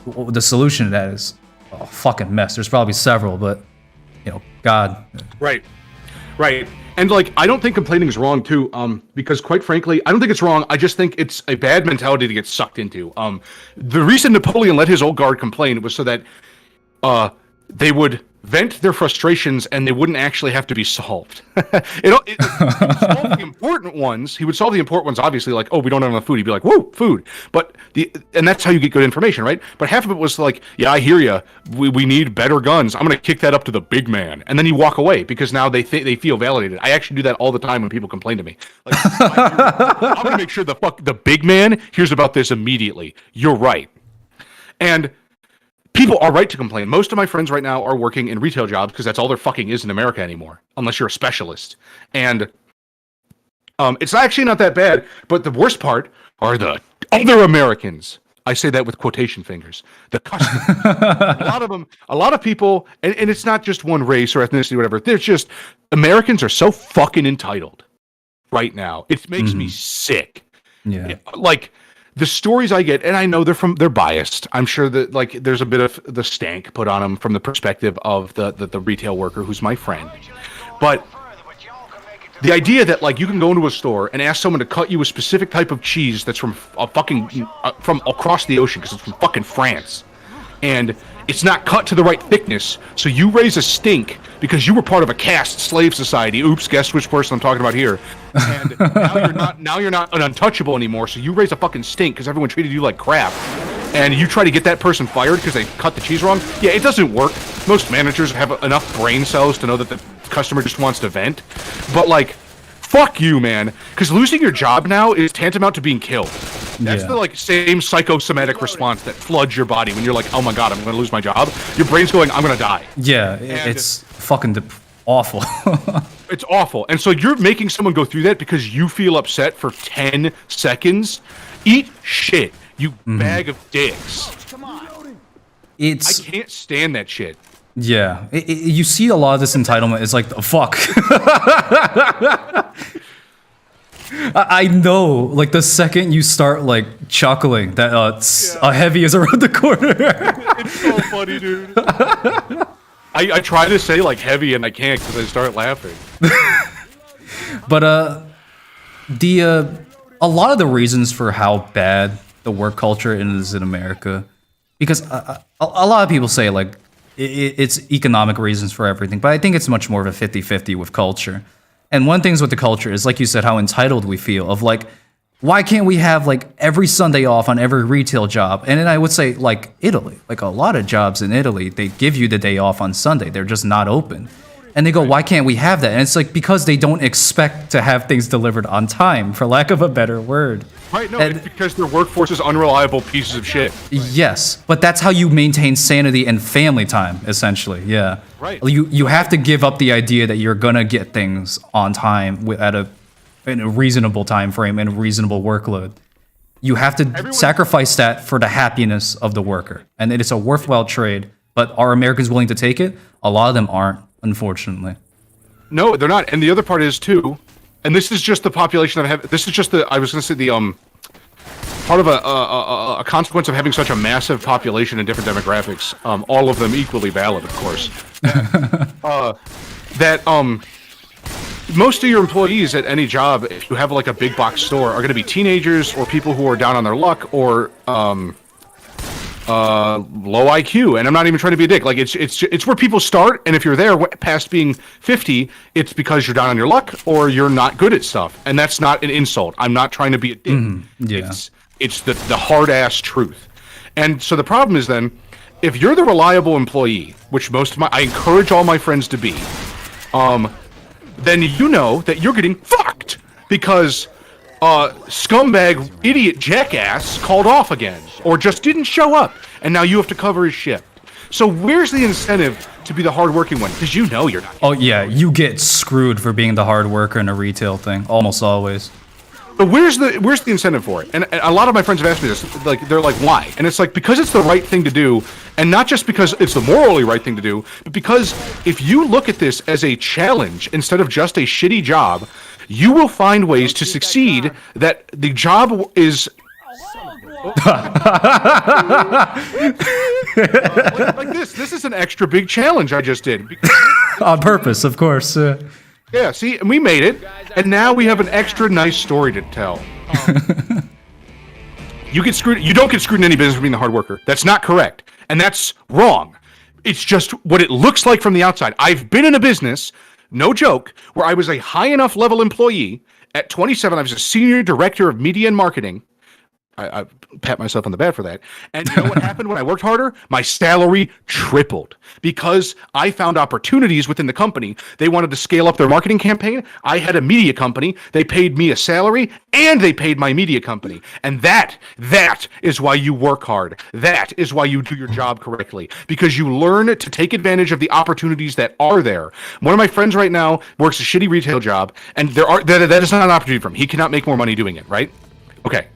the solution to that is a fucking mess. There's probably several, but God. Right. And like, I don't think complaining is wrong too, because quite frankly, I don't think it's wrong. I just think it's a bad mentality to get sucked into. The reason Napoleon let his old guard complain was so that they would vent their frustrations and they wouldn't actually have to be solved. He would solve the important ones. He would solve the important ones, obviously, like, oh, we don't have enough food. He'd be like, whoa, food. And that's how you get good information, right? But half of it was like, yeah, I hear you. We need better guns. I'm going to kick that up to the big man. And then you walk away because now they feel validated. I actually do that all the time when people complain to me. Like, I'm going to make sure the big man hears about this immediately. You're right. And people are right to complain. Most of my friends right now are working in retail jobs because that's all there fucking is in America anymore, unless you're a specialist. And it's actually not that bad, but the worst part are the other Americans. I say that with quotation fingers. The customers. A lot of people, and it's not just one race or ethnicity or whatever. There's just, Americans are so fucking entitled right now. It makes me sick. Yeah. Like, the stories I get, and I know they're biased. I'm sure that like there's a bit of the stank put on them from the perspective of the retail worker who's my friend. But the idea that like you can go into a store and ask someone to cut you a specific type of cheese that's from from across the ocean because it's from fucking France, and it's not cut to the right thickness, so you raise a stink because you were part of a caste slave society. Oops, guess which person I'm talking about here. And now you're not an untouchable anymore, so you raise a fucking stink because everyone treated you like crap. And you try to get that person fired because they cut the cheese wrong. Yeah, it doesn't work. Most managers have enough brain cells to know that the customer just wants to vent. But like, fuck you, man. Because losing your job now is tantamount to being killed. That's the like same psychosomatic response that floods your body when you're like, oh my god, I'm going to lose my job. Your brain's going, I'm going to die. Yeah, it's fucking awful. It's awful. And so you're making someone go through that because you feel upset for 10 seconds? Eat shit, you bag of dicks. I can't stand that shit. Yeah, you see a lot of this entitlement. It's like, fuck. I know, like the second you start like chuckling that a heavy is around the corner. It's so funny, dude. I try to say like heavy and I can't because I start laughing. But a lot of the reasons for how bad the work culture is in America, because a lot of people say like it's economic reasons for everything, but I think it's much more of a 50-50 with culture. And one thing with the culture is, like you said, how entitled we feel of like, why can't we have like every Sunday off on every retail job? And then I would say like Italy, like a lot of jobs in Italy, they give you the day off on Sunday. They're just not open. And they go, why can't we have that? And it's like, because they don't expect to have things delivered on time, for lack of a better word. Right, no, it's because their workforce is unreliable pieces of shit. Yes, but that's how you maintain sanity and family time, essentially, yeah. Right. You have to give up the idea that you're gonna get things on time in a reasonable time frame and a reasonable workload. You have to sacrifice that for the happiness of the worker. And it is a worthwhile trade, but are Americans willing to take it? A lot of them aren't, unfortunately. No, they're not. And the other part is too, and this is just the population that have. This is just the. I was going to say the part of a consequence of having such a massive population and different demographics. All of them equally valid, of course. Most of your employees at any job, if you have like a big box store, are going to be teenagers or people who are down on their luck or low IQ, and I'm not even trying to be a dick. Like it's where people start, and if you're there past being 50, it's because you're down on your luck or you're not good at stuff, and that's not an insult. I'm not trying to be a dick. Yeah. It's the hard ass truth. And so the problem is then, if you're the reliable employee, which I encourage all my friends to be, then you know that you're getting fucked because scumbag idiot jackass called off again or just didn't show up, and now you have to cover his shift. So where's the incentive to be the hardworking one? Because you know you're not. Oh yeah, you get screwed for being the hard worker in a retail thing, almost always. But where's the incentive for it? And a lot of my friends have asked me this. Like, they're like, why? And it's like, because it's the right thing to do, and not just because it's the morally right thing to do, but because if you look at this as a challenge instead of just a shitty job, you will find ways to succeed that the job is Like this. This is an extra big challenge I just did. On purpose, of course. Yeah, see, and we made it, and now we have an extra nice story to tell. You don't get screwed in any business for being a hard worker. That's not correct, and that's wrong. It's just what it looks like from the outside. I've been in a business, no joke, where I was a high enough level employee. At 27, I was a senior director of media and marketing. I pat myself on the back for that. And you know what happened when I worked harder? My salary tripled because I found opportunities within the company. They wanted to scale up their marketing campaign. I had a media company. They paid me a salary and they paid my media company. And that is why you work hard. That is why you do your job correctly, because you learn to take advantage of the opportunities that are there. One of my friends right now works a shitty retail job, and that is not an opportunity for him. He cannot make more money doing it, right? Okay.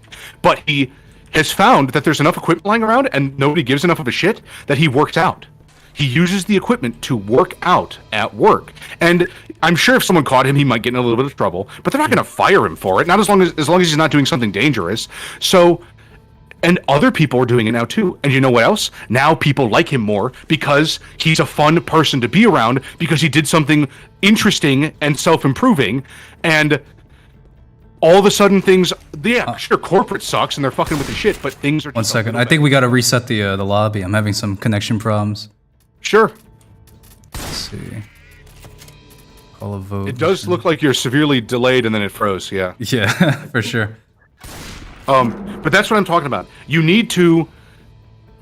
But he has found that there's enough equipment lying around and nobody gives enough of a shit that he works out. He uses the equipment to work out at work. And I'm sure if someone caught him, he might get in a little bit of trouble, but they're not going to fire him for it. Not as long as he's not doing something dangerous. So, and other people are doing it now too. And you know what else? Now people like him more because he's a fun person to be around, because he did something interesting and self-improving. And all of a sudden things, sure, corporate sucks and they're fucking with the shit, but things are... One second, I think we gotta reset the lobby. I'm having some connection problems. Sure. Let's see. Call a vote. It does look like you're severely delayed and then it froze, yeah. Yeah, for sure. But that's what I'm talking about. You need to...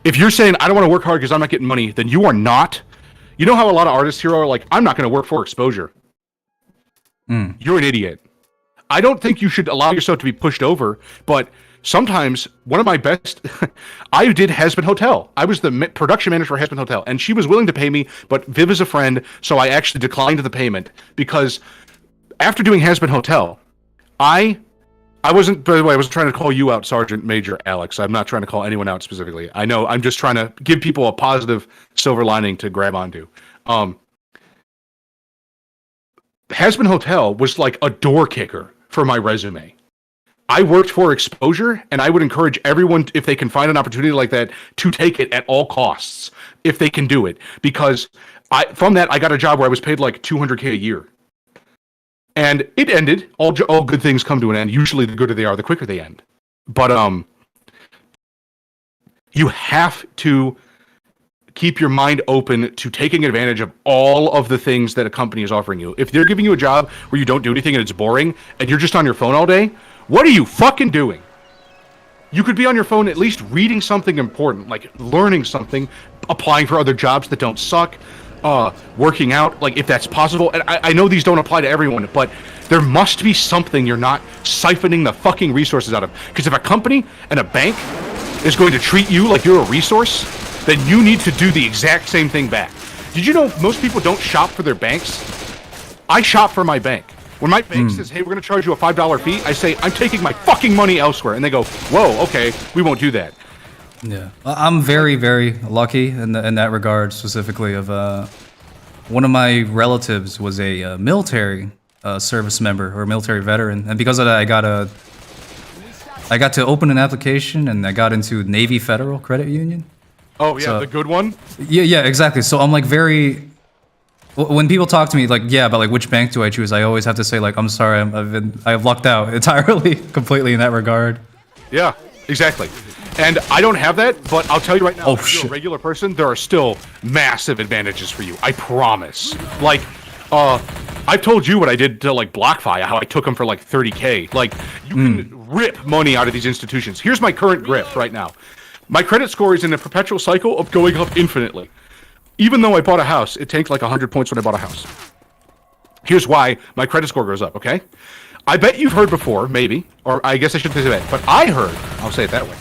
If you're saying, I don't want to work hard because I'm not getting money, then you are not... You know how a lot of artists here are like, I'm not going to work for exposure. You're an idiot. I don't think you should allow yourself to be pushed over, but sometimes one of my best, I did Husband Hotel. I was the production manager for Husband Hotel, and she was willing to pay me, but Viv is a friend, so I actually declined the payment, because after doing Husband Hotel, I wasn't, by the way, I wasn't trying to call you out, Sergeant Major Alex. I'm not trying to call anyone out specifically. I know, I'm just trying to give people a positive silver lining to grab onto. Husband Hotel was like a door kicker for my resume. I worked for exposure, and I would encourage everyone, if they can find an opportunity like that, to take it at all costs, if they can do it. Because from that, I got a job where I was paid like $200K a year. And it ended. All good things come to an end. Usually the gooder they are, the quicker they end. But you have to keep your mind open to taking advantage of all of the things that a company is offering you. If they're giving you a job where you don't do anything and it's boring, and you're just on your phone all day, what are you fucking doing? You could be on your phone at least reading something important, like learning something, applying for other jobs that don't suck, working out, like if that's possible. And I know these don't apply to everyone, but there must be something you're not siphoning the fucking resources out of. Because if a company and a bank is going to treat you like you're a resource, then you need to do the exact same thing back. Did you know most people don't shop for their banks? I shop for my bank. When my bank says, hey, we're going to charge you a $5 fee, I say, I'm taking my fucking money elsewhere. And they go, whoa, okay, we won't do that. Yeah, I'm very, very lucky in that regard, specifically of one of my relatives was a military service member or military veteran. And because of that, I got to open an application and I got into Navy Federal Credit Union. Oh, yeah, So- the good one? Yeah, exactly. So I'm like when people talk to me like, yeah, but like which bank do I choose? I always have to say like, I'm sorry, I've lucked out entirely, completely in that regard. Yeah, exactly. And I don't have that, but I'll tell you right now, if you're shit. a regular person, there are still massive advantages for you. I promise. Like, I've told you what I did to like BlockFi, how I took them for like 30K. Like, you can rip money out of these institutions. Here's my current grip right now. My credit score is in a perpetual cycle of going up infinitely. Even though I bought a house, it tanked like 100 points when I bought a house. Here's why my credit score goes up, okay? I bet you've heard before, maybe, or I guess I shouldn't say that, but I heard, I'll say it that way,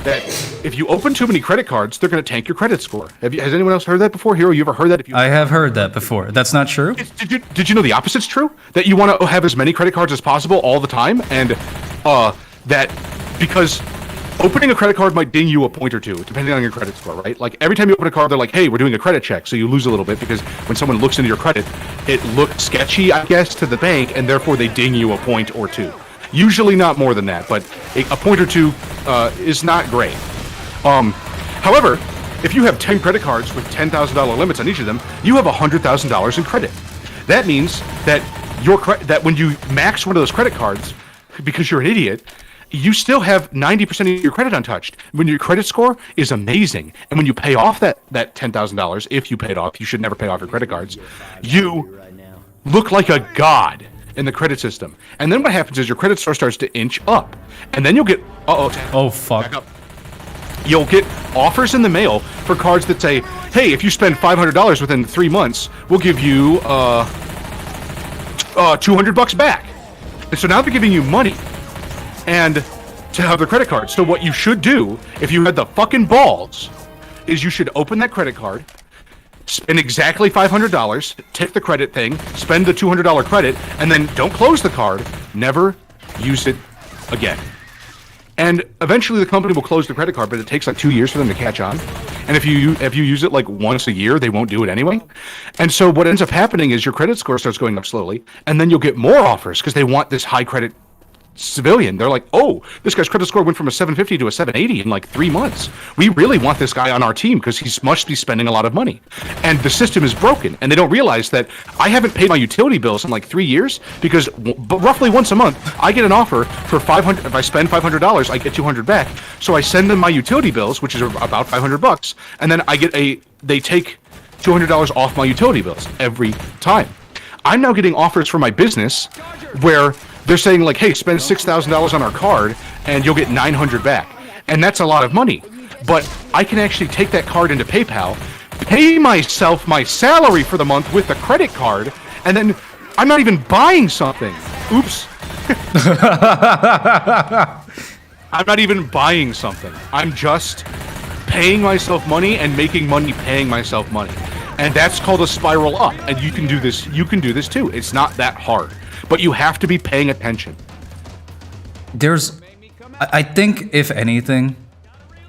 that if you open too many credit cards, they're going to tank your credit score. Has anyone else heard that before? Hero, you ever heard that? I have heard that before. That's not true? Did you know the opposite's true? That you want to have as many credit cards as possible all the time, and that because opening a credit card might ding you a point or two, depending on your credit score, right? Like every time you open a card, they're like, hey, we're doing a credit check, so you lose a little bit because when someone looks into your credit, it looked sketchy, I guess, to the bank, and therefore they ding you a point or two. Usually not more than that, but a point or two is not great. However, if you have 10 credit cards with $10,000 limits on each of them, you have $100,000 in credit. That means that that when you max one of those credit cards, because you're an idiot, you still have 90% of your credit untouched. When your credit score is amazing, and when you pay off that $10,000, if you pay it off, you should never pay off your credit cards, you look like a god in the credit system. And then what happens is your credit score starts to inch up, and then you'll get Oh fuck. back up. You'll get offers in the mail for cards that say, hey, if you spend $500 within 3 months, we'll give you $200 back. And so now they're giving you money and to have the credit card. So what you should do, if you had the fucking balls, is you should open that credit card, spend exactly $500, take the credit thing, spend the $200 credit, and then don't close the card, never use it again. And eventually the company will close the credit card, but it takes like 2 years for them to catch on. And if you use it like once a year, they won't do it anyway. And so what ends up happening is your credit score starts going up slowly, and then you'll get more offers because they want this high credit civilian. They're like, oh, this guy's credit score went from a 750 to a 780 in like 3 months. We really want this guy on our team because he must be spending a lot of money. And the system is broken, and they don't realize that I haven't paid my utility bills in like 3 years because roughly once a month I get an offer for $500. If I spend $500, I get $200 back. So I send them my utility bills, which is about $500, and then they take $200 off my utility bills every time. I'm now getting offers for my business where they're saying like, hey, spend $6,000 on our card and you'll get $900 back. And that's a lot of money. But I can actually take that card into PayPal, pay myself my salary for the month with the credit card, and then I'm not even buying something. Oops. I'm not even buying something. I'm just paying myself money and making money paying myself money. And that's called a spiral up. And you can do this. You can do this too. It's not that hard. But you have to be paying attention. I think, if anything,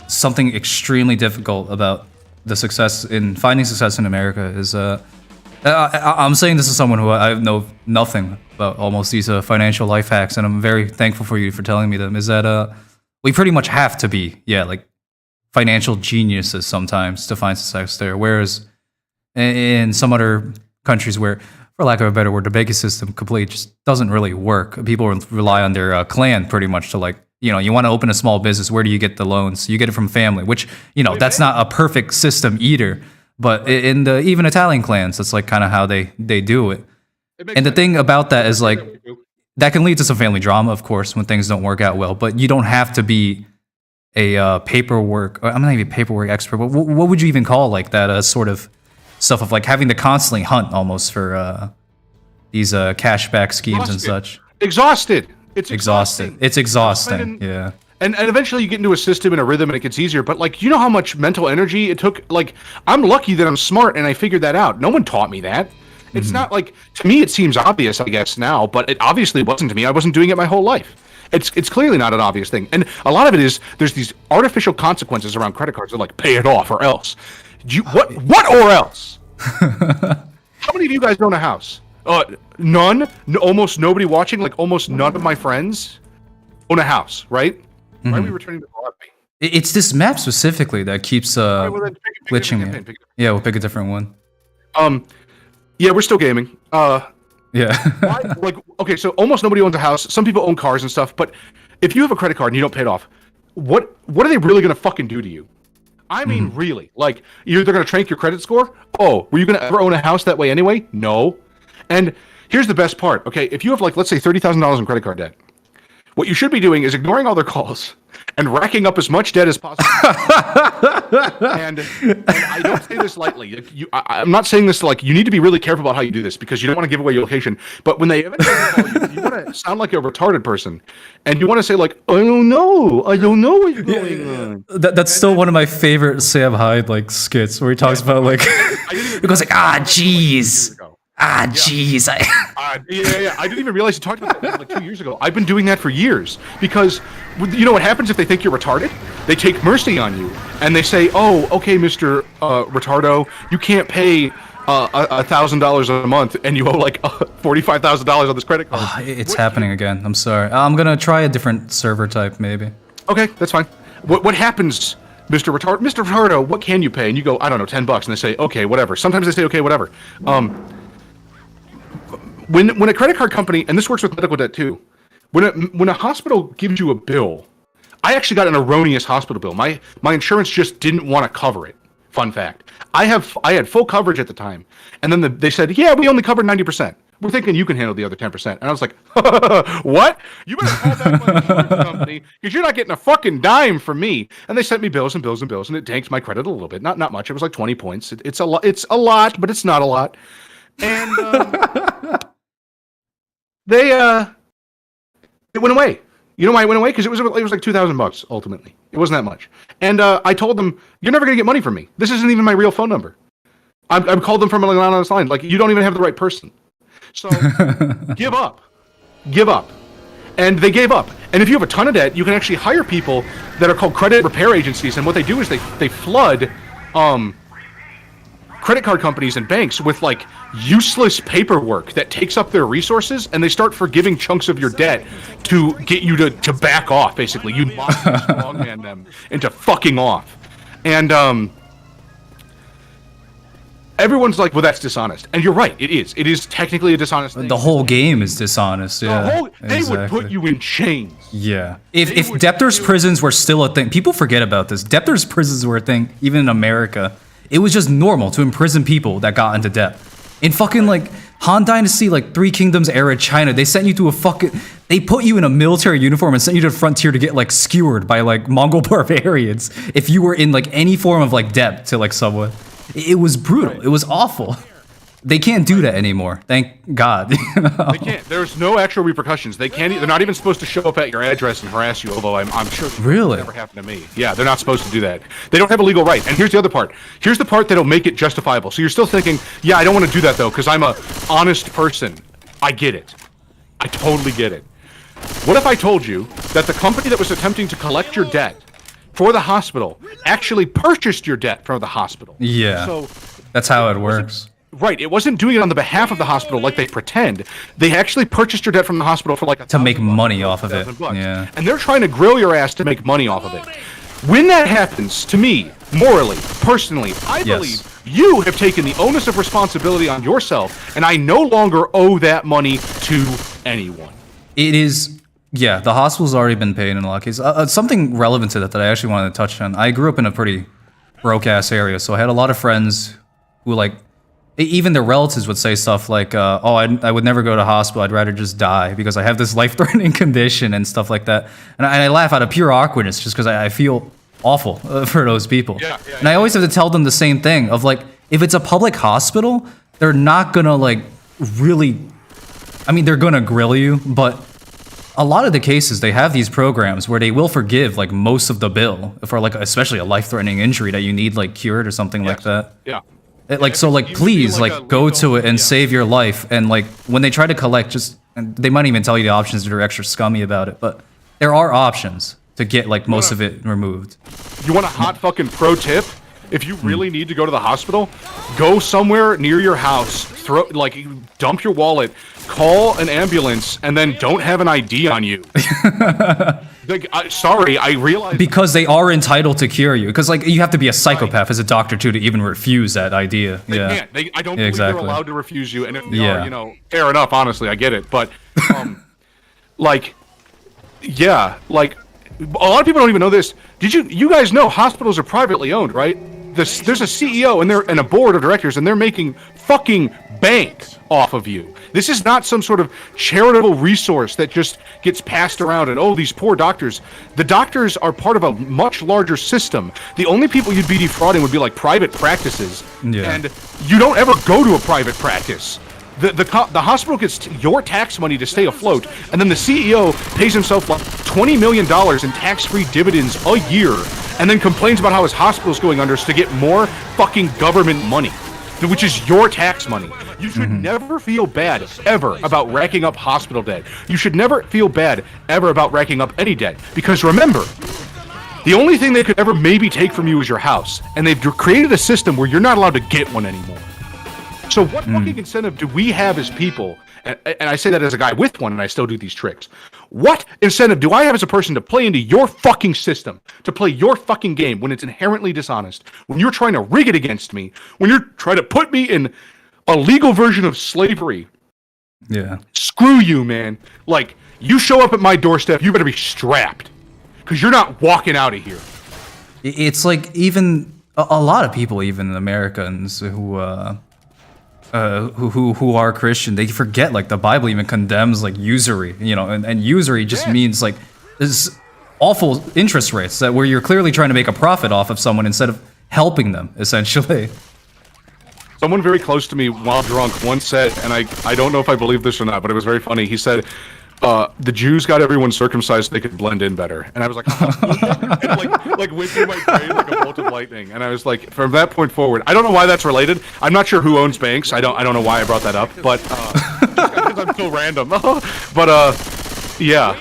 something extremely difficult about finding success in America is, I'm saying this as someone who I know nothing about almost these financial life hacks, and I'm very thankful for you for telling me them, is that we pretty much have to be, like financial geniuses sometimes to find success there. Whereas in some other countries where, for lack of a better word, the banking system completely just doesn't really work. People rely on their clan pretty much to you want to open a small business. Where do you get the loans? You get it from family, which, that's not a perfect system either. But in the even Italian clans, that's like kind of how they do it. And the thing about that is like, that can lead to some family drama, of course, when things don't work out well. But you don't have to be a paperwork, I'm not even a paperwork expert, but what would you even call like that sort of stuff of like having to constantly hunt almost for these cashback schemes and such. Exhausted. It's exhausting. It's exhausting. Yeah. And eventually you get into a system and a rhythm and it gets easier. But like, you know how much mental energy it took? Like, I'm lucky that I'm smart and I figured that out. No one taught me that. It's not like, to me it seems obvious, I guess, now, but it obviously wasn't to me. I wasn't doing it my whole life. It's clearly not an obvious thing. And a lot of it is there's these artificial consequences around credit cards. They're like, pay it off or else. What or else? How many of you guys own a house? None. Almost nobody watching. Like almost none of my friends own a house. Right? Why are we returning to Broadway? It's this map specifically that keeps glitching me. Yeah, we'll pick a different one. Yeah, we're still gaming. Yeah. Like, okay, so almost nobody owns a house. Some people own cars and stuff. But if you have a credit card and you don't pay it off, what are they really gonna fucking do to you? I mean, really? Like, they're going to trank your credit score? Oh, were you going to ever own a house that way anyway? No. And here's the best part, okay? If you have, like, let's say $30,000 in credit card debt, what you should be doing is ignoring all their calls and racking up as much debt as possible. and I don't say this lightly. I'm not saying this like, you need to be really careful about how you do this because you don't want to give away your location. But when they eventually call you, you want to sound like a retarded person. And you want to say like, I don't know what's going on. That's still one of my favorite Sam Hyde like skits where he talks about like, he goes like, jeez. Jeez. Yeah. I didn't even realize you talked about that like 2 years ago. I've been doing that for years because you know what happens if they think you're retarded? They take mercy on you and they say, oh, okay, Mr. Retardo, you can't pay $1,000 a month and you owe like $45,000 on this credit card. It's happening again. I'm sorry. I'm gonna try a different server type, maybe. Okay, that's fine. What happens, Mr. Retardo? Mr. Retardo, what can you pay? And you go, I don't know, $10, and they say, okay, whatever. Sometimes they say, okay, whatever. When a credit card company, and this works with medical debt too, when a hospital gives you a bill, I actually got an erroneous hospital bill. My insurance just didn't want to cover it. Fun fact. I had full coverage at the time, and then they said, yeah, we only covered 90%. We're thinking you can handle the other 10%. And I was like, what? You better call back my insurance company because you're not getting a fucking dime from me. And they sent me bills and bills and bills, and it tanked my credit a little bit. Not much. It was like 20 points. It's a lot. It's a lot, but it's not a lot. And it went away. You know why it went away? Because it was like $2,000 ultimately. It wasn't that much. And I told them, you're never gonna get money from me. This isn't even my real phone number. I've called them from an anonymous line. Like, you don't even have the right person. So give up. And they gave up. And if you have a ton of debt, you can actually hire people that are called credit repair agencies. And what they do is they flood credit card companies and banks with like useless paperwork that takes up their resources, and they start forgiving chunks of your debt to get you to back off. Basically, you strongman them into fucking off. And everyone's like, well, that's dishonest. And you're right, it is. It is technically a dishonest thing. The whole game is dishonest, yeah. They would put you in chains. Yeah. If debtors' prisons were still a thing, people forget about this. Debtors' prisons were a thing, even in America. It was just normal to imprison people that got into debt. In fucking, like, Han Dynasty, like, Three Kingdoms era China, they sent you to they put you in a military uniform and sent you to the frontier to get, like, skewered by, like, Mongol barbarians if you were in, like, any form of, like, debt to, like, someone. It was brutal. It was awful. They can't do that anymore. Thank God. They can't. There's no actual repercussions. They can't. They're not even supposed to show up at your address and harass you. Although I'm sure that really never happened to me. Yeah, they're not supposed to do that. They don't have a legal right. And here's the other part. Here's the part that'll make it justifiable. So you're still thinking, yeah, I don't want to do that though because I'm a honest person. I get it. I totally get it. What if I told you that the company that was attempting to collect your debt for the hospital actually purchased your debt from the hospital? Yeah. So that's how it works. Right, it wasn't doing it on the behalf of the hospital like they pretend. They actually purchased your debt from the hospital for like to make money off of it. Yeah. And they're trying to grill your ass to make money off of it. When that happens, to me, morally, personally, I believe you have taken the onus of responsibility on yourself, and I no longer owe that money to anyone. It is, yeah, the hospital's already been paid in a lot of cases. Something relevant to that I actually wanted to touch on. I grew up in a pretty broke-ass area, so I had a lot of friends who, like, even their relatives would say stuff like, oh, I would never go to hospital. I'd rather just die because I have this life-threatening condition and stuff like that. And I laugh out of pure awkwardness just because I feel awful for those people. And I always have to tell them the same thing of like, if it's a public hospital, they're not gonna like really, I mean, they're gonna grill you, but a lot of the cases, they have these programs where they will forgive like most of the bill for like, especially a life-threatening injury that you need like cured or something like that. Yeah. Like, so, like, please, like, go to it and save your life. And, like, when they try to collect, just, and they might even tell you the options that are extra scummy about it, but there are options to get, like, most of it removed. You want a hot fucking pro tip? If you really need to go to the hospital, go somewhere near your house, dump your wallet, call an ambulance, and then don't have an ID on you. Sorry, I realize... Because they are entitled to cure you. Because, like, you have to be a psychopath as a doctor, too, to even refuse that idea. They can't. I don't believe they're allowed to refuse you. And if they are, you know, fair enough, honestly, I get it. But, like, a lot of people don't even know this. You guys know hospitals are privately owned, right? There's a CEO and a board of directors, and they're making fucking bank off of you. This is not some sort of charitable resource that just gets passed around and, oh, these poor doctors. The doctors are part of a much larger system. The only people you'd be defrauding would be like private practices. Yeah. And you don't ever go to a private practice. The hospital gets your tax money to stay afloat, and then the CEO pays himself like $20 million in tax-free dividends a year, and then complains about how his hospital's going under to get more fucking government money, which is your tax money. You should never feel bad, ever, about racking up hospital debt. You should never feel bad, ever, about racking up any debt, because remember, the only thing they could ever maybe take from you is your house, and they've created a system where you're not allowed to get one anymore. So what fucking incentive do we have as people? And I say that as a guy with one, and I still do these tricks. What incentive do I have as a person to play into your fucking system, to play your fucking game when it's inherently dishonest, when you're trying to rig it against me, when you're trying to put me in a legal version of slavery? Yeah. Screw you, man. Like, you show up at my doorstep, you better be strapped, because you're not walking out of here. It's like even a lot of people, even Americans who are Christian, they forget like the Bible even condemns like usury, you know, and usury just means like this awful interest rates that where you're clearly trying to make a profit off of someone instead of helping them, essentially. Someone very close to me while drunk once said, and I don't know if I believe this or not, but it was very funny. He said, the Jews got everyone circumcised so they could blend in better. And I was like, like went through my brain like a bolt of lightning. And I was like, from that point forward, I don't know why that's related. I'm not sure who owns banks. I don't know why I brought that up, but because I'm so random. But yeah.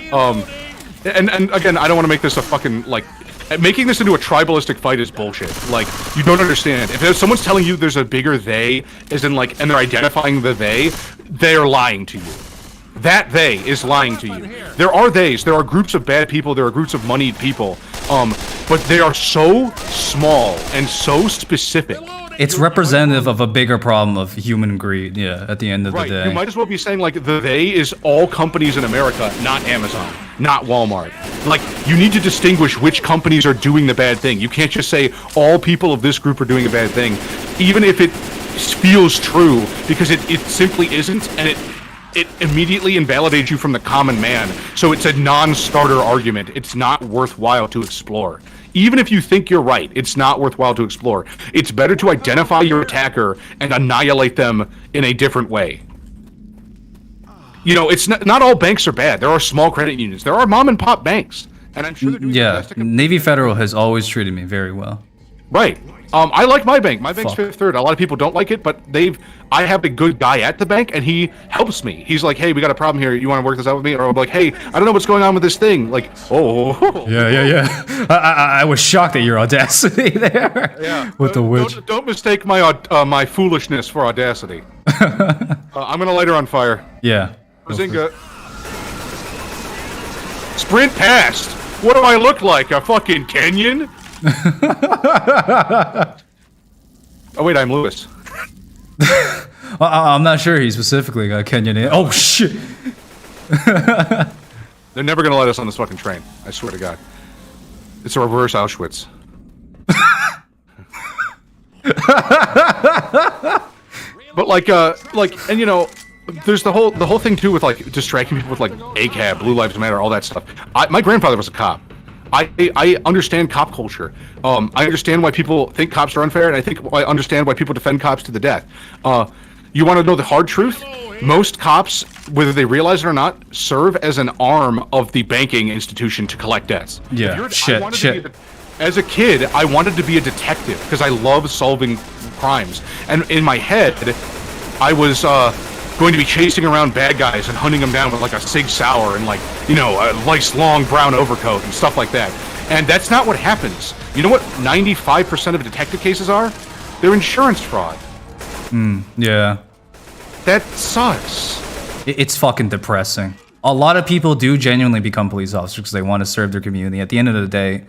And again, I don't want to make this a fucking like. Making this into a tribalistic fight is bullshit. Like, you don't understand. If there's someone's telling you there's a bigger they, as in like, and they're identifying the they're lying to you. That they is lying to you. There are theys. There are groups of bad people. There are groups of moneyed people. But they are so small and so specific. It's representative of a bigger problem of human greed, yeah, at the end of the day. You might as well be saying, like, the they is all companies in America, not Amazon, not Walmart. Like, you need to distinguish which companies are doing the bad thing. You can't just say all people of this group are doing a bad thing, even if it feels true, because it simply isn't, and it immediately invalidates you from the common man. So it's a non-starter argument. It's not worthwhile to explore. Even if you think you're right, it's not worthwhile to explore. It's better to identify your attacker and annihilate them in a different way. You know, it's not all banks are bad. There are small credit unions. There are mom and pop banks. And I'm sure they're doing their best to Navy Federal has always treated me very well. Right. I like my bank. My bank's Fifth Third. A lot of people don't like it, but I have a good guy at the bank, and he helps me. He's like, hey, we got a problem here. You want to work this out with me? Or I'm like, hey, I don't know what's going on with this thing. Like, oh. Yeah. I was shocked at your audacity there. Yeah. With the witch. Don't mistake my my foolishness for audacity. I'm gonna light her on fire. Yeah. Bazinga. Sprint past. What do I look like? A fucking Kenyan? Oh wait, I'm Lewis. I'm not sure he specifically got Kenyan in. Oh shit! They're never gonna let us on this fucking train. I swear to God. It's a reverse Auschwitz. But and you know, there's the whole thing too with like distracting people with like ACAB, Blue Lives Matter, all that stuff. My grandfather was a cop. I understand cop culture. I understand why people think cops are unfair, and I understand why people defend cops to the death. You want to know the hard truth? Most cops, whether they realize it or not, serve as an arm of the banking institution to collect debts. Yeah, shit. As a kid, I wanted to be a detective because I love solving crimes. And in my head, I was going to be chasing around bad guys and hunting them down with like a Sig Sauer and like, you know, a nice long brown overcoat and stuff like that. And that's not what happens. You know what 95% of detective cases are? They're insurance fraud. Yeah. That sucks. It's fucking depressing. A lot of people do genuinely become police officers because they want to serve their community. At the end of the day,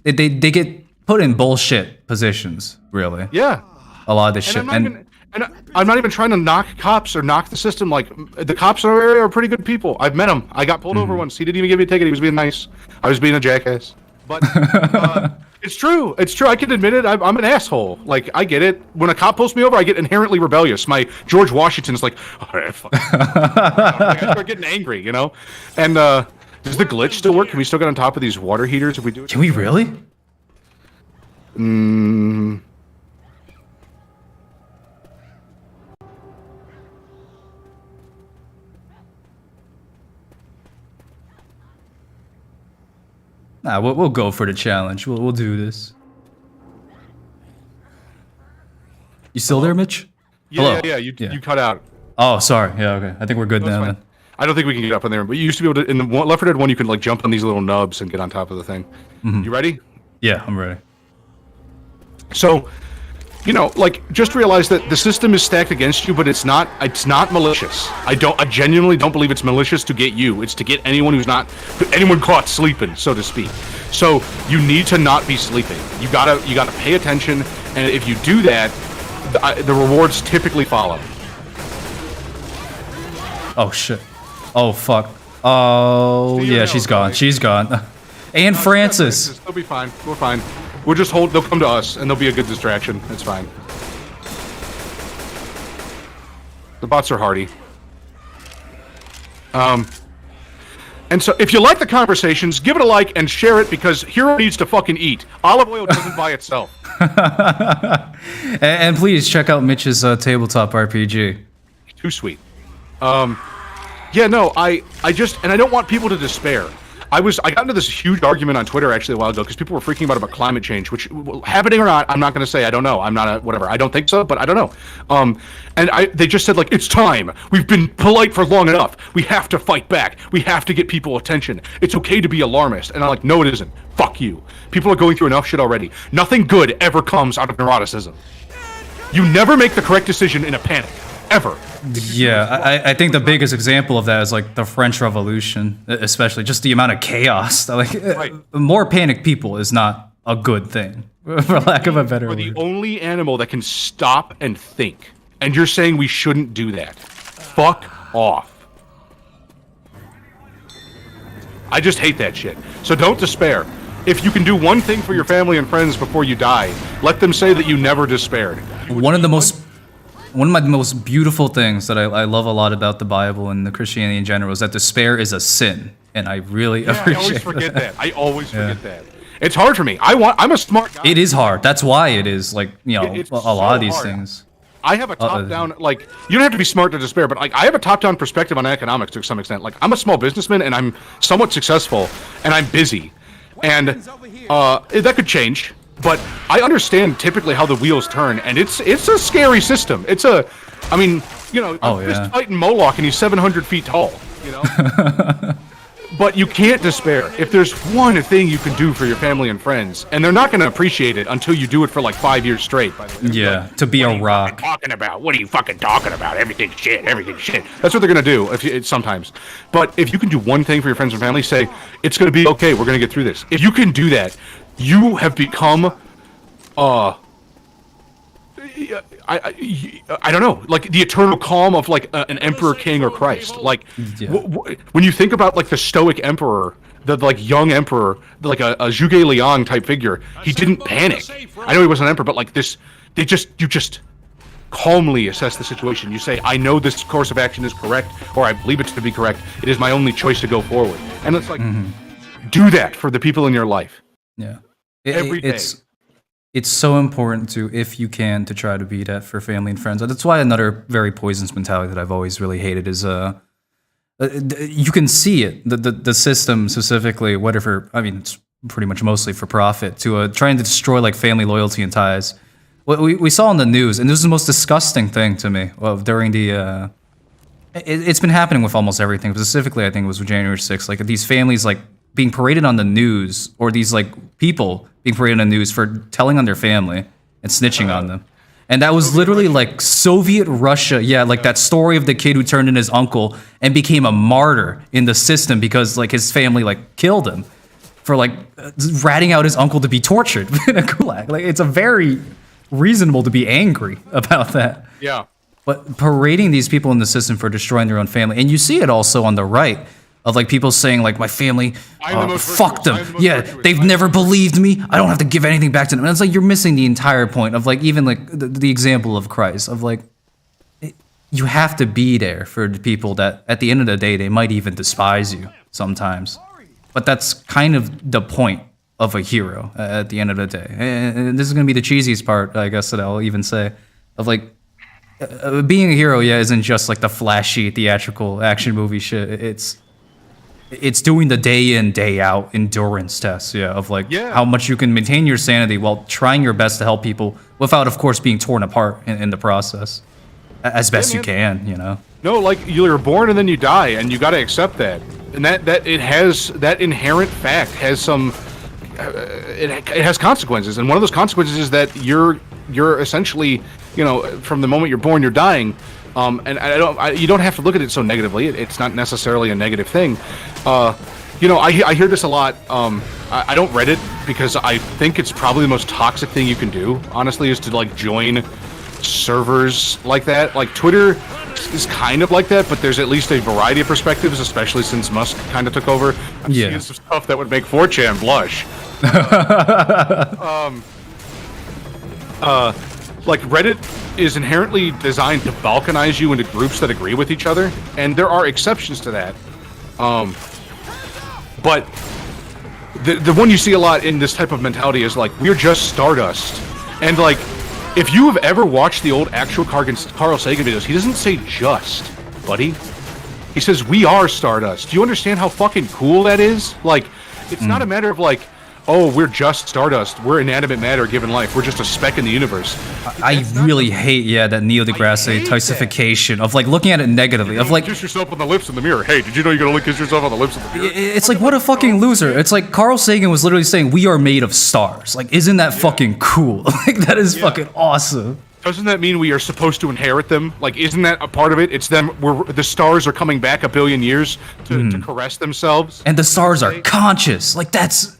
they get put in bullshit positions, really. Yeah. A lot of this shit. And I'm not even trying to knock cops or knock the system. Like, the cops in our area are pretty good people. I've met them. I got pulled over once. He didn't even give me a ticket. He was being nice. I was being a jackass. But it's true. It's true. I can admit it. I'm an asshole. Like, I get it. When a cop pulls me over, I get inherently rebellious. My George Washington's like, all right, fuck. Like, I start getting angry, you know? And does the glitch still work? Can we still get on top of these water heaters if we do it? Can we really? Nah, we'll go for the challenge. We'll do this. You still there, Mitch? Yeah, you cut out. Oh, sorry. Yeah, okay. I think we're good now then. I don't think we can get up on there, but you used to be able to. In the Left 4 Dead 1, you can like jump on these little nubs and get on top of the thing. You ready? Yeah, I'm ready. So, you know, like, just realize that the system is stacked against you, but it's not malicious. I genuinely don't believe it's malicious to get you. It's to get anyone anyone caught sleeping, so to speak. So you need to not be sleeping. You gotta pay attention, and if you do that, the rewards typically follow. Oh shit. Oh fuck. Oh yeah, she's gone. She's gone. And Francis. They'll be fine. We're fine. We'll just hold. They'll come to us, and they'll be a good distraction. It's fine. The bots are hardy. And so, if you like the conversations, give it a like and share it because Hero needs to fucking eat. Olive oil doesn't buy itself. And please check out Mitch's tabletop RPG. Too sweet. Yeah, no, I don't want people to despair. I got into this huge argument on Twitter actually a while ago because people were freaking out about climate change, which happening or not, I'm not going to say. I don't know. I'm not a whatever. I don't think so, but I don't know. And they just said like, it's time. We've been polite for long enough. We have to fight back. We have to get people attention. It's okay to be alarmist. And I'm like, no, it isn't. Fuck you. People are going through enough shit already. Nothing good ever comes out of neuroticism. You never make the correct decision in a panic. Ever. Yeah, I think the biggest example of that is like the French Revolution, especially just the amount of chaos. Like, Right. More panicked people is not a good thing, for lack of a better We're word. the only animal that can stop and think. And you're saying we shouldn't do that. Fuck off. I just hate that shit. So don't despair. If you can do one thing for your family and friends before you die, let them say that you never despaired. One of my most beautiful things that I love a lot about the Bible and the Christianity in general is that despair is a sin, and I really appreciate I always forget that. I always forget that. It's hard for me. I'm a smart guy. It is hard. That's why it is like, you know, It's a lot of so these hard. things. I have a top-down, like, you don't have to be smart to despair, but like, I have a top-down perspective on economics to some extent. Like, I'm a small businessman, and I'm somewhat successful, and I'm busy. And that could change, but I understand typically how the wheels turn, and it's a scary system. I mean, you know, Oh, I'm yeah. just fighting Moloch, and he's 700 feet tall, you know? But you can't despair. If there's one thing you can do for your family and friends, and they're not going to appreciate it until you do it for like 5 years straight. By the way. Yeah, to be a rock. Talking about? What are you fucking talking about? Everything's shit. Everything's shit. That's what they're gonna do sometimes. But if you can do one thing for your friends and family, say it's gonna be okay. We're gonna get through this. If you can do that, you have become, I don't know, like the eternal calm of like an emperor, king, or Christ. Like Yeah. when you think about like the Stoic emperor, the like young emperor, like a Zhuge Liang type figure, he didn't panic. I know he wasn't an emperor, but like this, you just calmly assess the situation. You say, I know this course of action is correct, or I believe it to be correct. It is my only choice to go forward. And it's like, do that for the people in your life. Yeah. Every day. It's so important to, if you can, to try to be that for family and friends. That's why another very poisonous mentality that I've always really hated is you can see it, the system specifically, it's pretty much mostly for profit, to trying to destroy like family loyalty and ties. What we saw in the news, and this is the most disgusting thing to me during the. It's been happening with almost everything. Specifically, I think it was with January 6th. Like these families like being paraded on the news, or these like people being paraded on the news for telling on their family and snitching on them. And that was literally like Soviet Russia. Yeah, like that story of the kid who turned in his uncle and became a martyr in the system because like his family like killed him for like ratting out his uncle to be tortured in a gulag. Like it's a very reasonable to be angry about that. Yeah. But parading these people in the system for destroying their own family, and you see it also on the right of like people saying like my family fuck them. Yeah, they've never believed me. I don't have to give anything back to them. And it's like you're missing the entire point of like even like the example of Christ of like you have to be there for the people that at the end of the day they might even despise you sometimes. But that's kind of the point of a hero at the end of the day. And this is going to be the cheesiest part, I guess, that I'll even say of like being a hero, isn't just like the flashy theatrical action movie shit. It's doing the day in, day out endurance tests, of like how much you can maintain your sanity while trying your best to help people without, of course, being torn apart in the process as best you can, you know? No, like you're born and then you die, and you got to accept that. And that it has that inherent fact has some, it has consequences, and one of those consequences is that you're essentially, from the moment you're born, you're dying. And you don't have to look at it so negatively. It's not necessarily a negative thing. I hear this a lot. I don't Reddit because I think it's probably the most toxic thing you can do, honestly, is to like join servers like that. Like Twitter is kind of like that, but there's at least a variety of perspectives, especially since Musk kind of took over. I'm seeing some stuff that would make 4chan blush. Like Reddit is inherently designed to balkanize you into groups that agree with each other, and there are exceptions to that. But the one you see a lot in this type of mentality is like, we're just Stardust. And like, if you have ever watched the old actual Carl Sagan videos, he doesn't say just, buddy. He says, we are Stardust. Do you understand how fucking cool that is? Like, it's not a matter of like, oh, we're just Stardust. We're inanimate matter given life. We're just a speck in the universe. I really hate, that Neil deGrasse Typhification of like looking at it negatively. Of like, kiss yourself on the lips in the mirror. Hey, did you know you gotta kiss yourself on the lips in the mirror? It's like, what a fucking loser. It's like Carl Sagan was literally saying, we are made of stars. Like, isn't that fucking cool? Like, that is fucking awesome. Doesn't that mean we are supposed to inherit them? Like, isn't that a part of it? It's them. The stars are coming back a billion years to caress themselves. And the stars are conscious. Like, that's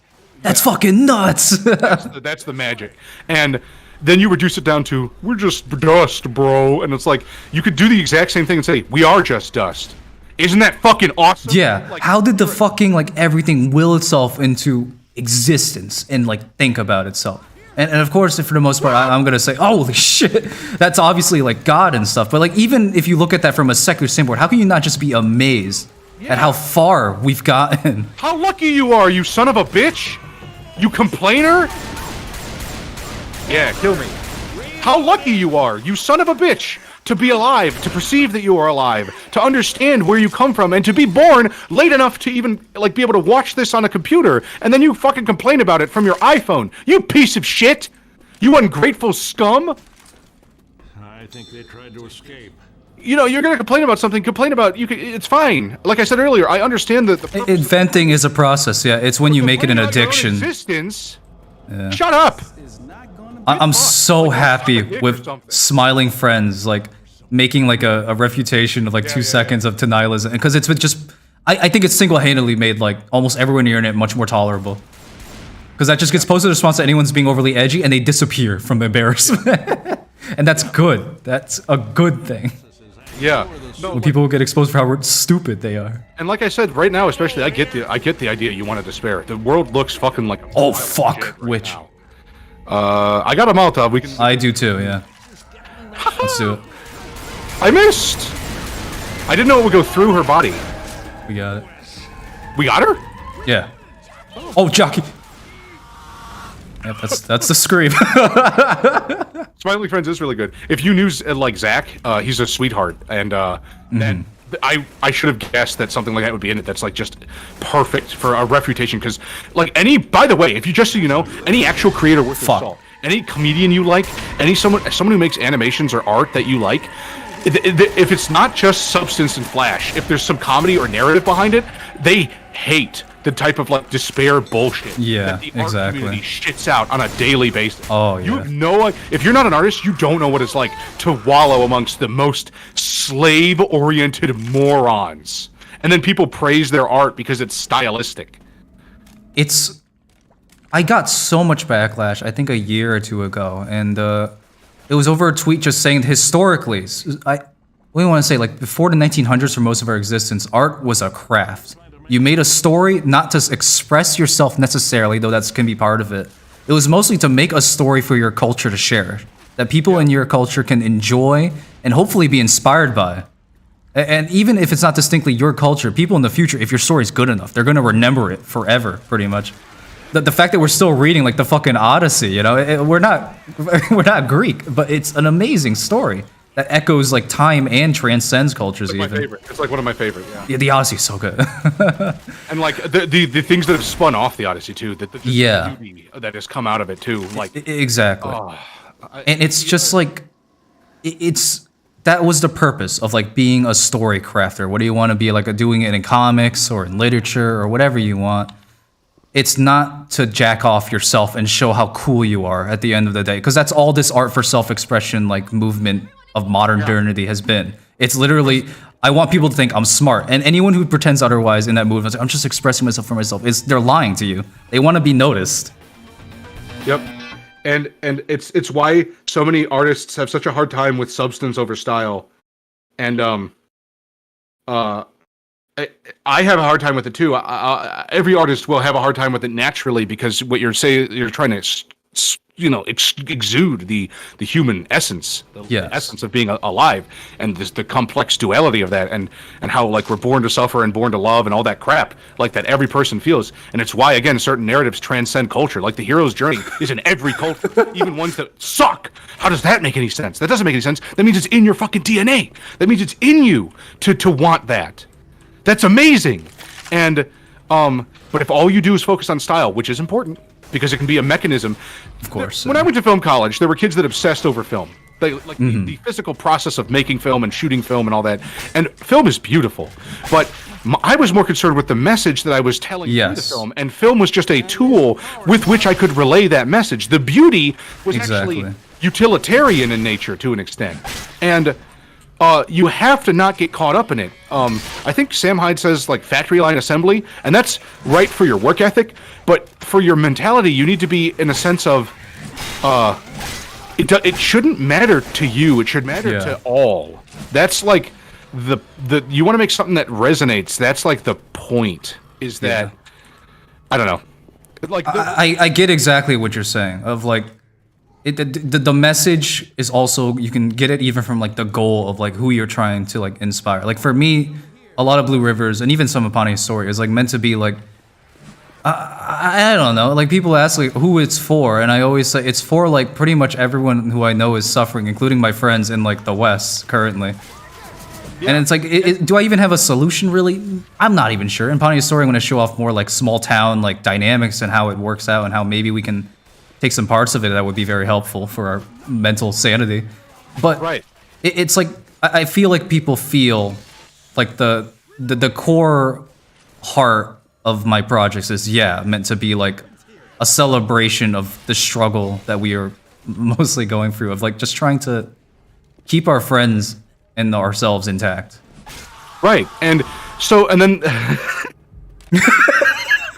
fucking nuts. That's the magic. And then you reduce it down to, we're just dust, bro. And it's like, you could do the exact same thing and say, we are just dust. Isn't that fucking awesome? Yeah. Like, how did the fucking, like, everything will itself into existence and, like, think about itself? And of course, for the most part, I'm going to say, oh, holy shit, that's obviously, like, God and stuff. But, like, even if you look at that from a secular standpoint, how can you not just be amazed at how far we've gotten? How lucky you are, you son of a bitch! You complainer? Yeah, kill me. How lucky you are, you son of a bitch, to be alive, to perceive that you are alive, to understand where you come from, and to be born late enough to even, like, be able to watch this on a computer, and then you fucking complain about it from your iPhone. You piece of shit! You ungrateful scum! I think they tried to escape. You're gonna complain about something, it's fine. Like I said earlier, I understand that the Inventing is a process, it's when you make it an addiction. Existence. Yeah. Shut up! I'm so happy with Smiling Friends, like, making, like, a refutation of, like, 2 seconds of denialism, because it's just, I think it's single-handedly made, like, almost everyone on the internet much more tolerable. Because that just gets posted in response to anyone's being overly edgy, and they disappear from embarrassment. And that's good. That's a good thing. Yeah. When people get exposed for how stupid they are. And like I said, right now especially, I get the idea you want to despair. The world looks fucking like a oh fuck, which? Right, I got a Molotov. We can. I do too. Yeah. Let's do it. I missed. I didn't know it would go through her body. We got it. We got her? Yeah. Oh, Jockey. Yep, that's the scream. Smiling Friends is really good. If you knew like Zach, he's a sweetheart, and then I should have guessed that something like that would be in it. That's like just perfect for a refutation, because like by the way, if you just so you know, any actual creator worth their salt, any comedian you like, someone who makes animations or art that you like, if it's not just substance and flash, if there's some comedy or narrative behind it, they hate the type of like despair bullshit that the art community shits out on a daily basis. Oh yeah. You have no, if you're not an artist, you don't know what it's like to wallow amongst the most slave-oriented morons. And then people praise their art because it's stylistic. I got so much backlash, I think a year or two ago, and it was over a tweet just saying historically, what do you want to say, like before the 1900s for most of our existence, art was a craft. You made a story not to express yourself necessarily, though that can be part of it. It was mostly to make a story for your culture to share, that people in your culture can enjoy and hopefully be inspired by. And even if it's not distinctly your culture, people in the future, if your story's good enough, they're going to remember it forever, pretty much. The fact that we're still reading like the fucking Odyssey, we're not Greek, but it's an amazing story that echoes like time and transcends cultures. It's like my favorite. It's like one of my favorite. Yeah, the Odyssey is so good. And like the things that have spun off the Odyssey too, the beauty that has come out of it too, like exactly. And it's just like that was the purpose of like being a story crafter. What do you want to be like doing it in comics or in literature or whatever you want? it's not to jack off yourself and show how cool you are at the end of the day, because that's all this art for self-expression like movement of modernity has been. It's literally, I want people to think I'm smart, and anyone who pretends otherwise in that movement, I'm just expressing myself for myself, they're lying to you. They want to be noticed. Yep. And it's why so many artists have such a hard time with substance over style. And I have a hard time with it too. Every artist will have a hard time with it naturally, because what you're trying to exude the human essence, the essence of being alive, and the complex duality of that, and how like we're born to suffer and born to love and all that crap like that every person feels. And it's why, again, certain narratives transcend culture. Like the hero's journey is in every culture, even ones that suck. How does that make any sense? That doesn't make any sense. That means it's in your fucking DNA. That means it's in you to want that. That's amazing. And but if all you do is focus on style, which is important, because it can be a mechanism. Of course. When I went to film college, there were kids that obsessed over film. The physical process of making film and shooting film and all that. And film is beautiful. But I was more concerned with the message that I was telling through the film. And film was just a tool with which I could relay that message. The beauty was actually utilitarian in nature to an extent. And you have to not get caught up in it. I think Sam Hyde says like factory line assembly, and that's right for your work ethic, but for your mentality, you need to be in a sense of it shouldn't matter to you, it should matter to all. That's like the you want to make something that resonates. That's like the point, is that I don't know. Like I get exactly what you're saying, of like the message is also, you can get it even from like the goal of like who you're trying to like inspire. Like for me, a lot of Blue Rivers and even some of Ponti's story is like meant to be like, I don't know, like people ask like who it's for, and I always say it's for like pretty much everyone who I know is suffering, including my friends in like the West currently. And it's like, do I even have a solution really? I'm not even sure. In Ponti's story, I'm going to show off more like small town like dynamics and how it works out, and how maybe we can take some parts of it that would be very helpful for our mental sanity. But it's like, I feel like people feel like the core heart of my projects is meant to be like a celebration of the struggle that we are mostly going through, of like just trying to keep our friends and ourselves intact. Right. And so, and then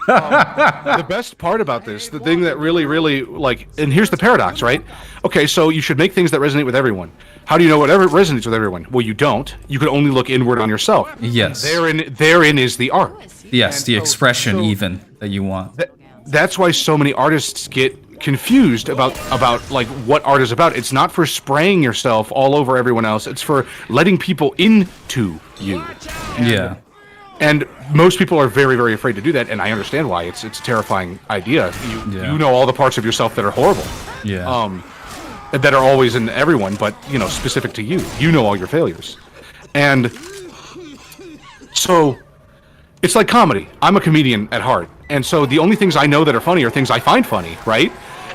the best part about this, the thing that really, really, like, and here's the paradox, right? Okay, so you should make things that resonate with everyone. How do you know whatever resonates with everyone? Well, you don't. You can only look inward on yourself. Yes. Therein is the art. Yes, and the expression even that you want. That's why so many artists get confused about like what art is about. It's not for spraying yourself all over everyone else. It's for letting people into you. And most people are very, very afraid to do that, and I understand why. It's a terrifying idea. You know all the parts of yourself that are horrible. That are always in everyone, but specific to you. You know all your failures. And so it's like comedy. I'm a comedian at heart, and so the only things I know that are funny are things I find funny, right?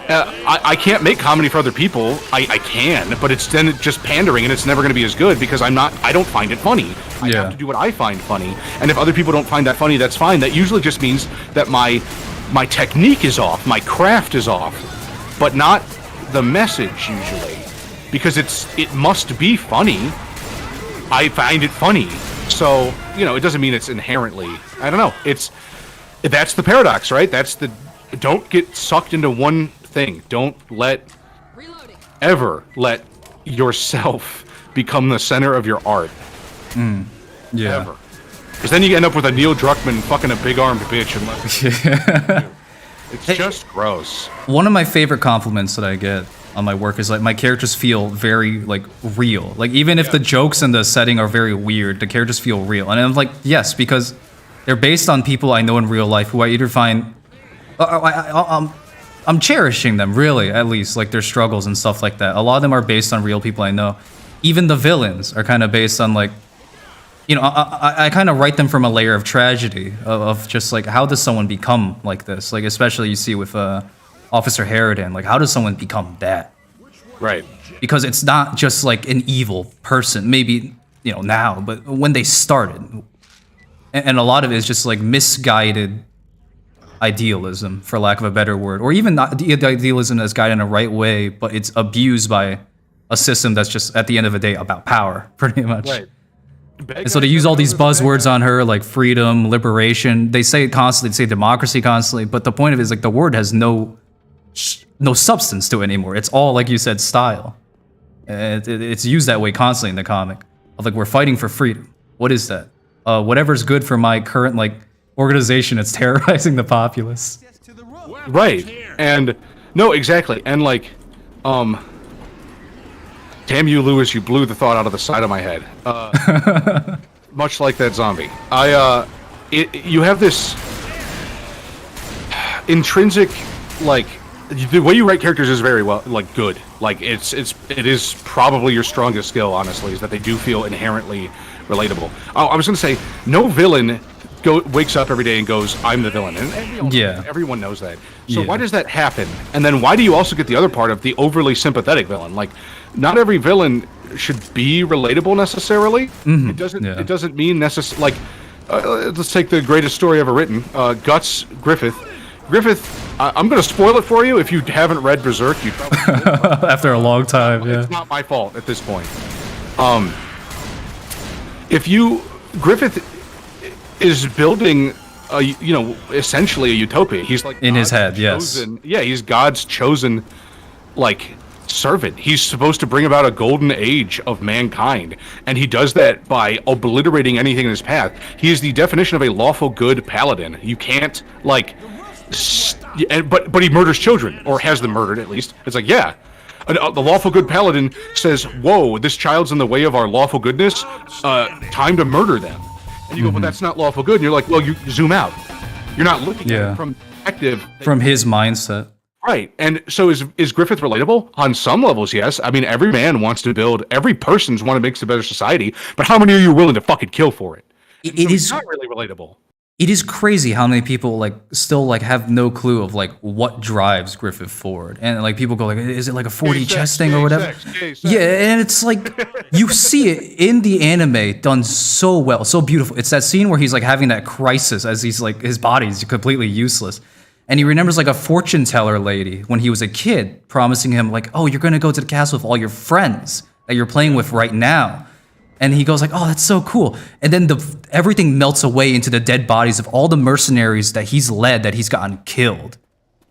I can't make comedy for other people. I can, but it's then just pandering, and it's never going to be as good because I don't find it funny. I have to do what I find funny, and if other people don't find that funny, that's fine. That usually just means that my technique is off, my craft is off, but not the message usually, because it must be funny. I find it funny, so it doesn't mean it's inherently. I don't know. That's the paradox, right? Don't get sucked into one thing. Don't ever let yourself become the center of your art. Ever. Because then you end up with a Neil Druckmann fucking a big-armed bitch. It's just gross. One of my favorite compliments that I get on my work is like my characters feel very like real. Like even if the jokes and the setting are very weird, the characters feel real. And I'm like, yes, because they're based on people I know in real life who I either find I'm cherishing them, really, at least, like their struggles and stuff like that. A lot of them are based on real people I know. Even the villains are kind of based on like, I kind of write them from a layer of tragedy, of just like, how does someone become like this? Like, especially you see with Officer Harridan, like, how does someone become that? Right. Because it's not just like an evil person, maybe, now, but when they started. And a lot of it is just like misguided idealism, for lack of a better word, or even not the idealism that's guided in a right way, but it's abused by a system that's just at the end of the day about power, pretty much. Right. And so they use all these buzzwords on her, like freedom, liberation. They say it constantly, they say democracy constantly, but the point of it is like the word has no substance to it anymore. It's all, like you said, style. And it's used that way constantly in the comic. Of like, we're fighting for freedom. What is that? Whatever's good for my current like organization, it's terrorizing the populace. Right. And no, exactly. And like, damn you, Lewis, you blew the thought out of the side of my head. Much like that zombie. You have this intrinsic, like, the way you write characters is very well, like, good. Like, it is probably your strongest skill, honestly, is that they do feel inherently relatable. I was gonna say, no villain wakes up every day and goes, I'm the villain. And everyone knows that. So why does that happen? And then why do you also get the other part of the overly sympathetic villain? Like, not every villain should be relatable necessarily. It doesn't mean necessarily. Like, let's take the greatest story ever written, Guts Griffith. I'm going to spoil it for you. If you haven't read Berserk, you probably after a long time. It's not my fault at this point. Griffith is building essentially a utopia. He's like in his head, chosen, yes. Yeah, he's God's chosen, like, servant. He's supposed to bring about a golden age of mankind, and he does that by obliterating anything in his path. He is the definition of a lawful good paladin. You can't, like, but he murders children, or has them murdered at least. It's like, yeah. The lawful good paladin says, whoa, this child's in the way of our lawful goodness, time to murder them. And you go, well, that's not lawful good. And you're like, well, you zoom out. You're not looking at it from perspective. From his mindset. Right. And so is Griffith relatable? On some levels, yes. I mean, every man wants to build, every person's want to make a better society, but how many are you willing to fucking kill for it? It is not really relatable. It is crazy how many people like still like have no clue of like what drives Griffith forward, and like people go like, is it like a 4D chess thing or whatever? Yeah, and it's like you see it in the anime done so well, so beautiful. It's that scene where he's like having that crisis as he's like his body's completely useless, and he remembers like a fortune teller lady when he was a kid promising him like, oh, you're gonna go to the castle with all your friends that you're playing with right now. And he goes like, oh, that's so cool. And then everything melts away into the dead bodies of all the mercenaries that he's led, that he's gotten killed.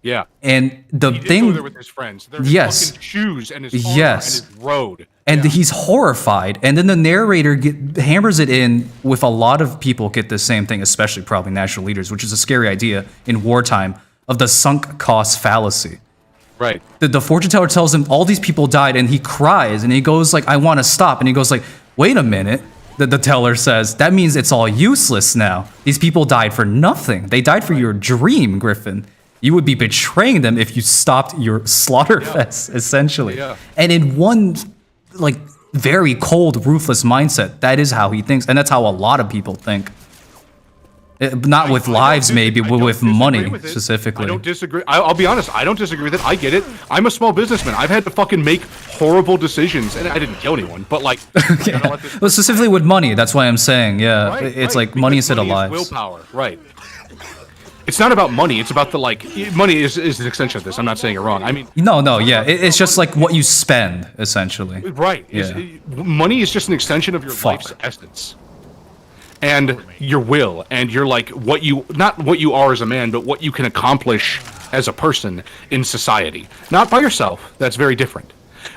Yeah. And the he thing... Did go there with his friends. His fucking shoes and his armor and his road. And he's horrified. And then the narrator hammers it in with a lot of people get the same thing, especially probably national leaders, which is a scary idea in wartime, of the sunk cost fallacy. Right. The fortune teller tells him all these people died, and he cries, and he goes like, I want to stop. And he goes like, wait a minute, the teller says, that means it's all useless now. These people died for nothing. They died for your dream, Griffin. You would be betraying them if you stopped your slaughter fest, essentially. Yeah. And in one, like, very cold, ruthless mindset, that is how he thinks. And that's how a lot of people think. Not with lives, maybe, but with money, specifically. I don't disagree. I'll be honest, I don't disagree with it. I get it. I'm a small businessman. I've had to fucking make horrible decisions, and I didn't kill anyone, but, like... Well, specifically with money, that's why I'm saying, it's like money instead of lives. Willpower, right. It's not about money, it's about the, like... Money is an extension of this, I'm not saying it wrong. I mean... No, it's just, like, what you spend, essentially. Right. Yeah. Money is just an extension of your life's essence. And your will, and you're like not what you are as a man, but what you can accomplish as a person in society. Not by yourself, that's very different.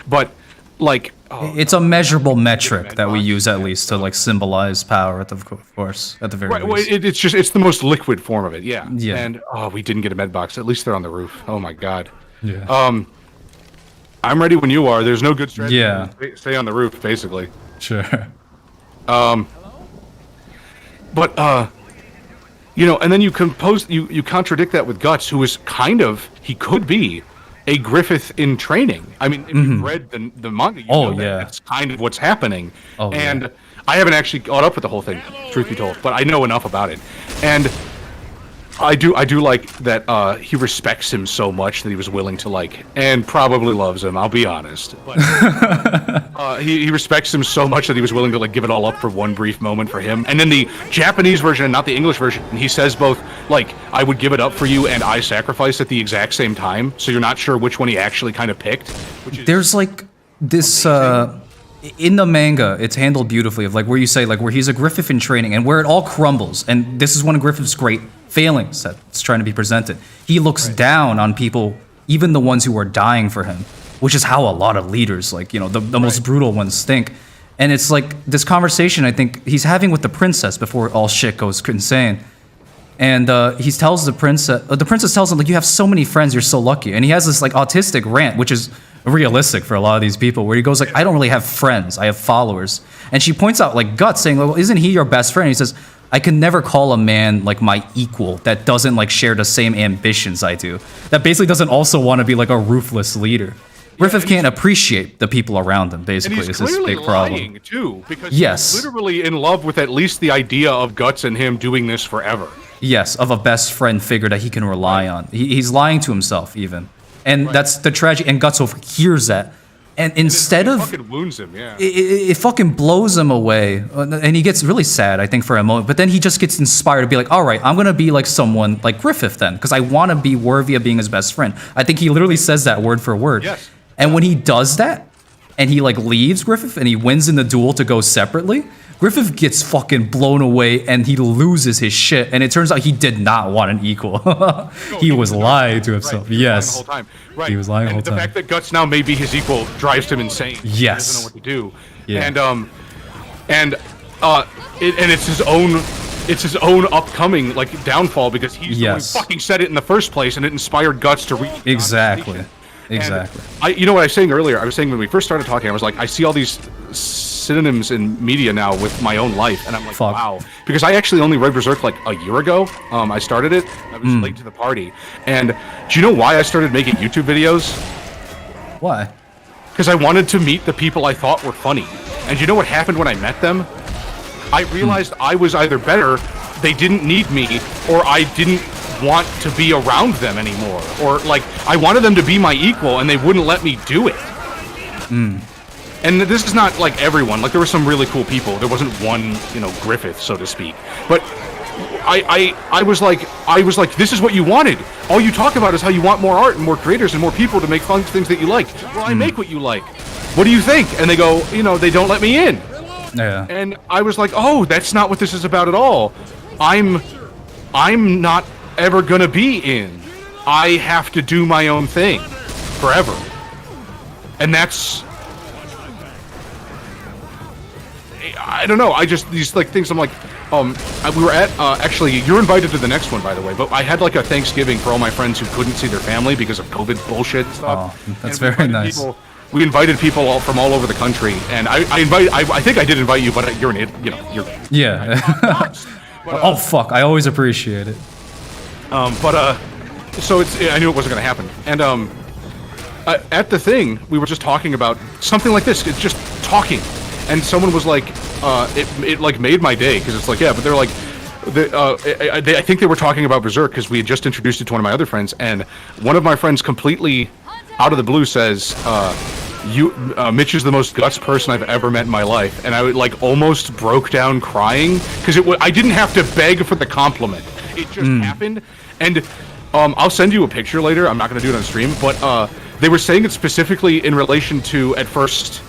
But, like... it's a measurable metric that we use, at least, to, like, symbolize power, of course, at the very least. Well, it's the most liquid form of it, yeah. And, we didn't get a med box. At least they're on the roof. Oh, my God. Yeah. I'm ready when you are. There's no good strategy. Yeah. Stay on the roof, basically. Sure. But, and then you contradict that with Guts, who is he could be a Griffith in training. I mean, if you've read the manga, you know that's kind of what's happening. And I haven't actually caught up with the whole thing, truth be told, but I know enough about it. And I do like that he respects him so much that he was willing to like, and probably loves him. I'll be honest, but he respects him so much that he was willing to like give it all up for one brief moment for him. And then the Japanese version, not the English version, he says both like I would give it up for you and I sacrifice at the exact same time. So you're not sure which one he actually kind of picked. Which is There's like this in the manga, it's handled beautifully of like where you say like where he's a Griffith in training and where it all crumbles, and this is one of Griffith's great failings that's trying to be presented. He looks down on people, even the ones who are dying for him, which is how a lot of leaders, like, you know, the most brutal ones think. And it's like this conversation I think he's having with the princess before all shit goes insane. And he tells the princess tells him, like, you have so many friends, you're so lucky. And he has this, like, autistic rant, which is realistic for a lot of these people, where he goes, like, I don't really have friends, I have followers. And she points out, like, Guts, saying, well, isn't he your best friend? And he says, I can never call a man, like, my equal that doesn't, like, share the same ambitions I do. That basically doesn't also want to be, like, a ruthless leader. Griffith can't appreciate the people around him, basically, and he's is his clearly big problem. lying, too, because Yes. he's literally in love with at least the idea of Guts and him doing this forever. Yes, of a best friend figure that he can rely on. He's lying to himself, even. And that's the tragedy. And Guts overhears that. And instead It of... fucking wounds him, yeah. It fucking blows him away. And he gets really sad, I think, for a moment. But then he just gets inspired to be like, all right, I'm going to be like someone like Griffith then. Because I want to be worthy of being his best friend. I think he literally says that word for word. Yes. And when he does that, and he like leaves Griffith, and he wins in the duel to go separately, Griffith gets fucking blown away, and he loses his shit. And it turns out he did not want an equal. He was lying to himself. Right, he was lying Yes. the whole time. Right. He was lying the whole The time. fact that Guts now may be his equal drives him insane. He Yes. doesn't know what to do. Yeah. And it's his own. It's his own upcoming like downfall because he's the one who Yes. fucking said it in the first place, and it inspired Guts to reach. the Exactly. conversation. Exactly. And you know what I was saying earlier? I was saying when we first started talking, I was like, I see all these synonyms in media now with my own life, and I'm like, Fuck. wow. Because I actually only read Berserk like a year ago. I started it. I was late to the party. And do you know why I started making YouTube videos? Why? Because I wanted to meet the people I thought were funny. And you know what happened when I met them? I realized I was either better, they didn't need me, or I didn't want to be around them anymore. Or, like, I wanted them to be my equal, and they wouldn't let me do it. And this is not, like, everyone. Like, there were some really cool people. There wasn't one, you know, Griffith, so to speak. But I was like, this is what you wanted. All you talk about is how you want more art and more creators and more people to make fun things that you like. Well, I make what you like. What do you think? And they go, you know, they don't let me in. Yeah. And I was like, oh, that's not what this is about at all. I'm not ever gonna be in. I have to do my own thing forever. And that's, I don't know. I just, these like things I'm like, we were at, actually, you're invited to the next one, by the way, but I had like a Thanksgiving for all my friends who couldn't see their family because of COVID bullshit and stuff. Oh, that's And we very invited nice. We invited people from all over the country, and I think I did invite you, but you're an idiot, you know, you're. Yeah. But, Oh, fuck. I always appreciate it. so I knew it wasn't gonna happen, and at the thing, we were just talking about something like this. It's just talking, and someone was like, it like made my day because it's like, yeah, but they're like. I think they were talking about Berserk because we had just introduced it to one of my other friends, and one of my friends completely out of the blue says, Mitch is the most guts person I've ever met in my life, and I would like almost broke down crying because I didn't have to beg for the compliment. It just happened, and I'll send you a picture later. I'm not going to do it on stream, but they were saying it specifically in relation to at first.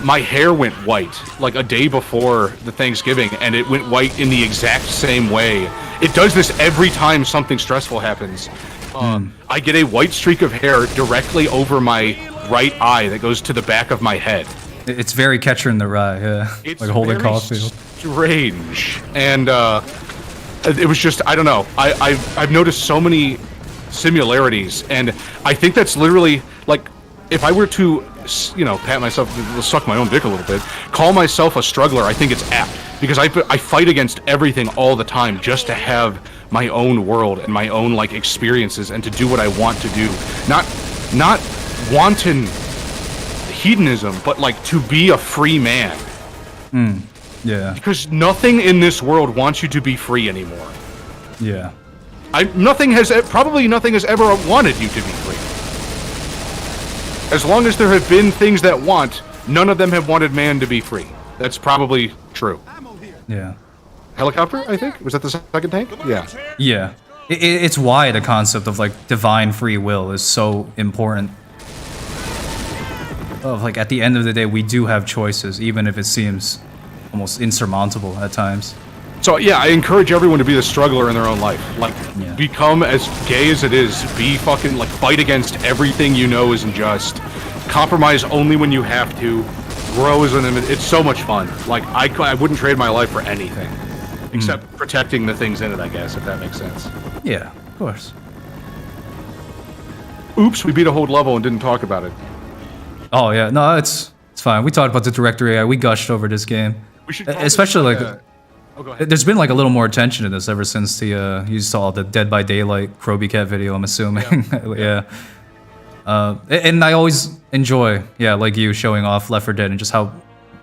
My hair went white like a day before the Thanksgiving, and it went white in the exact same way. It does this every time something stressful happens. I get a white streak of hair directly over my right eye that goes to the back of my head. It's very Catcher in the Rye, yeah. It's like Holden very Caulfield. strange, and it was just, I don't know. I've noticed so many similarities, and I think that's literally like if I were to, you know, pat myself, suck my own dick a little bit, call myself a struggler, I think it's apt because I fight against everything all the time just to have my own world and my own like experiences and to do what I want to do, not wanton hedonism, but like to be a free man. Yeah. Because nothing in this world wants you to be free anymore. Yeah. nothing has ever wanted you to be free. As long as there have been things that want, none of them have wanted man to be free. That's probably true. Yeah. Helicopter, I think? Was that the second tank? Yeah. Yeah. It's why the concept of like divine free will is so important. Of like at the end of the day, we do have choices, even if it seems almost insurmountable at times. So yeah, I encourage everyone to be the struggler in their own life. Like, Yeah. become as gay as it is. Be fucking like fight against everything you know isn't just. Compromise only when you have to. Grow as an. It's so much fun. Like I wouldn't trade my life for anything, except protecting the things in it. I guess if that makes sense. Yeah, of course. Oops, we beat a whole level and didn't talk about it. Oh yeah, no, it's fine. We talked about the director AI. We gushed over this game, We should. call especially this, like. Oh, go ahead. There's been like a little more attention to this ever since the you saw the Dead by Daylight Kroby Cat video, I'm assuming. Yeah. And I always enjoy, like you showing off Left 4 Dead and just how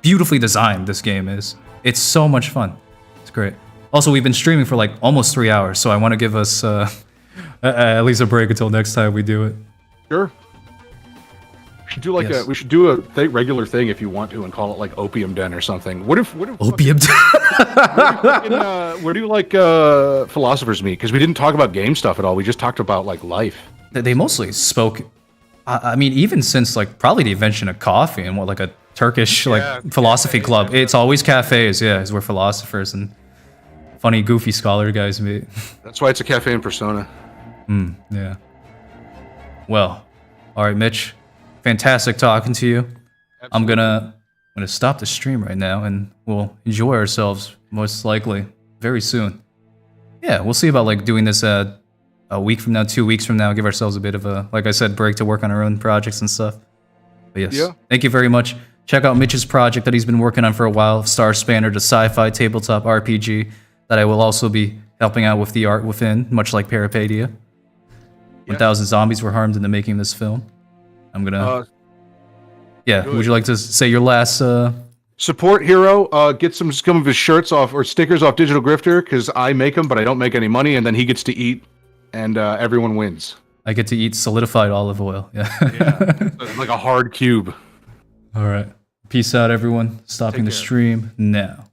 beautifully designed this game is. It's so much fun. It's great. Also, we've been streaming for like almost 3 hours, so I want to give us at least a break until next time we do it. Sure. We should do like Yes. we should do a regular thing if you want to and call it like Opium Den or something. What if Opium. where do you like philosophers meet? Because we didn't talk about game stuff at all. We just talked about like life. They mostly spoke. I mean, even since like probably the invention of coffee and what like a Turkish like philosophy club, it's always cafes. Yeah, is where philosophers and funny, goofy scholar guys meet. That's why it's a cafe in persona. Yeah. Well, all right, Mitch. Fantastic talking to you. I'm gonna stop the stream right now, and we'll enjoy ourselves most likely very soon. Yeah, we'll see about like doing this a week from now, 2 weeks from now. Give ourselves a bit of a, like I said, break to work on our own projects and stuff. But yes, thank you very much. Check out Mitch's project that he's been working on for a while, Star Spanner, the sci-fi tabletop RPG that I will also be helping out with the art within, much like Parapedia. 1,000 zombies were harmed in the making of this film. I'm gonna. Would you like to say your last? Support Hero. Get some of his shirts off or stickers off Digital Grifter because I make them, but I don't make any money, and then he gets to eat, and everyone wins. I get to eat solidified olive oil. Yeah. Like a hard cube. All right. Peace out, everyone. Stopping the stream now.